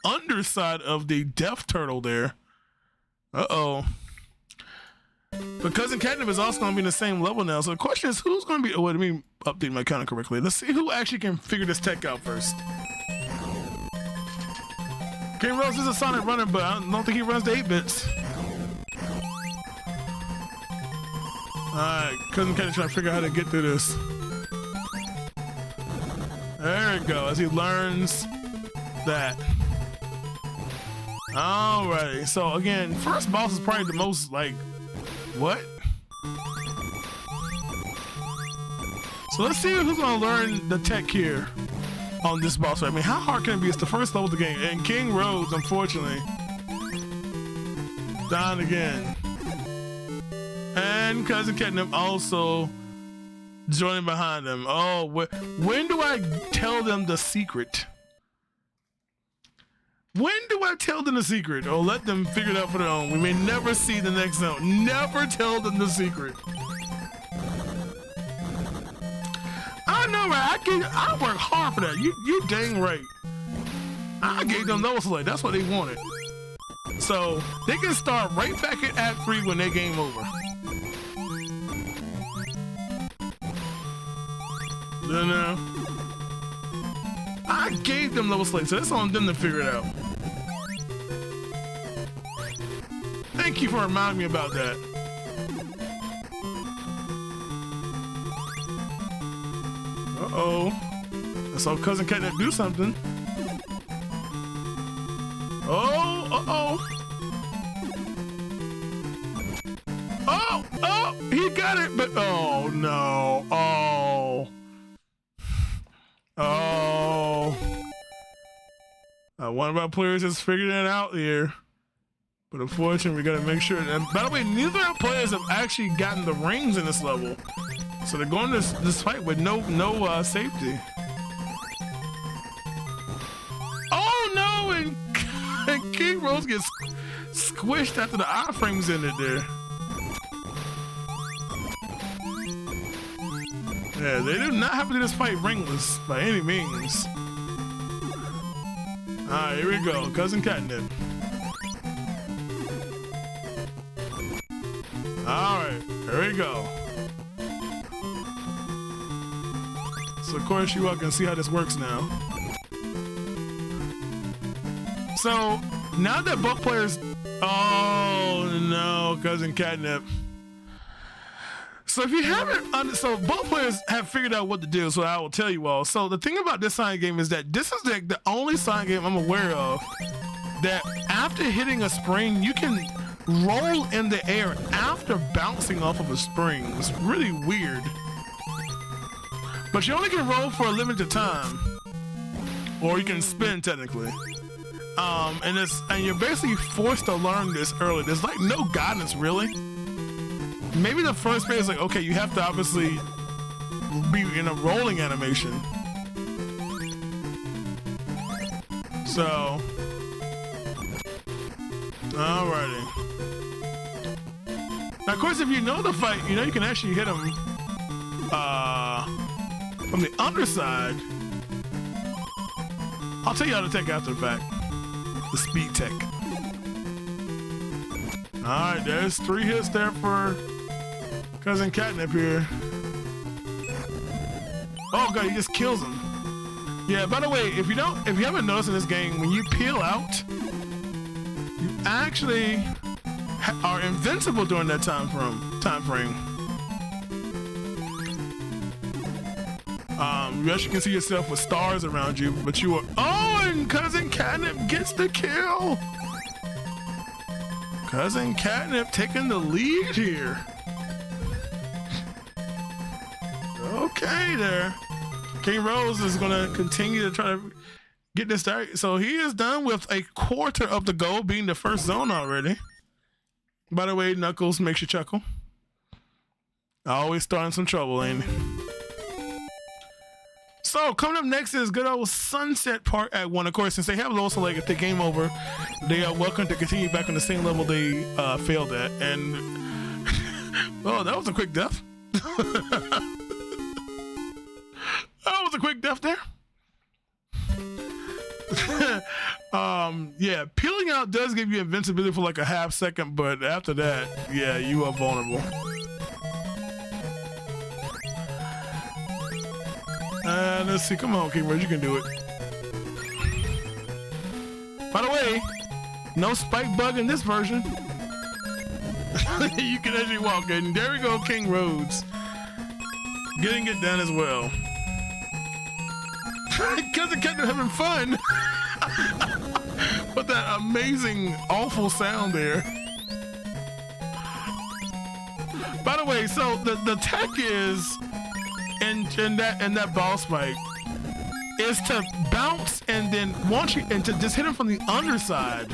underside of the Death Turtle there. Uh-oh. But Cousin Catnip is also going to be in the same level now. So the question is, who's going to be... Oh, wait, let me update my counter correctly. Let's see who actually can figure this tech out first. King Rose is a Sonic runner, but I don't think he runs the 8-bits. Alright, Cousin Catnip trying to figure out how to get through this. There we go, as he learns that. Alrighty, so again, first boss is probably the most, like, what? So let's see who's gonna learn the tech here on this boss fight. I mean, how hard can it be? It's the first level of the game, and King Rose, unfortunately, down again. And Cousin Catnip also joining behind them. Oh, when do I tell them the secret? When do I tell them the secret? Or let them figure it out for their own? We may never see the next zone. Never tell them the secret. I know, right? I work hard for that. You dang right. I gave them level select. That's what they wanted. So they can start right back at Act 3 when they game over. No. I gave them level select, so it's on them to figure it out. Thank you for reminding me about that. Uh-oh. I saw Cousin Catnip do something. Oh, uh-oh. Oh, he got it, but oh no. One of our players has figured it out here. But unfortunately, we gotta make sure. And by the way, neither of our players have actually gotten the rings in this level. So they're going to this fight with no safety. Oh no, and King Rose gets squished after the iframes in it there. Yeah, they do not have to do this fight ringless by any means. Alright, here we go. Cousin Catnip. Alright, here we go. So of course you all can see how this works now. So now that both players... Oh no, Cousin Catnip. So if you haven't, so both players have figured out what to do, so I will tell you all. So the thing about this Sonic game is that this is the only Sonic game I'm aware of that after hitting a spring, you can roll in the air after bouncing off of a spring. It's really weird. But you only can roll for a limited time. Or you can spin technically. And you're basically forced to learn this early. There's like no guidance really. Maybe the first phase is like, okay, you have to obviously be in a rolling animation. So, alrighty. Now, of course, if you know the fight, you know you can actually hit him from the underside. I'll tell you how to take after the fact. The speed tech. Alright, there's 3 hits there for Cousin Catnip here. Oh god, he just kills him. Yeah, by the way, if you haven't noticed in this game, when you peel out, you actually are invincible during that time frame. You actually can see yourself with stars around you, but you are. Oh, and Cousin Catnip gets the kill. Cousin Catnip taking the lead here. Okay, there. King Rose is gonna continue to try to get this started. So he is done with a quarter of the goal, being the first zone already. By the way, Knuckles makes you chuckle. Always starting some trouble, ain't he? So coming up next is good old Sunset Park Act 1. Of course, since they have low select, if they game over, they are welcome to continue back on the same level they failed at. And oh, that was a quick death. That was a quick death there. Yeah, peeling out does give you invincibility for like a half second, but after that, yeah, you are vulnerable. Let's see, come on, King Rose, you can do it. By the way, no spike bug in this version. You can actually walk in. There we go, King Rhodes. Getting it done as well. Cousin Catnip having fun. With that amazing, awful sound there. By the way, so the tech is in that boss fight is to bounce and then to just hit him from the underside.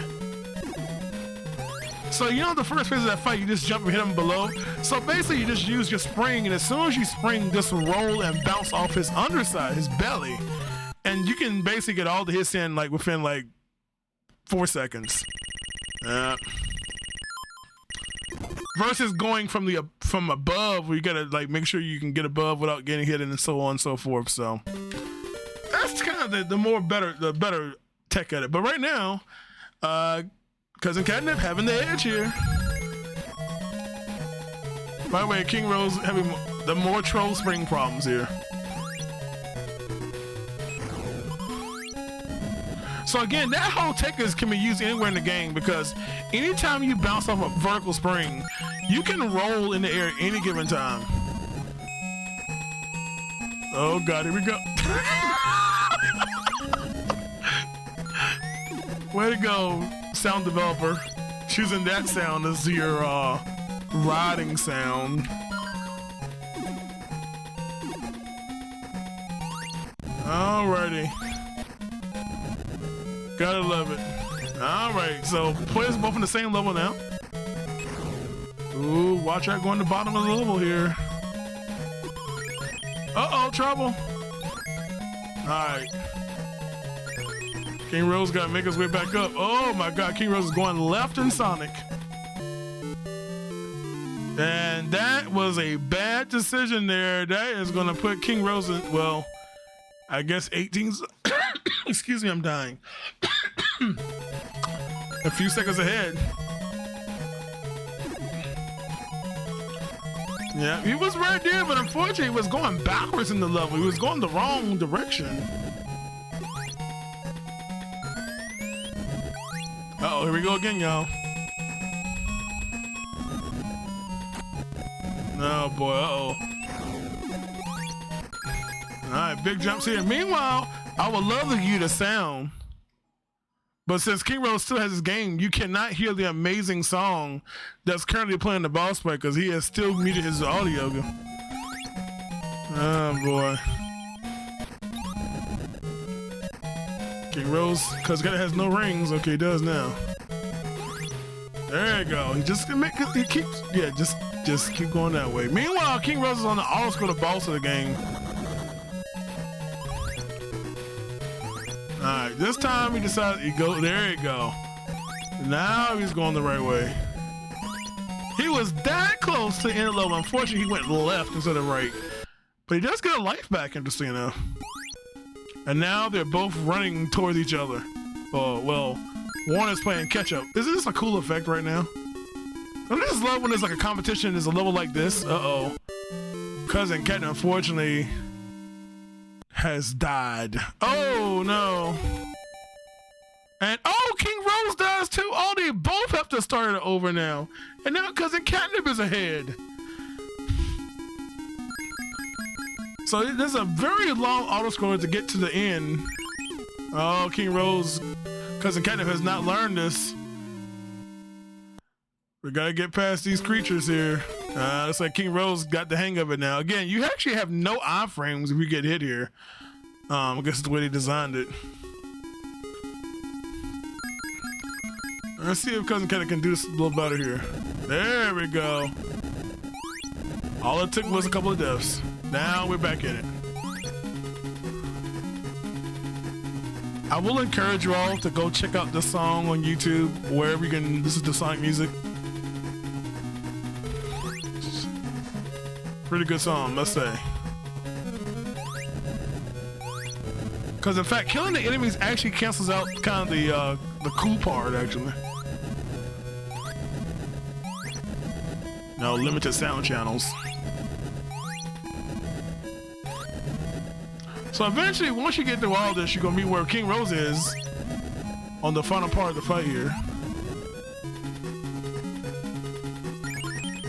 So you know the first phase of that fight, you just jump and hit him below. So basically you just use your spring, and as soon as you spring, just roll and bounce off his underside, his belly. And you can basically get all the hits in like within like 4 seconds. Versus going from above, where you gotta like make sure you can get above without getting hit, and so on and so forth. So that's kind of the better tech at it. But right now, Cousin Catnip having the edge here. By the way, King Rose having the more troll spring problems here. So again, that whole tech can be used anywhere in the game, because anytime you bounce off a vertical spring, you can roll in the air at any given time. Oh God, here we go. Way to go, sound developer. Choosing that sound as your riding sound. Alrighty. Gotta love it. Alright, so players both on the same level now. Ooh, watch out going to the bottom of the level here. Uh-oh, trouble. Alright. King Rose gotta make his way back up. Oh my God, King Rose is going left in Sonic. And that was a bad decision there. That is gonna put King Rose in, well, I guess 18. Excuse me, I'm dying. A few seconds ahead. Yeah, he was right there, but unfortunately, he was going backwards in the level. He was going the wrong direction. Uh-oh, here we go again, y'all. Oh boy, uh-oh. All right, big jumps here. Meanwhile, I would love to hear the sound, but since King Rose still has his game, you cannot hear the amazing song that's currently playing the boss fight, because he has still muted his audio. Oh boy. King Rose, because it has no rings. Okay, he does now. There you go. He just keeps, yeah, just keep going that way. Meanwhile, King Rose is on the auto-scroll, the boss of the game. Alright, this time he decided to go. There you go. Now he's going the right way. He was that close to the end of the level. Unfortunately, he went left instead of right. But he does get a life back, interesting enough. And now they're both running towards each other. Oh, well, Warner's playing catch up. Isn't this a cool effect right now? I just love when there's like a competition, there's a level like this. Uh-oh. Cousin Catnip, unfortunately, has died. Oh no. And oh, King Rose does has to. Oh, they both have to start it over now. And now Cousin Catnip is ahead. So there's a very long auto-scroller to get to the end. Oh, King Rose, Cousin Catnip has not learned this. We gotta get past these creatures here. Looks like King Rose got the hang of it now. Again, you actually have no iframes if you get hit here. I guess it's the way they designed it. Let's see if Cousin Catnip can do this a little better here. There we go. All it took was a couple of deaths. Now we're back in it. I will encourage you all to go check out this song on YouTube, wherever you can listen to Sonic music. Pretty good song, must say. Because in fact, killing the enemies actually cancels out kind of the cool part, actually. No limited sound channels. So eventually, once you get through all this, you're gonna be where King Rose is on the final part of the fight here.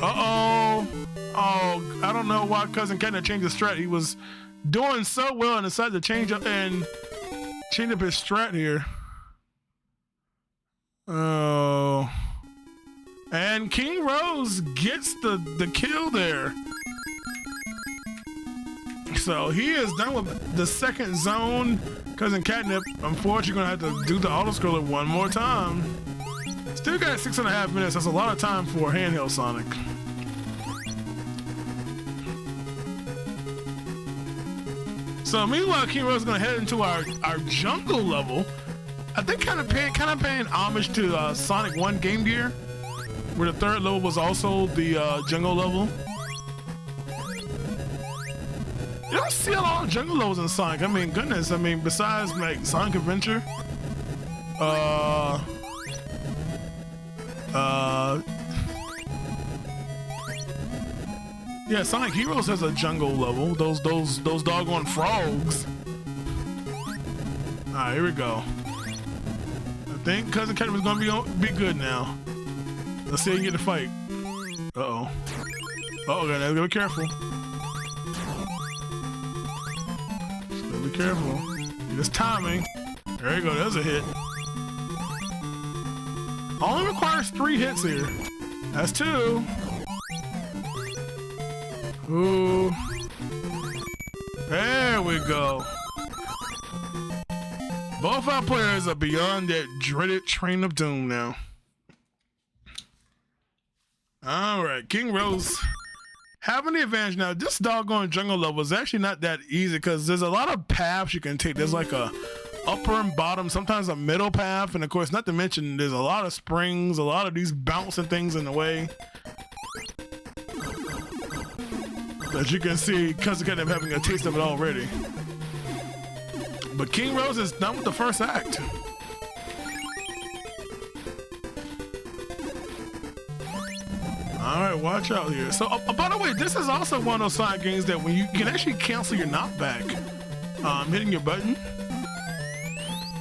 Uh-oh. Oh, I don't know why Cousin Catnip changed his strat. He was doing so well and decided to change up his strat here. Oh. And King Rose gets the kill there. So he is done with the second zone. Cousin Catnip, unfortunately, gonna have to do the auto-scroller one more time. Still got 6.5 minutes. That's a lot of time for handheld Sonic. So meanwhile, King Rose is gonna head into our jungle level. I think kind of paying homage to Sonic 1 Game Gear, where the third level was also the jungle level. You don't see a lot of jungle levels in Sonic. I mean, goodness. I mean, besides like Sonic Adventure, yeah, Sonic Heroes has a jungle level. Those doggone frogs. All right, here we go. I think Cousin Catnip is gonna be good now. Let's see if he can get the fight. Uh-oh. Uh-oh, gotta be careful. Be careful. Just timing. There you go. There's a hit. Only requires 3 hits here. That's 2. Ooh. There we go. Both our players are beyond that dreaded train of doom now. All right, King Rose having the advantage now. This doggone jungle level is actually not that easy because there's a lot of paths you can take. There's like a upper and bottom, sometimes a middle path, and of course, not to mention there's a lot of springs, a lot of these bouncing things in the way. As you can see, Cousin Catnip having a taste of it already. But King Rose is done with the first act. All right, watch out here. So, by the way, this is also one of those Sonic games that when you can actually cancel your knockback, hitting your button.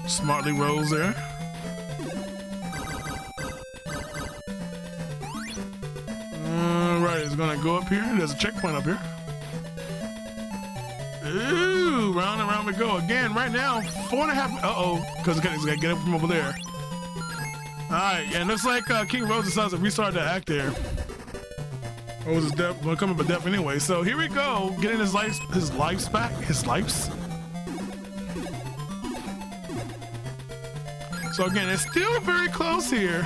Smartly rolls there. All right, it's gonna go up here. There's a checkpoint up here. Ooh, round and round we go again. Right now, 4.5. Uh-oh, Cousin Catnip's gotta get up from over there. All right, and looks like King Rose decides to restart the act there. Rose is deaf, well, coming but deaf anyway. So here we go, getting his lives back. So again, it's still very close here.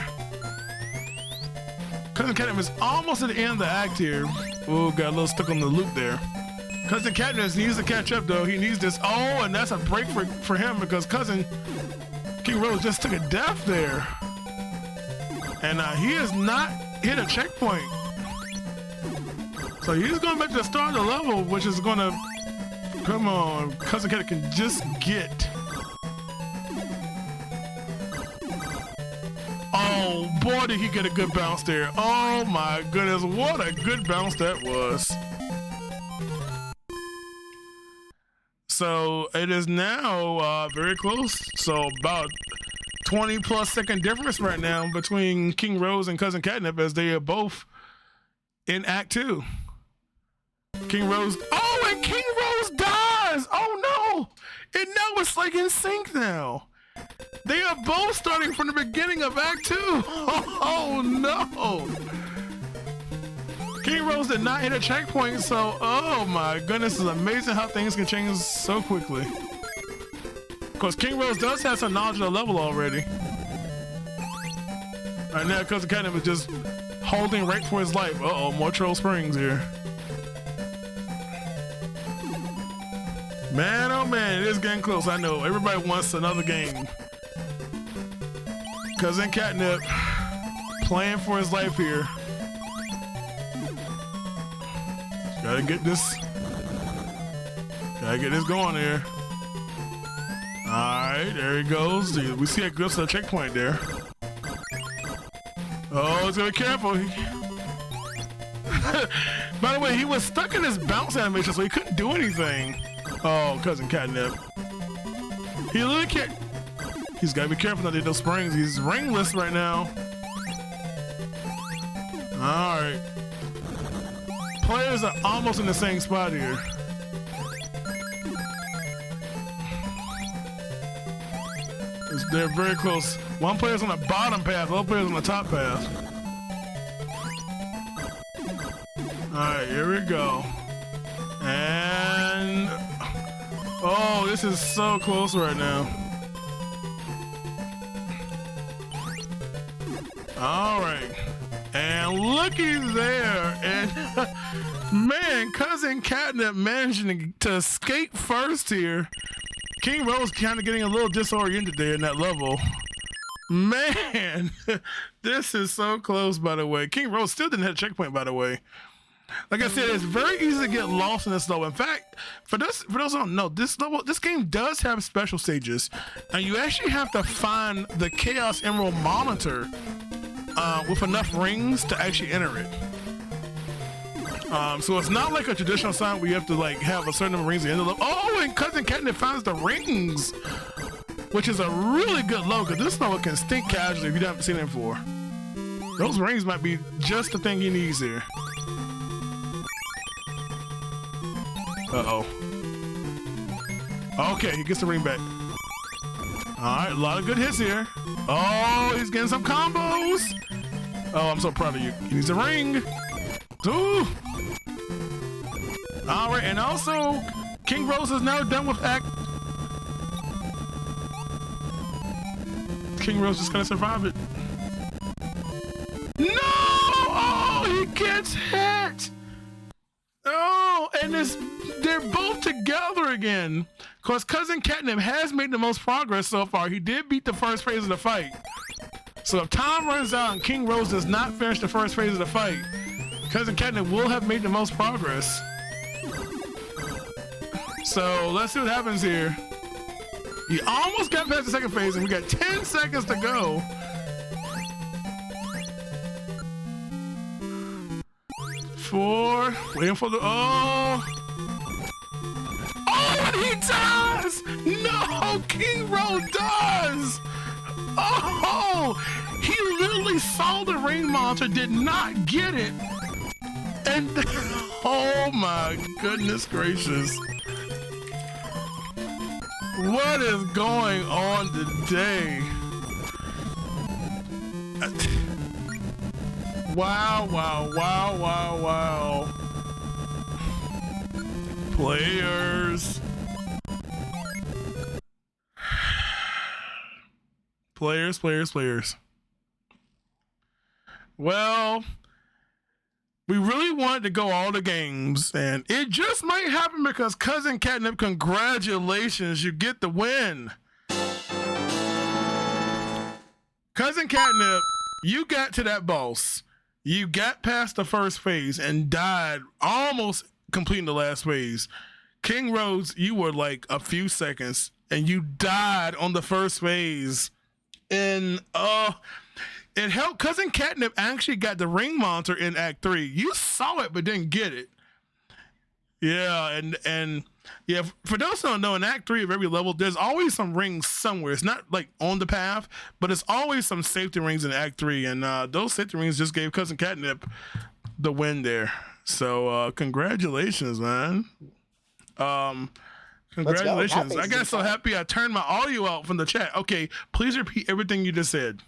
Cousin Catnip is almost at the end of the act here. Ooh, got a little stuck on the loop there. Cousin Catnip needs to catch up though. He needs this. Oh, and that's a break for him because King Rose just took a death there. And he has not hit a checkpoint. So he's going back to the start of the level, which is gonna, come on, Cousin Catnip can just get. Oh boy, did he get a good bounce there. Oh my goodness, what a good bounce that was. So it is now very close. So about 20+ second difference right now between King Rose and Cousin Catnip as they are both in Act 2. King Rose. Oh, and King Rose dies. Oh no! And now it's like in sync now. They are both starting from the beginning of Act 2. Oh no! King Rose did not hit a checkpoint, so oh my goodness, it's amazing how things can change so quickly. Because King Rose does have some knowledge of the level already. Right now, Cousin Catnip is just holding right for his life. Uh-oh, more Troll Springs here. Man, oh man, it is getting close. I know. Everybody wants another game. Cousin Catnip playing for his life here. Gotta get this going here. Alright, there he goes. We see it goes to the checkpoint there. Oh, he's gonna be careful. By the way, he was stuck in his bounce animation, so he couldn't do anything. Oh, Cousin Catnip. He literally can't. He's gotta be careful not to hit those springs. He's ringless right now. Alright. Players are almost in the same spot here. They're very close. One player's on the bottom path, the other player's on the top path. Alright, here we go. And oh, this is so close right now. Alright. And looky there. And man, Cousin Catnip managing to escape first here. King Rose kind of getting a little disoriented there in that level. Man, this is so close, by the way. King Rose still didn't hit a checkpoint, by the way. Like I said, it's very easy to get lost in this level. In fact, for those who don't know, this game does have special stages, and you actually have to find the Chaos Emerald monitor with enough rings to actually enter it. So it's not like a traditional sign where you have to like have a certain number of rings at the end of the level. Oh, and Cousin Catnip finds the rings, which is a really good low, because this level can stink casually if you haven't seen it before. Those rings might be just the thing he needs here. Uh-oh. Okay, he gets the ring back. Alright, a lot of good hits here. Oh, he's getting some combos. Oh, I'm so proud of you. He needs a ring. Ooh. Alright, and also, King Rose is now done with Act. King Rose is gonna survive it. No! Oh, he gets hit! Oh, and they're both together again. Because Cousin Catnip has made the most progress so far. He did beat the first phase of the fight. So if time runs out and King Rose does not finish the first phase of the fight, Cousin Catnip will have made the most progress. So let's see what happens here. He almost got past the second phase and we got 10 seconds to go. Four, waiting for the, oh, and he does! No, King Rose does! Oh, he literally saw the ring monster, did not get it. And, oh my goodness gracious. What is going on today? Wow, wow, wow, wow, wow. Players. Players. Well, we really wanted to go all the games, and it just might happen because Cousin Catnip, congratulations, you get the win. Cousin Catnip, you got to that boss. You got past the first phase and died almost completing the last phase. King Rose, you were like a few seconds and you died on the first phase. And it helped. Cousin Catnip actually got the ring monster in Act 3. You saw it but didn't get it. Yeah, and Yeah, for those who don't know, in Act 3 of every level, there's always some rings somewhere. It's not like on the path, but it's always some safety rings in Act 3. And those safety rings just gave Cousin Catnip the win there. So congratulations, man. Congratulations. I got so happy I turned my audio out from the chat. Okay, please repeat everything you just said.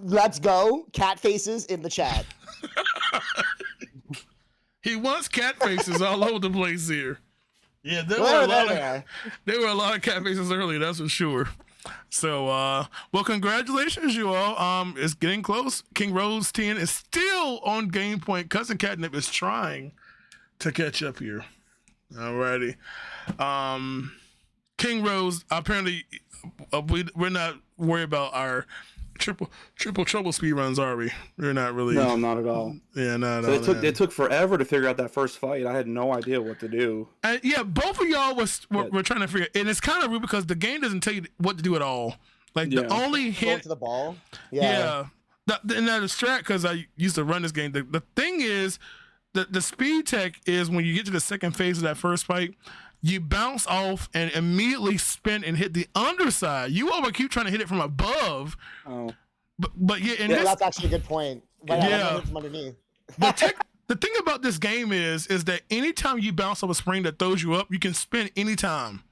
Let's go. Cat faces in the chat. He wants cat faces all over the place here. Yeah, there were a lot of cat faces earlier, that's for sure. So, well, congratulations, you all. It's getting close. King Rose 10 is still on game point. Cousin Catnip is trying to catch up here. Alrighty. King Rose, apparently, we're not worried about our triple trouble speed runs, are we? We're not really. No, not at all. Yeah, not so at all. It took forever to figure out that first fight. I had no idea what to do. And yeah, both of y'all were trying to figure, and it's kind of rude because the game doesn't tell you what to do at all. Like the only hint to the ball. Yeah. And that distract because I used to run this game. The thing is, the speed tech is when you get to the second phase of that first fight, you bounce off and immediately spin and hit the underside. You all keep trying to hit it from above. Oh. But yeah, that's actually a good point. But yeah. From underneath. The thing about this game is that anytime you bounce off a spring that throws you up, you can spin anytime.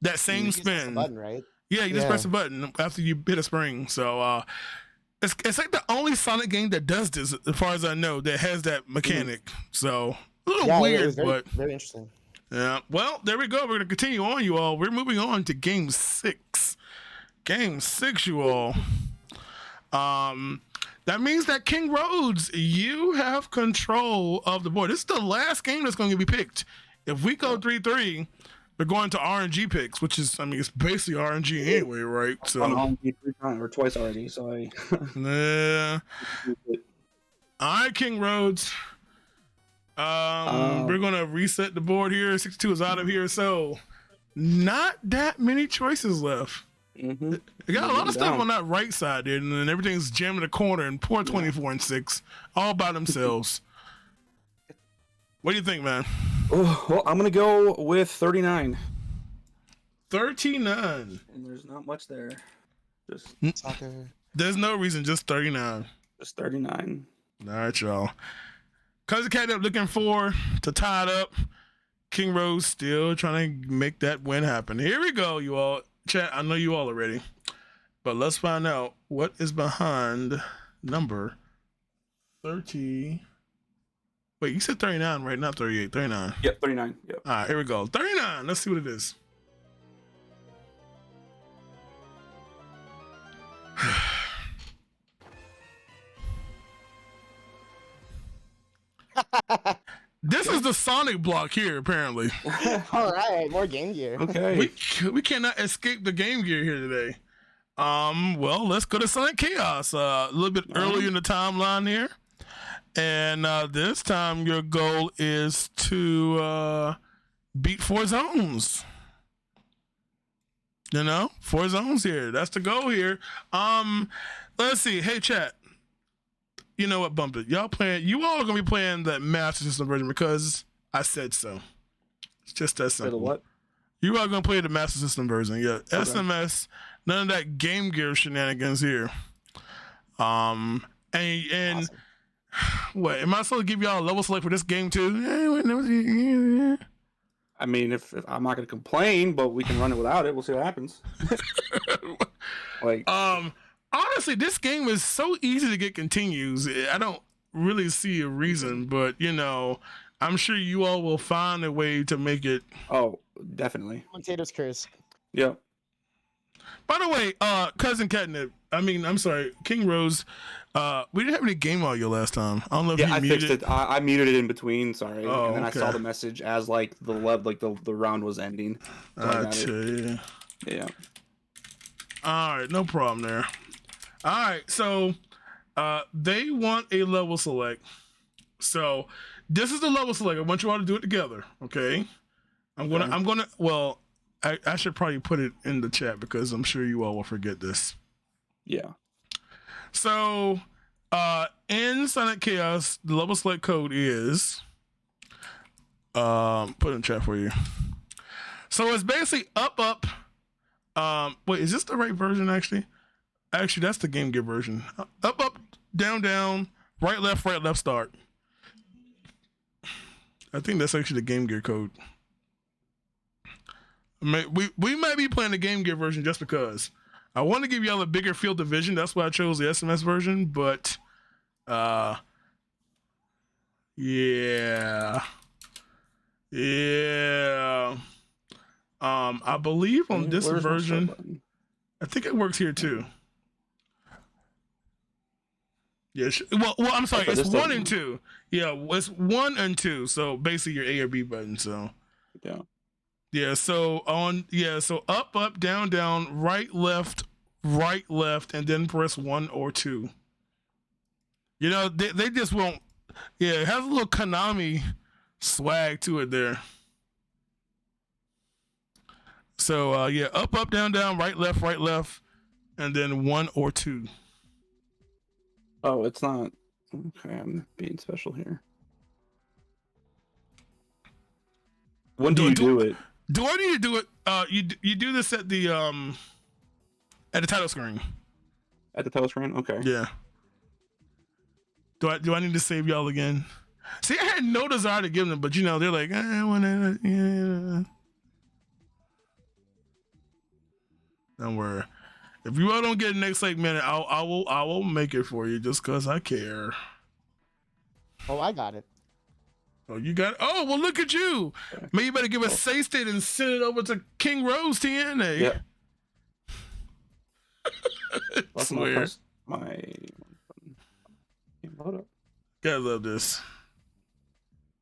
That same spin. Press the button, right? Yeah, you just press a button after you hit a spring. So it's like the only Sonic game that does this, as far as I know, that has that mechanic. So a little weird, but very interesting. Yeah. Well, there we go. We're gonna continue on, you all. We're moving on to game 6. Game 6, you all. That means that King Rhodes, you have control of the board. This is the last game that's going to be picked. If we go 3-3, we're going to RNG picks, which is, I mean, it's basically RNG anyway, right? So I'm on 3 times or twice already, so yeah. All right, King Rhodes. We're gonna reset the board here. 62 is out of here, so not that many choices left. Mm-hmm. They got a lot of stuff on that right side there, and then everything's jammed in the corner. And poor 24 and 6, all by themselves. What do you think, man? Oh, well, I'm gonna go with 39. 39. And there's not much there. Just soccer. There's no reason, just 39. Just 39. All right, y'all. Cousin Catnip looking for to tie it up. King Rose still trying to make that win happen. Here we go, you all. Chat, I know you all are ready. But let's find out what is behind number 30. Wait, you said 39, right? Not 38, 39. Yep, 39. Yep. All right, here we go. 39. Let's see what it is. This is the Sonic block here, apparently. All right, more Game Gear. Okay. We cannot escape the Game Gear here today. Well, let's go to Sonic Chaos. A little bit earlier in the timeline here. And this time your goal is to beat 4 zones. You know, 4 zones here. That's the goal here. Let's see. Hey, chat. You know what, bump it. You all are gonna be playing the Master System version because I said so. It's just that simple. What? You are gonna play the Master System version. Yeah. Okay. SMS, none of that Game Gear shenanigans here. And awesome. What, am I supposed to give y'all a level select for this game too? I mean, if I'm not gonna complain, but we can run it without it. We'll see what happens. Honestly, this game is so easy to get continues. I don't really see a reason, but you know, I'm sure you all will find a way to make it. Oh, definitely. Commentator's curse. Yep. By the way, Cousin Catnip, I'm sorry, King Rose, we didn't have any game audio last time. I don't know if you muted. I fixed it. I muted it in between, sorry. And then I saw the message as like the round was ending. So yeah. All right, no problem there. All right, so they want a level select. So this is the level select. I want you all to do it together, okay? Well, I should probably put it in the chat because I'm sure you all will forget this. Yeah. So in Sonic Chaos, the level select code is Put it in chat for you. So it's basically up. Wait, is this the right version actually? Actually, that's the Game Gear version. Up, down, right, left, start. I think that's actually the Game Gear code. We might be playing the Game Gear version just because. I want to give y'all a bigger field of vision. That's why I chose the SMS version, but yeah. I believe on this version, I think it works here too. Yeah. Well, I'm sorry. It's 1 and 2. Yeah, it's 1 and 2. So basically, your A or B button. So yeah. Yeah. So so up, down, right, left, and then press 1 or 2. You know, they just won't. Yeah, it has a little Konami swag to it there. So up, down, right, left, and then 1 or 2. Oh, it's not. Okay, I'm being special here. When do you do it? Do I need to do it? You do this at the title screen. At the title screen? Okay. Yeah. Do I need to save y'all again? See, I had no desire to give them, but they're like, I wanna, yeah. Don't worry. If you all don't get it next minute, I will make it for you just because I care. Oh, I got it. Oh, you got it? Oh, well, look at you. Maybe you better give us save state and send it over to King Rose TNA. Yeah. I swear. Gotta love this.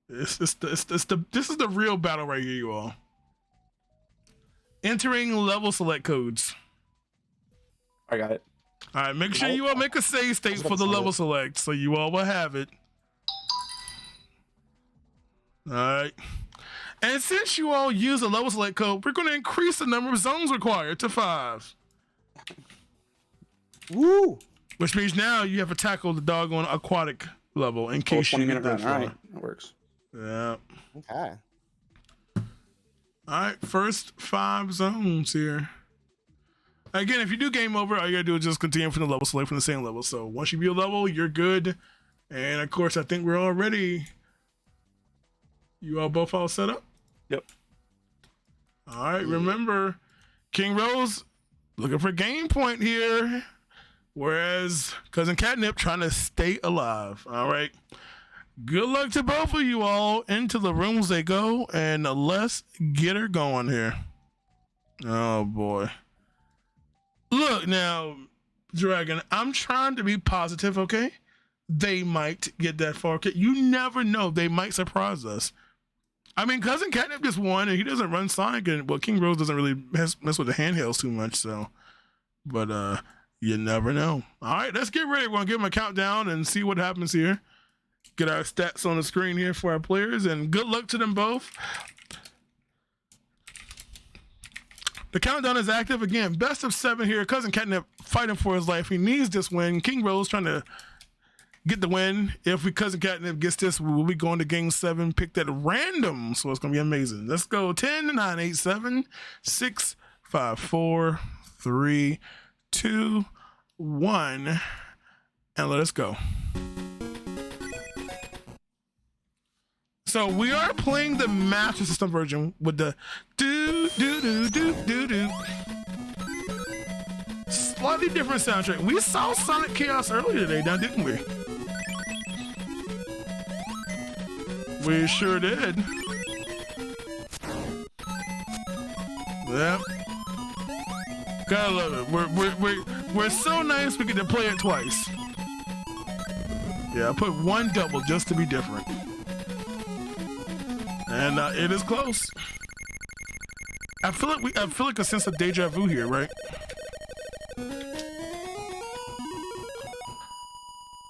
This is the real battle right here, you all. Entering level select codes. I got it. All right, make sure you all make a save state for the level select, so you all will have it. All right. And since you all use a level select code, we're going to increase the number of zones required to 5. Woo! Which means now you have to tackle the doggone aquatic level in case 20-minute run. All right, that works. Yeah. Okay. All right, first 5 zones here. Again, if you do game over, all you gotta do is just continue from the level select from the same level. So once you beat a level, you're good. And of course, I think we're all ready. You all both all set up? Yep. All right, remember, King Rose looking for game point here. Whereas Cousin Catnip trying to stay alive. All right. Good luck to both of you all. Into the rooms they go. And let's get her going here. Oh, boy. Look, now, Dragon, I'm trying to be positive, okay? They might get that far. Okay? You never know. They might surprise us. I mean, Cousin Catnip just won, and he doesn't run Sonic, and King Rose doesn't really mess with the handhelds too much, so. But, you never know. All right, let's get ready. We're going to give them a countdown and see what happens here. Get our stats on the screen here for our players, and good luck to them both. The countdown is active again. Best of 7 here. Cousin Catnip fighting for his life. He needs this win. King Rose trying to get the win. If Cousin Catnip gets this, we'll be going to game 7. Picked at random, so it's going to be amazing. Let's go. 10, 9, 8, 7, 6, 5, 4, 3, 2, 1, and let us go. So we are playing the Master System version with the do. Slightly different soundtrack. We saw Sonic Chaos earlier today, now didn't we? We sure did. Yep. Gotta love it. We're so nice we get to play it twice. Yeah, I put 1 double just to be different. And it is close. I feel like a sense of deja vu here, right?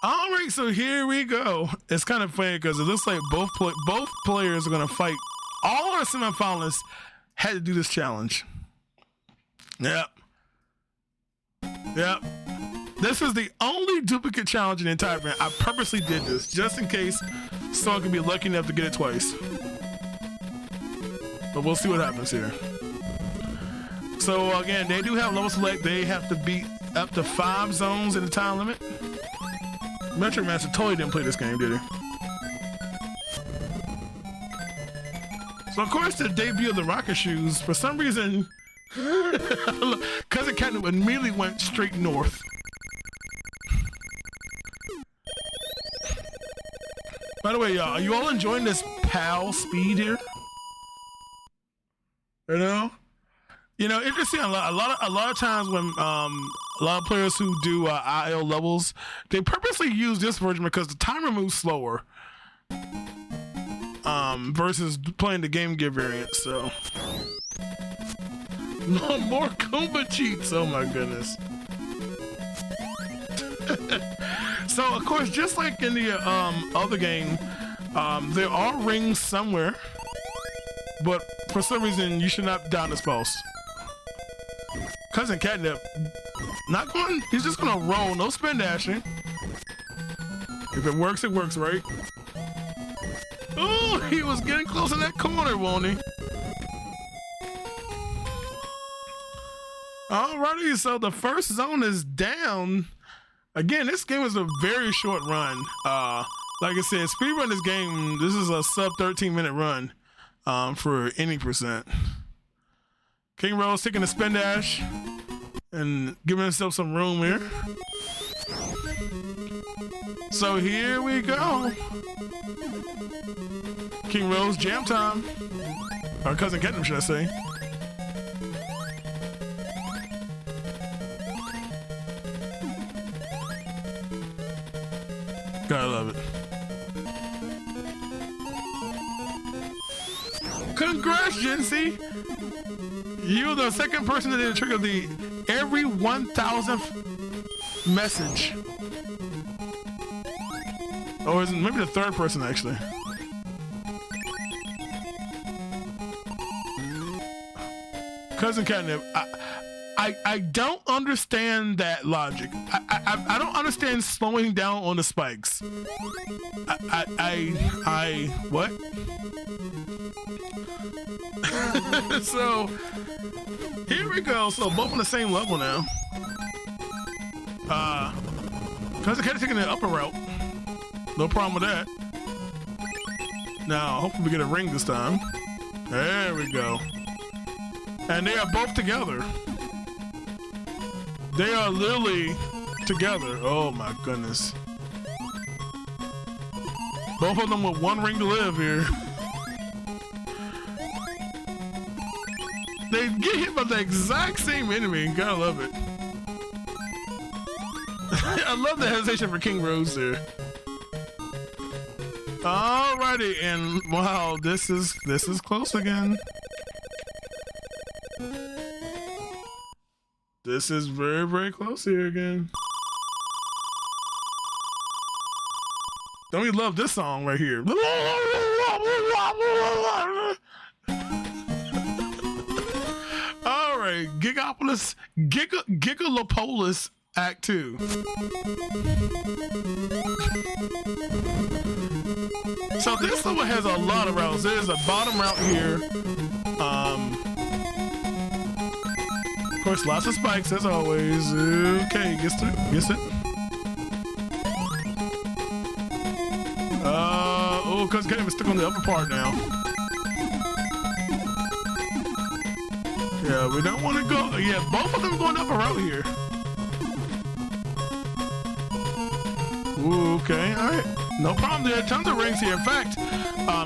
All right, so here we go. It's kind of funny because it looks like both players are gonna fight. All our semifinalists had to do this challenge. Yep. This is the only duplicate challenge in the entire event. I purposely did this just in case someone can be lucky enough to get it twice. but we'll see what happens here. So again, they do have level select. They have to beat up to 5 zones in the time limit. Metric Master totally didn't play this game, did he? So of course, the debut of the Rocket Shoes, for some reason, Cousin Catnip immediately went straight north. By the way, y'all, are you all enjoying this PAL speed here? You know, interesting. A lot of times when a lot of players who do IL levels, they purposely use this version because the timer moves slower. Versus playing the Game Gear variant. So, no more Goomba cheats. Oh my goodness. So of course, just like in the other game, there are rings somewhere, but for some reason you should not down this false. Cousin Catnip, not going. He's just gonna roll, no spin dashing. If it works, it works, right? Oh, he was getting close in that corner, won't he? Alrighty, so the first zone is down. Again, this game is a very short run. Like I said, speedrun this game, this is a sub 13-minute run for any percent. King Rose taking a spin dash and giving himself some room here. So here we go. King Rose jam time. Or Cousin Catnip, should I say. Gotta love it. Congrats, Jincy! You're the second person that did trigger the every 1,000th message. Or is it maybe the third person, actually? Cousin Catnip, I don't understand that logic. I don't understand slowing down on the spikes. What? So here we go. So both on the same level now. Cousin Catnip taking the upper route. No problem with that. Now, hopefully we get a ring this time. There we go. And they are both together. They are literally together. Oh my goodness. Both of them with one ring to live here. They get hit by the exact same enemy. Gotta love it. I love the hesitation for King Rose there. Alrighty, and wow, this is close again. This is very, very close here again. Don't we love this song right here? All right, Gigalopolis Act 2. So this level has a lot of routes. There's a bottom route here. Of course, lots of spikes as always. Okay, gets it. Oh, because Catnip is stuck on the upper part now. Yeah, we don't want to go. Yeah, both of them going up a route here. Ooh, okay, all right. No problem. There are tons of rings here. In fact,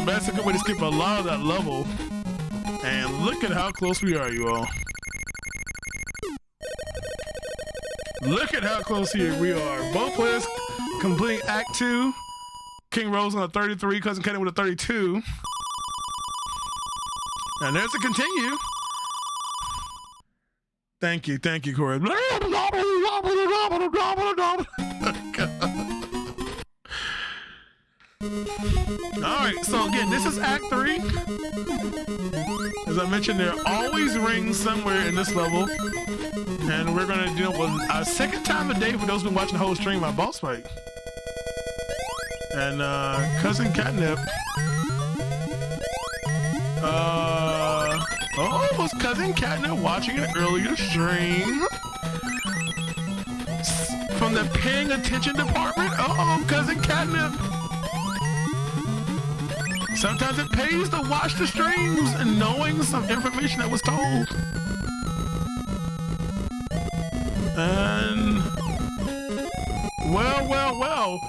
that's a good way to skip a lot of that level. And look at how close we are, you all. Look at how close here we are. Both players complete Act 2. King Rose on a 33, Cousin Catnip with a 32. And there's a continue. Thank you, Corey. Alright, so again, this is Act 3. As I mentioned, there are always rings somewhere in this level. And we're gonna deal with our second time a day for those who've been watching the whole stream, my boss fight. And Cousin Catnip. Oh, was Cousin Catnip watching an earlier stream? From the paying attention department? Uh-oh, Cousin Catnip. Sometimes it pays to watch the streams and knowing some information that was told. And well.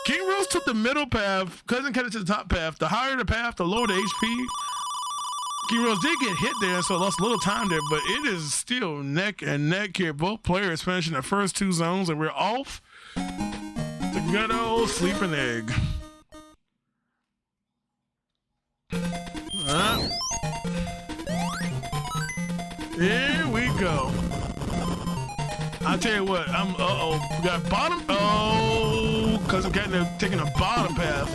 King Rose took the middle path, Cousin Catnip to the top path. The higher the path, the lower the HP. King Rose did get hit there, so lost a little time there, but it is still neck and neck here. Both players finishing the first two zones, and we're off the good old sleeping egg. Here we go. I tell you what, we got bottom. Oh, Cousin Catnip taking a bottom path.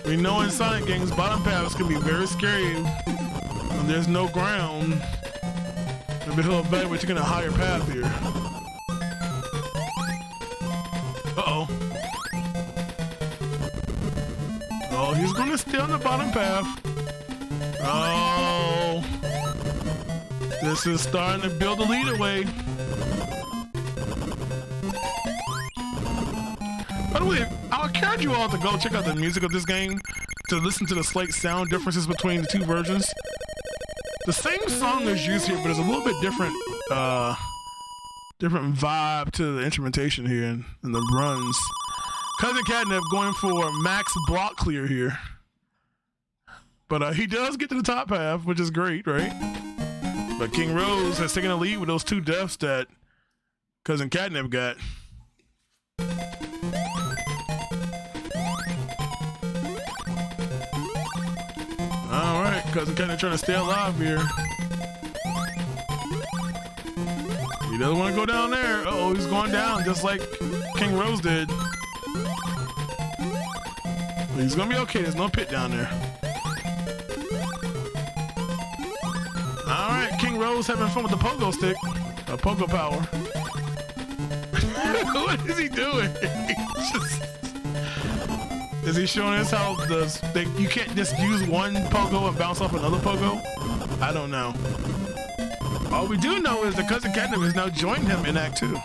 We know in Sonic games, bottom paths can be very scary when there's no ground. Maybe he'll evaluate taking a higher path here. Uh-oh. Oh, he's gonna stay on the bottom path. Oh. This is starting to build a lead away. By the way, I'll encourage you all to go check out the music of this game to listen to the slight sound differences between the two versions. The same song is used here, but there's a little bit different different vibe to the instrumentation here and the runs. Cousin Catnip going for max block clear here. But he does get to the top half, which is great, right? But King Rose has taken a lead with those two deaths that Cousin Catnip got. All right, Cousin Catnip trying to stay alive here. He doesn't want to go down there. Uh-oh, he's going down just like King Rose did. But he's gonna be okay. There's no pit down there. All right, King Rose having fun with the pogo stick, pogo power. What is he doing? Is he showing us how you can't just use one pogo and bounce off another pogo? I don't know. All we do know is that Cousin Catnip has now joined him in Act 2.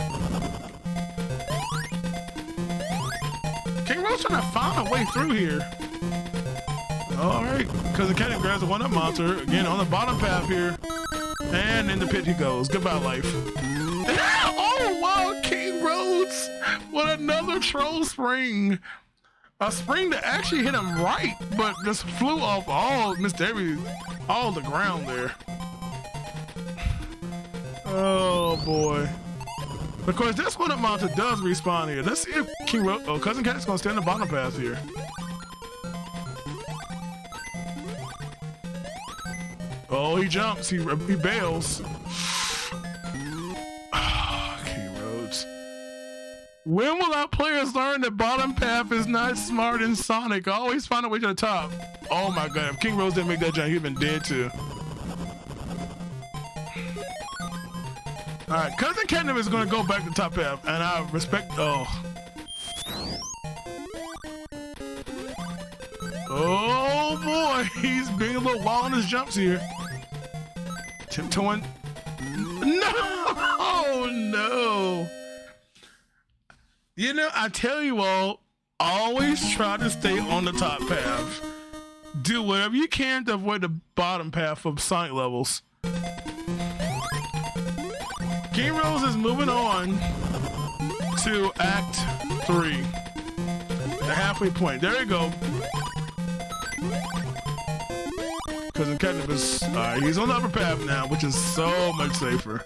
King Rose trying to find a way through here. All right, Cousin Catnip grabs the one-up monster again on the bottom path here, and in the pit he goes. Goodbye, life. Oh wow, King Rose with another troll spring. A spring that actually hit him right, but just flew off all the ground there. Oh boy. Of course, this one-up monster does respawn here. Let's see if King Rose, Cousin Catnip's gonna stay on the bottom path here. Oh, he jumps, he bails. King Rose. When will our players learn that bottom path is not smart in Sonic? Always find a way to the top. Oh my god, if King Rose didn't make that jump, he'd been dead too. Alright, Cousin Catnip is gonna go back to top path, and I respect, oh, boy, he's being a little wild on his jumps here. Tiptoeing. No! Oh no! You know, I tell you all, always try to stay on the top path. Do whatever you can to avoid the bottom path of Sonic levels. King Rose is moving on to Act 3. The halfway point. There you go. Cousin Catnip is, he's on the upper path now, which is so much safer.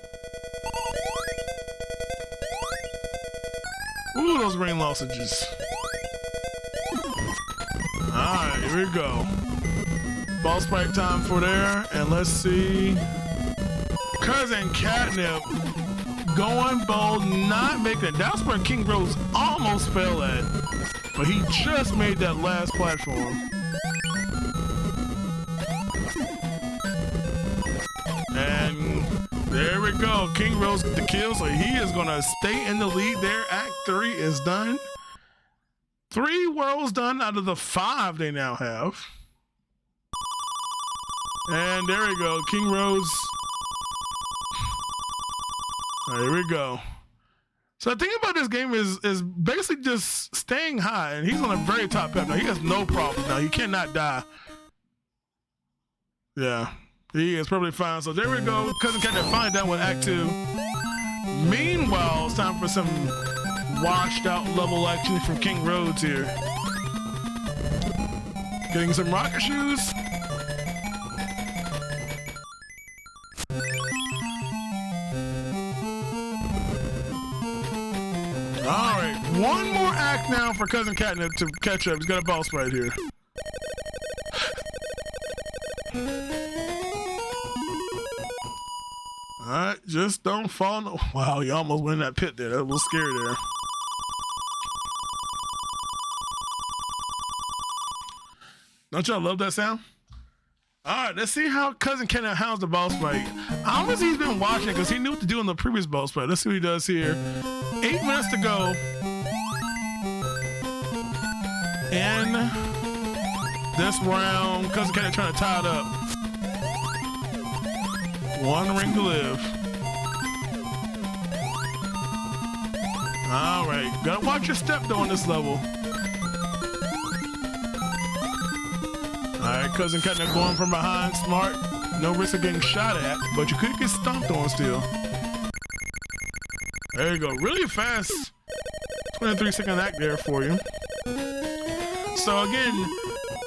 Ooh, those rain lozenges. Alright, here we go. Ball sprite time for there, and let's see. Cousin Catnip going bold, not making it. That's where King Rose almost fell at, but he just made that last platform. And there we go. King Rose get the kill, so he is going to stay in the lead there. Act 3 is done. 3 worlds done out of the 5 they now have. And there we go, King Rose. All right, here we go. So the thing about this game is basically just staying high, and he's on a very top path now. He has no problem now. He cannot die. Yeah, he is perfectly fine. So there we go. Cousin Catnip finally done with Act 2. Meanwhile, it's time for some washed out level action from King Rhodes here. Getting some rocket shoes. All right, one more act now for Cousin Catnip to catch up. He's got a boss right here. All right, just don't fall. No. Wow, you almost went in that pit there. That was a little scary there. Don't y'all love that sound? All right, let's see how Cousin Catnip handles the boss fight. Obviously, he's been watching because he knew what to do in the previous boss fight. Let's see what he does here. 8 minutes to go. And this round, Cousin Catnip trying to tie it up. 1 ring to live. All right, gotta watch your step though on this level. All right, Cousin Catnip going from behind, smart. No risk of getting shot at, but you could get stomped on still. There you go, really fast 23-second act there for you. So again,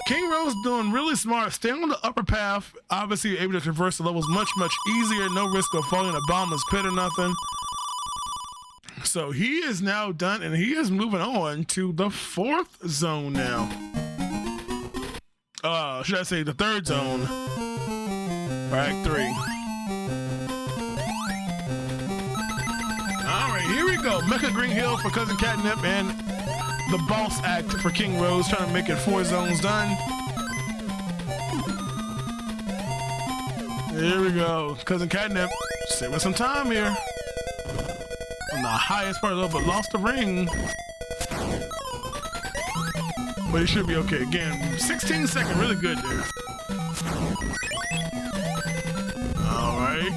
King Rose doing really smart, staying on the upper path, obviously able to traverse the levels much easier, no risk of falling in a bottomless pit or nothing. So he is now done, and he is moving on to the 4th zone now. Should I say the 3rd zone? For Act 3. Alright, here we go. Mecha Green Hill for Cousin Catnip and the boss act for King Rose, trying to make it 4 zones done. Here we go. Cousin Catnip saving some time here. On the highest part of the level, but lost the ring. But he should be okay. Again, 16 seconds, really good there. All right.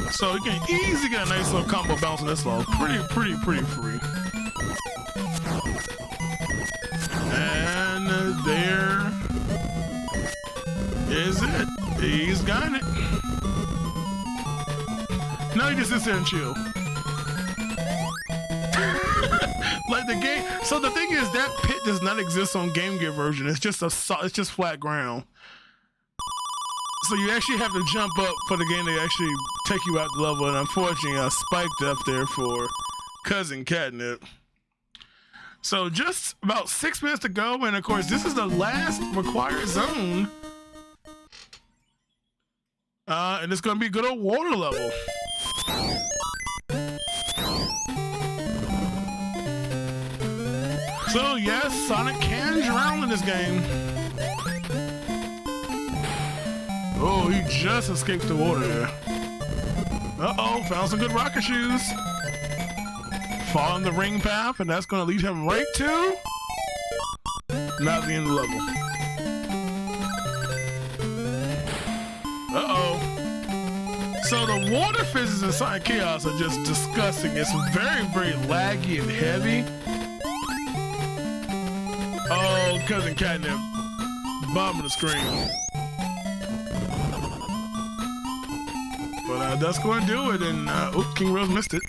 So you can easily get a nice little combo bounce on this level. Pretty free. And there is it. He's got it. Now he just sits there and chill. Like the game. So the thing is, that pit does not exist on Game Gear version. It's just it's just flat ground. So you actually have to jump up for the game to actually take you out the level. And unfortunately, I spiked up there for Cousin Catnip. So just about 6 minutes to go, and of course, this is the last required zone. And it's gonna be a good old water level. So yes, Sonic can drown in this game. Oh, he just escaped the water there. Uh-oh, found some good rocket shoes. Following the ring path, and that's gonna lead him right to not the end of the level. Uh-oh. So the water physics in Sonic Chaos are just disgusting. It's very laggy and heavy. Oh, Cousin Catnip, bottom of the screen. But that's going to do it, and oops, King Rose missed it.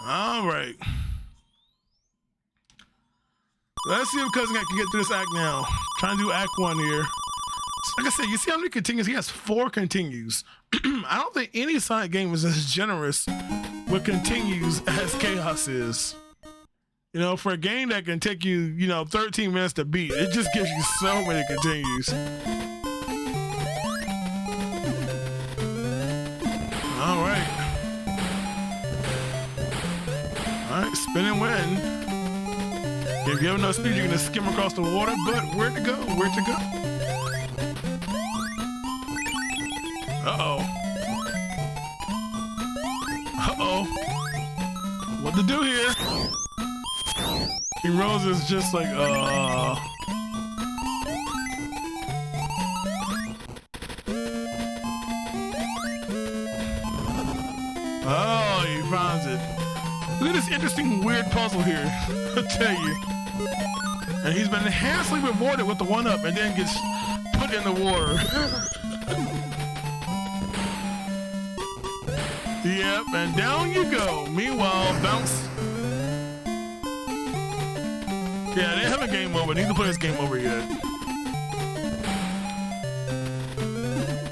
All right. Let's see if Cousin Cat can get through this act now. Trying to do Act 1 here. Like I said, you see how many continues? He has 4 continues. I don't think any Sonic game is as generous with continues as Chaos is. You know, for a game that can take you, 13 minutes to beat, it just gives you so many continues. All right. All right, spin and win. If you have enough speed, you're gonna skim across the water, but where'd to go? Where'd to go? Uh-oh. Uh-oh. What to do here. King Rose is just like, Oh, he finds it. Look at this interesting, weird puzzle here. I'll tell you. And he's been handsomely rewarded with the 1-up and then gets put in the water. Yep, and down you go. Meanwhile, bounce. Yeah, they haven't game over. They need to play this game over yet.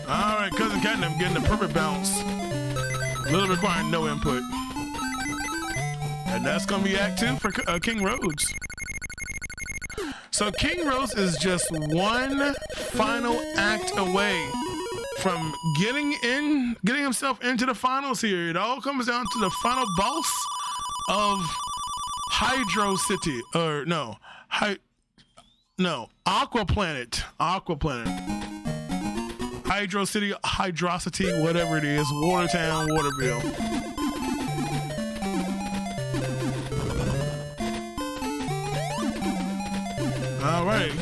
All right, Cousin Catnip getting the perfect bounce. Little requiring no input. And that's gonna be Act 2 for King Rhodes. So King Rhodes is just one final act away from getting himself into the finals here. It all comes down to the final boss of Hydro City, or no, Aqua Planet. Hydro City, Hydrocity, whatever it is, Watertown, Waterville. All right.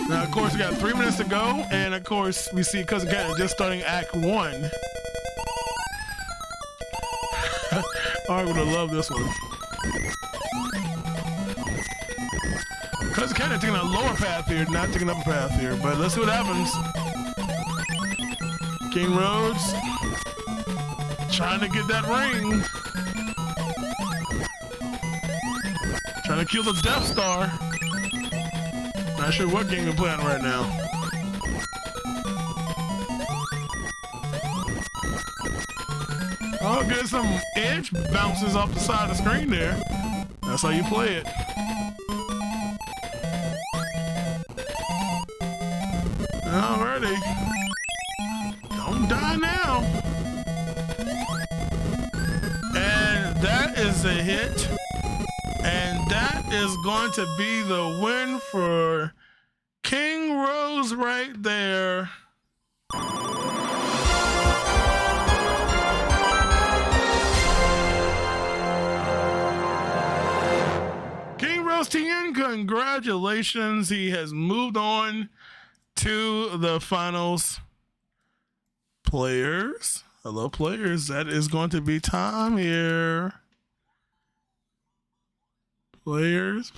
Now, of course, we got 3 minutes to go, and of course, we see Cousin Catnip just starting Act 1. I'm gonna love this one. Cousin Catnip taking a lower path here, not taking up a path here, but let's see what happens. King Rhodes trying to get that ring. Trying to kill the Death Star. Not sure what game we're playing right now. Oh, get some edge bounces off the side of the screen there. That's how you play it. Alrighty. Don't die now. And that is a hit. And that is going to be the win for King Rose right there. King Rose TN, congratulations. He has moved on to the finals. Players, hello players, that is going to be time here. Players.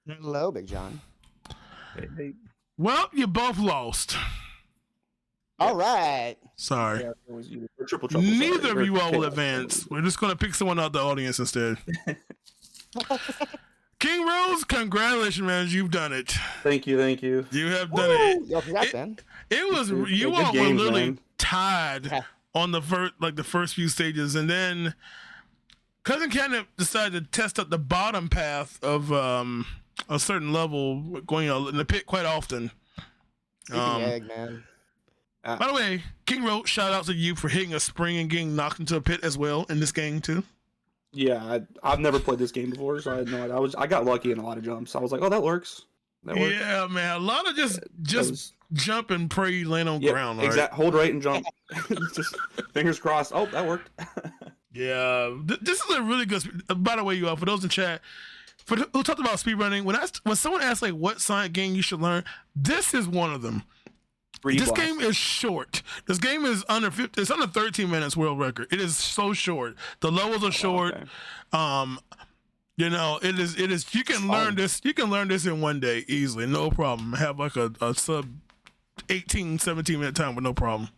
Hello, Big John. Hey. Well, you both lost. All right. Sorry. Yeah, it was either triple trouble. Neither of you all will advance. We're just going to pick someone out the audience instead. King Rose, congratulations, man. You've done it. Thank you. You have done it. Yo, congrats, man. It was, you good all games, were literally man. tied on the first few stages, and then Cousin Catnip decided to test up the bottom path of a certain level, going in the pit quite often. Egg, man. By the way, King Rose, shout out to you for hitting a spring and getting knocked into a pit as well in this game too. Yeah, I've never played this game before, so I had no idea. I got lucky in a lot of jumps. I was like, oh, that works. That works. Yeah, man, a lot of just jump and pray you land on ground. Right? Exactly. Hold right and jump. Just fingers crossed. Oh, that worked. Yeah, this is a really good. By the way, you all, for those in chat, who talked about speedrunning, when someone asks like what Sonic game you should learn, this is one of them. This game is short. This game is under 50. It's under 13 minutes world record. It is so short. The levels are short. Okay. You know, it is. You can learn this. You can learn this in one day easily, no problem. Have like a sub 18, 17 minute time with no problem.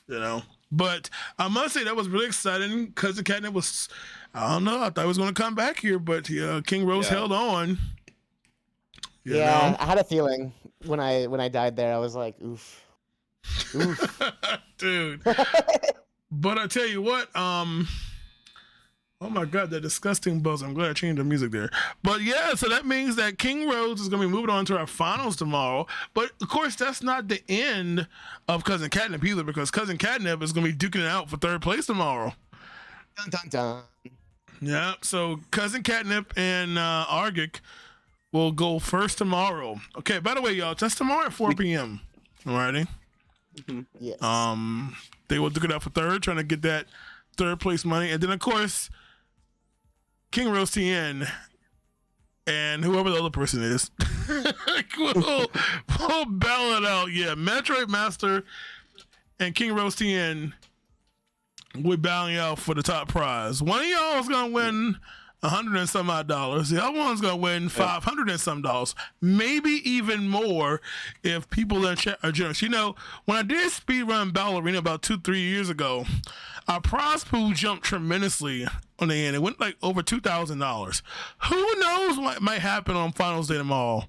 You know. But I must say that was really exciting because the Catnip was, I don't know, I thought he was going to come back here, but King Rose held on. You know? I had a feeling when I died there. I was like, oof. Dude. But I tell you what, oh my God, that disgusting buzz. I'm glad I changed the music there. But yeah, so that means that King Rhodes is going to be moving on to our finals tomorrow. But of course, that's not the end of Cousin Catnip either, because Cousin Catnip is going to be duking it out for third place tomorrow. Dun, dun, dun. Yeah, so Cousin Catnip and Argic will go first tomorrow. Okay, by the way, y'all, that's tomorrow at 4 p.m. Alrighty? Yes. They will duke it out for third, trying to get that third place money. And then, of course, King Rose TN and whoever the other person is will battle it out. Yeah, Metroid Master and King Rose TN will battling out for the top prize. One of y'all is going to win $100 and some odd. The other one's going to win $500 and some dollars. Maybe even more if people in chat are generous. You know, when I did Speedrun Battle Arena about 2-3 years ago, our prize pool jumped tremendously on the end. It went like over $2,000. Who knows what might happen on Finals Day tomorrow?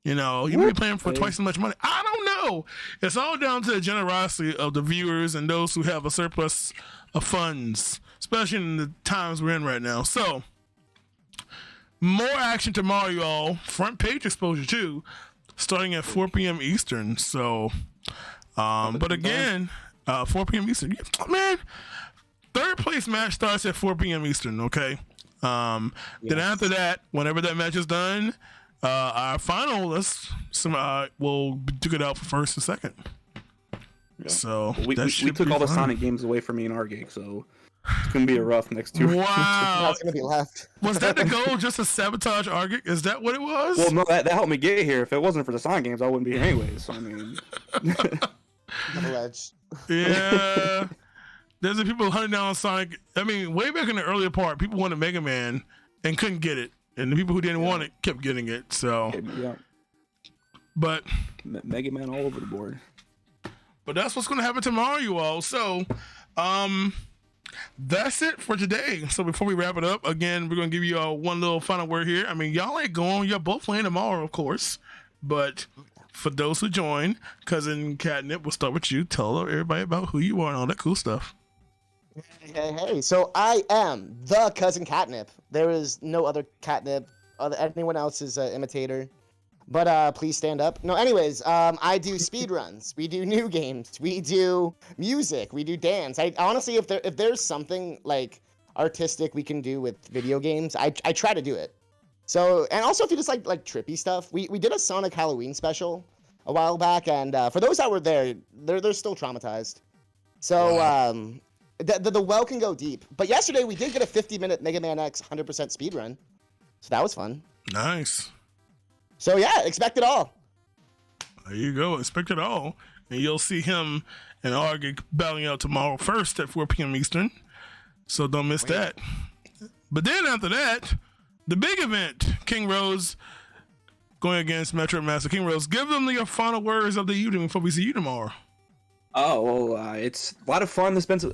You know, you may be playing for twice as much money. I don't know. It's all down to the generosity of the viewers and those who have a surplus of funds, especially in the times we're in right now. So, more action tomorrow, y'all. Front page exposure, too, starting at 4 p.m. Eastern. So, but again, 4 p.m. Eastern. Man, third place match starts at 4 p.m. Eastern, okay? Then after that, whenever that match is done, our finalists will duke it out for first and second. Yeah. So we took all the Sonic games away from me in our gig, so it's gonna be a rough next 2 rounds. Wow, What's gonna be left? Was that the goal? Just to sabotage Argic? Is that what it was? Well, no, that helped me get here. If it wasn't for the Sonic games, I wouldn't be here anyways. So I mean, Double edge. Yeah. There's the people hunting down Sonic. I mean, way back in the earlier part, people wanted Mega Man and couldn't get it, and the people who didn't want it kept getting it. So, yeah. But Mega Man all over the board. But that's what's going to happen tomorrow, you all. So, that's it for today. So before we wrap it up, again, we're going to give you all one little final word here. I mean, y'all ain't going. You're both playing tomorrow, of course. But for those who join, Cousin Catnip, we'll start with you. Tell everybody about who you are and all that cool stuff. Hey. So I am the Cousin Catnip. There is no other Catnip. Anyone else is an imitator. But please stand up. No, anyways, I do speedruns. We do new games. We do music. We do dance. I honestly, if there's something like artistic we can do with video games, I try to do it. So, and also if you just like trippy stuff, we did a Sonic Halloween special a while back, and for those that were there, they're still traumatized. So wow. The well can go deep. But yesterday we did get a 50-minute Mega Man X 100% speedrun, so that was fun. Nice. So yeah, expect it all. There you go. Expect it all. And you'll see him and Argic battling out tomorrow first at 4 p.m. Eastern. So don't miss that. But then after that, the big event, King Rose going against Metroid Master. King Rose, give them your final words of the evening before we see you tomorrow. Oh, well, it's a lot of fun. This event's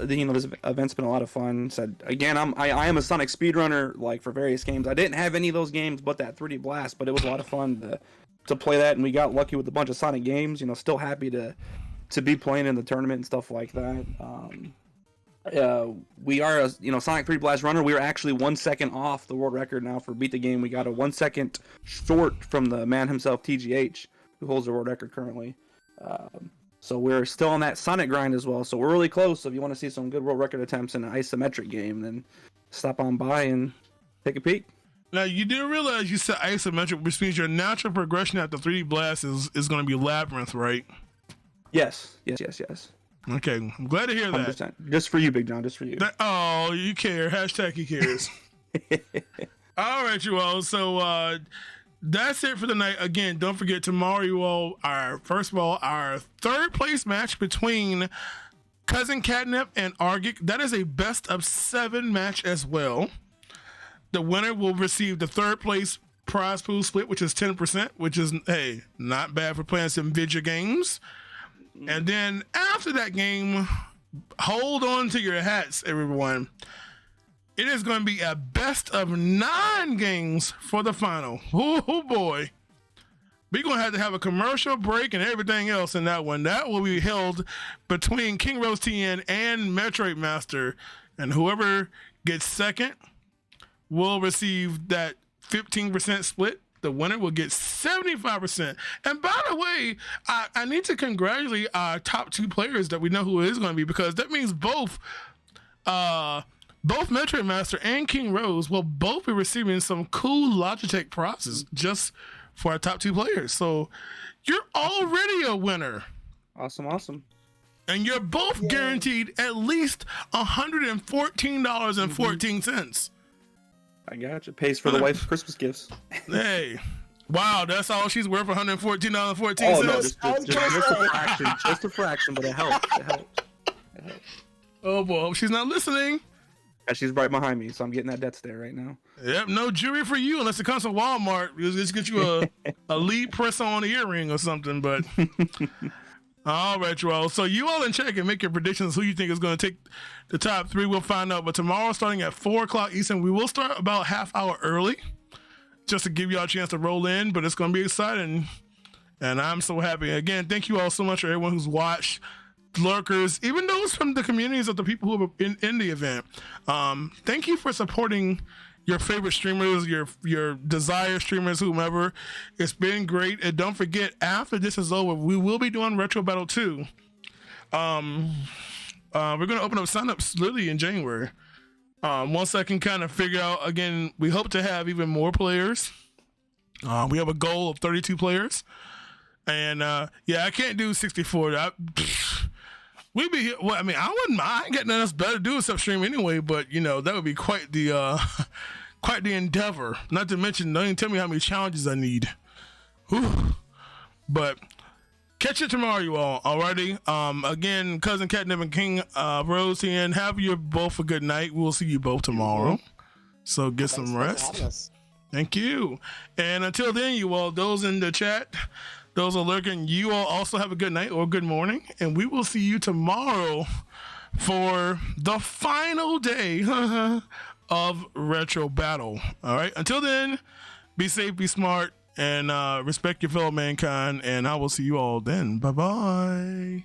been a lot of fun. So again, I am a Sonic speedrunner, like for various games. I didn't have any of those games, but that 3D Blast. But it was a lot of fun to play that, and we got lucky with a bunch of Sonic games. You know, still happy to be playing in the tournament and stuff like that. We are a Sonic 3D Blast runner. We are actually 1 second off the world record now for beat the game. We got a 1 second short from the man himself, TGH, who holds the world record currently. So we're still on that Sonic grind as well. So we're really close. So if you want to see some good world record attempts in an isometric game, then stop on by and take a peek. Now, you do realize you said isometric, which means your natural progression after 3D Blast is going to be Labyrinth, right? Yes. Okay, I'm glad to hear that. 100%. Just for you, Big John. Just for you. Oh, you care. Hashtag he cares. All right, you all. So, that's it for the night. Again, don't forget tomorrow, you all, our third place match between Cousin Catnip and Argic. That is a best of 7 match as well. The winner will receive the third place prize pool split, which is 10%, which is, hey, not bad for playing some video games. And then after that game, hold on to your hats, everyone. It is going to be a best of 9 games for the final. Oh boy. We're going to have a commercial break and everything else in that one. That will be held between King Rose TN and Metroid Master. And whoever gets second will receive that 15% split. The winner will get 75%. And by the way, I need to congratulate our top 2 players that we know who it is going to be, because that means both Metroid Master and King Rose will both be receiving some cool Logitech prizes just for our top 2 players. So you're already a winner. Awesome. And you're both guaranteed at least $114.14. I got you. Pays for the wife's Christmas gifts. Hey. Wow, that's all she's worth, $114.14. Oh, no, just a fraction. Just a fraction, but it helps. It helps. Oh, boy, she's not listening. And she's right behind me, so I'm getting that debt stare right now. Yep, no jewelry for you unless it comes to Walmart. Just get you a lead press-on earring or something, but... All right, Joel. So you all in check and make your predictions who you think is going to take the top 3. We'll find out. But tomorrow, starting at 4 o'clock Eastern, we will start about half hour early just to give you all a chance to roll in. But it's going to be exciting. And I'm so happy. Again, thank you all so much for everyone who's watched, lurkers, even those from the communities of the people who are in the event. Thank you for supporting your favorite streamers, your desired streamers, whomever. It's been great. And don't forget, after this is over, we will be doing Retro Battle 2. We're going to open up signups literally in January. Once I can kind of figure out, again, we hope to have even more players. We have a goal of 32 players. And yeah, I can't do 64. We'd be here. Well, I mean, I ain't got nothing else better to do except stream anyway, but you know, that would be quite the endeavor. Not to mention, don't even tell me how many challenges I need. Whew. But catch it tomorrow, you all. Alrighty. Again, Cousin Catnip and King Rose here, and have you both a good night. We'll see you both tomorrow. So get some rest. Thank you. And until then, you all, those in the chat, those are lurking, you all also have a good night or good morning, and we will see you tomorrow for the final day of Retro Battle. All right. Until then, be safe, be smart, and respect your fellow mankind. And I will see you all then. Bye-bye.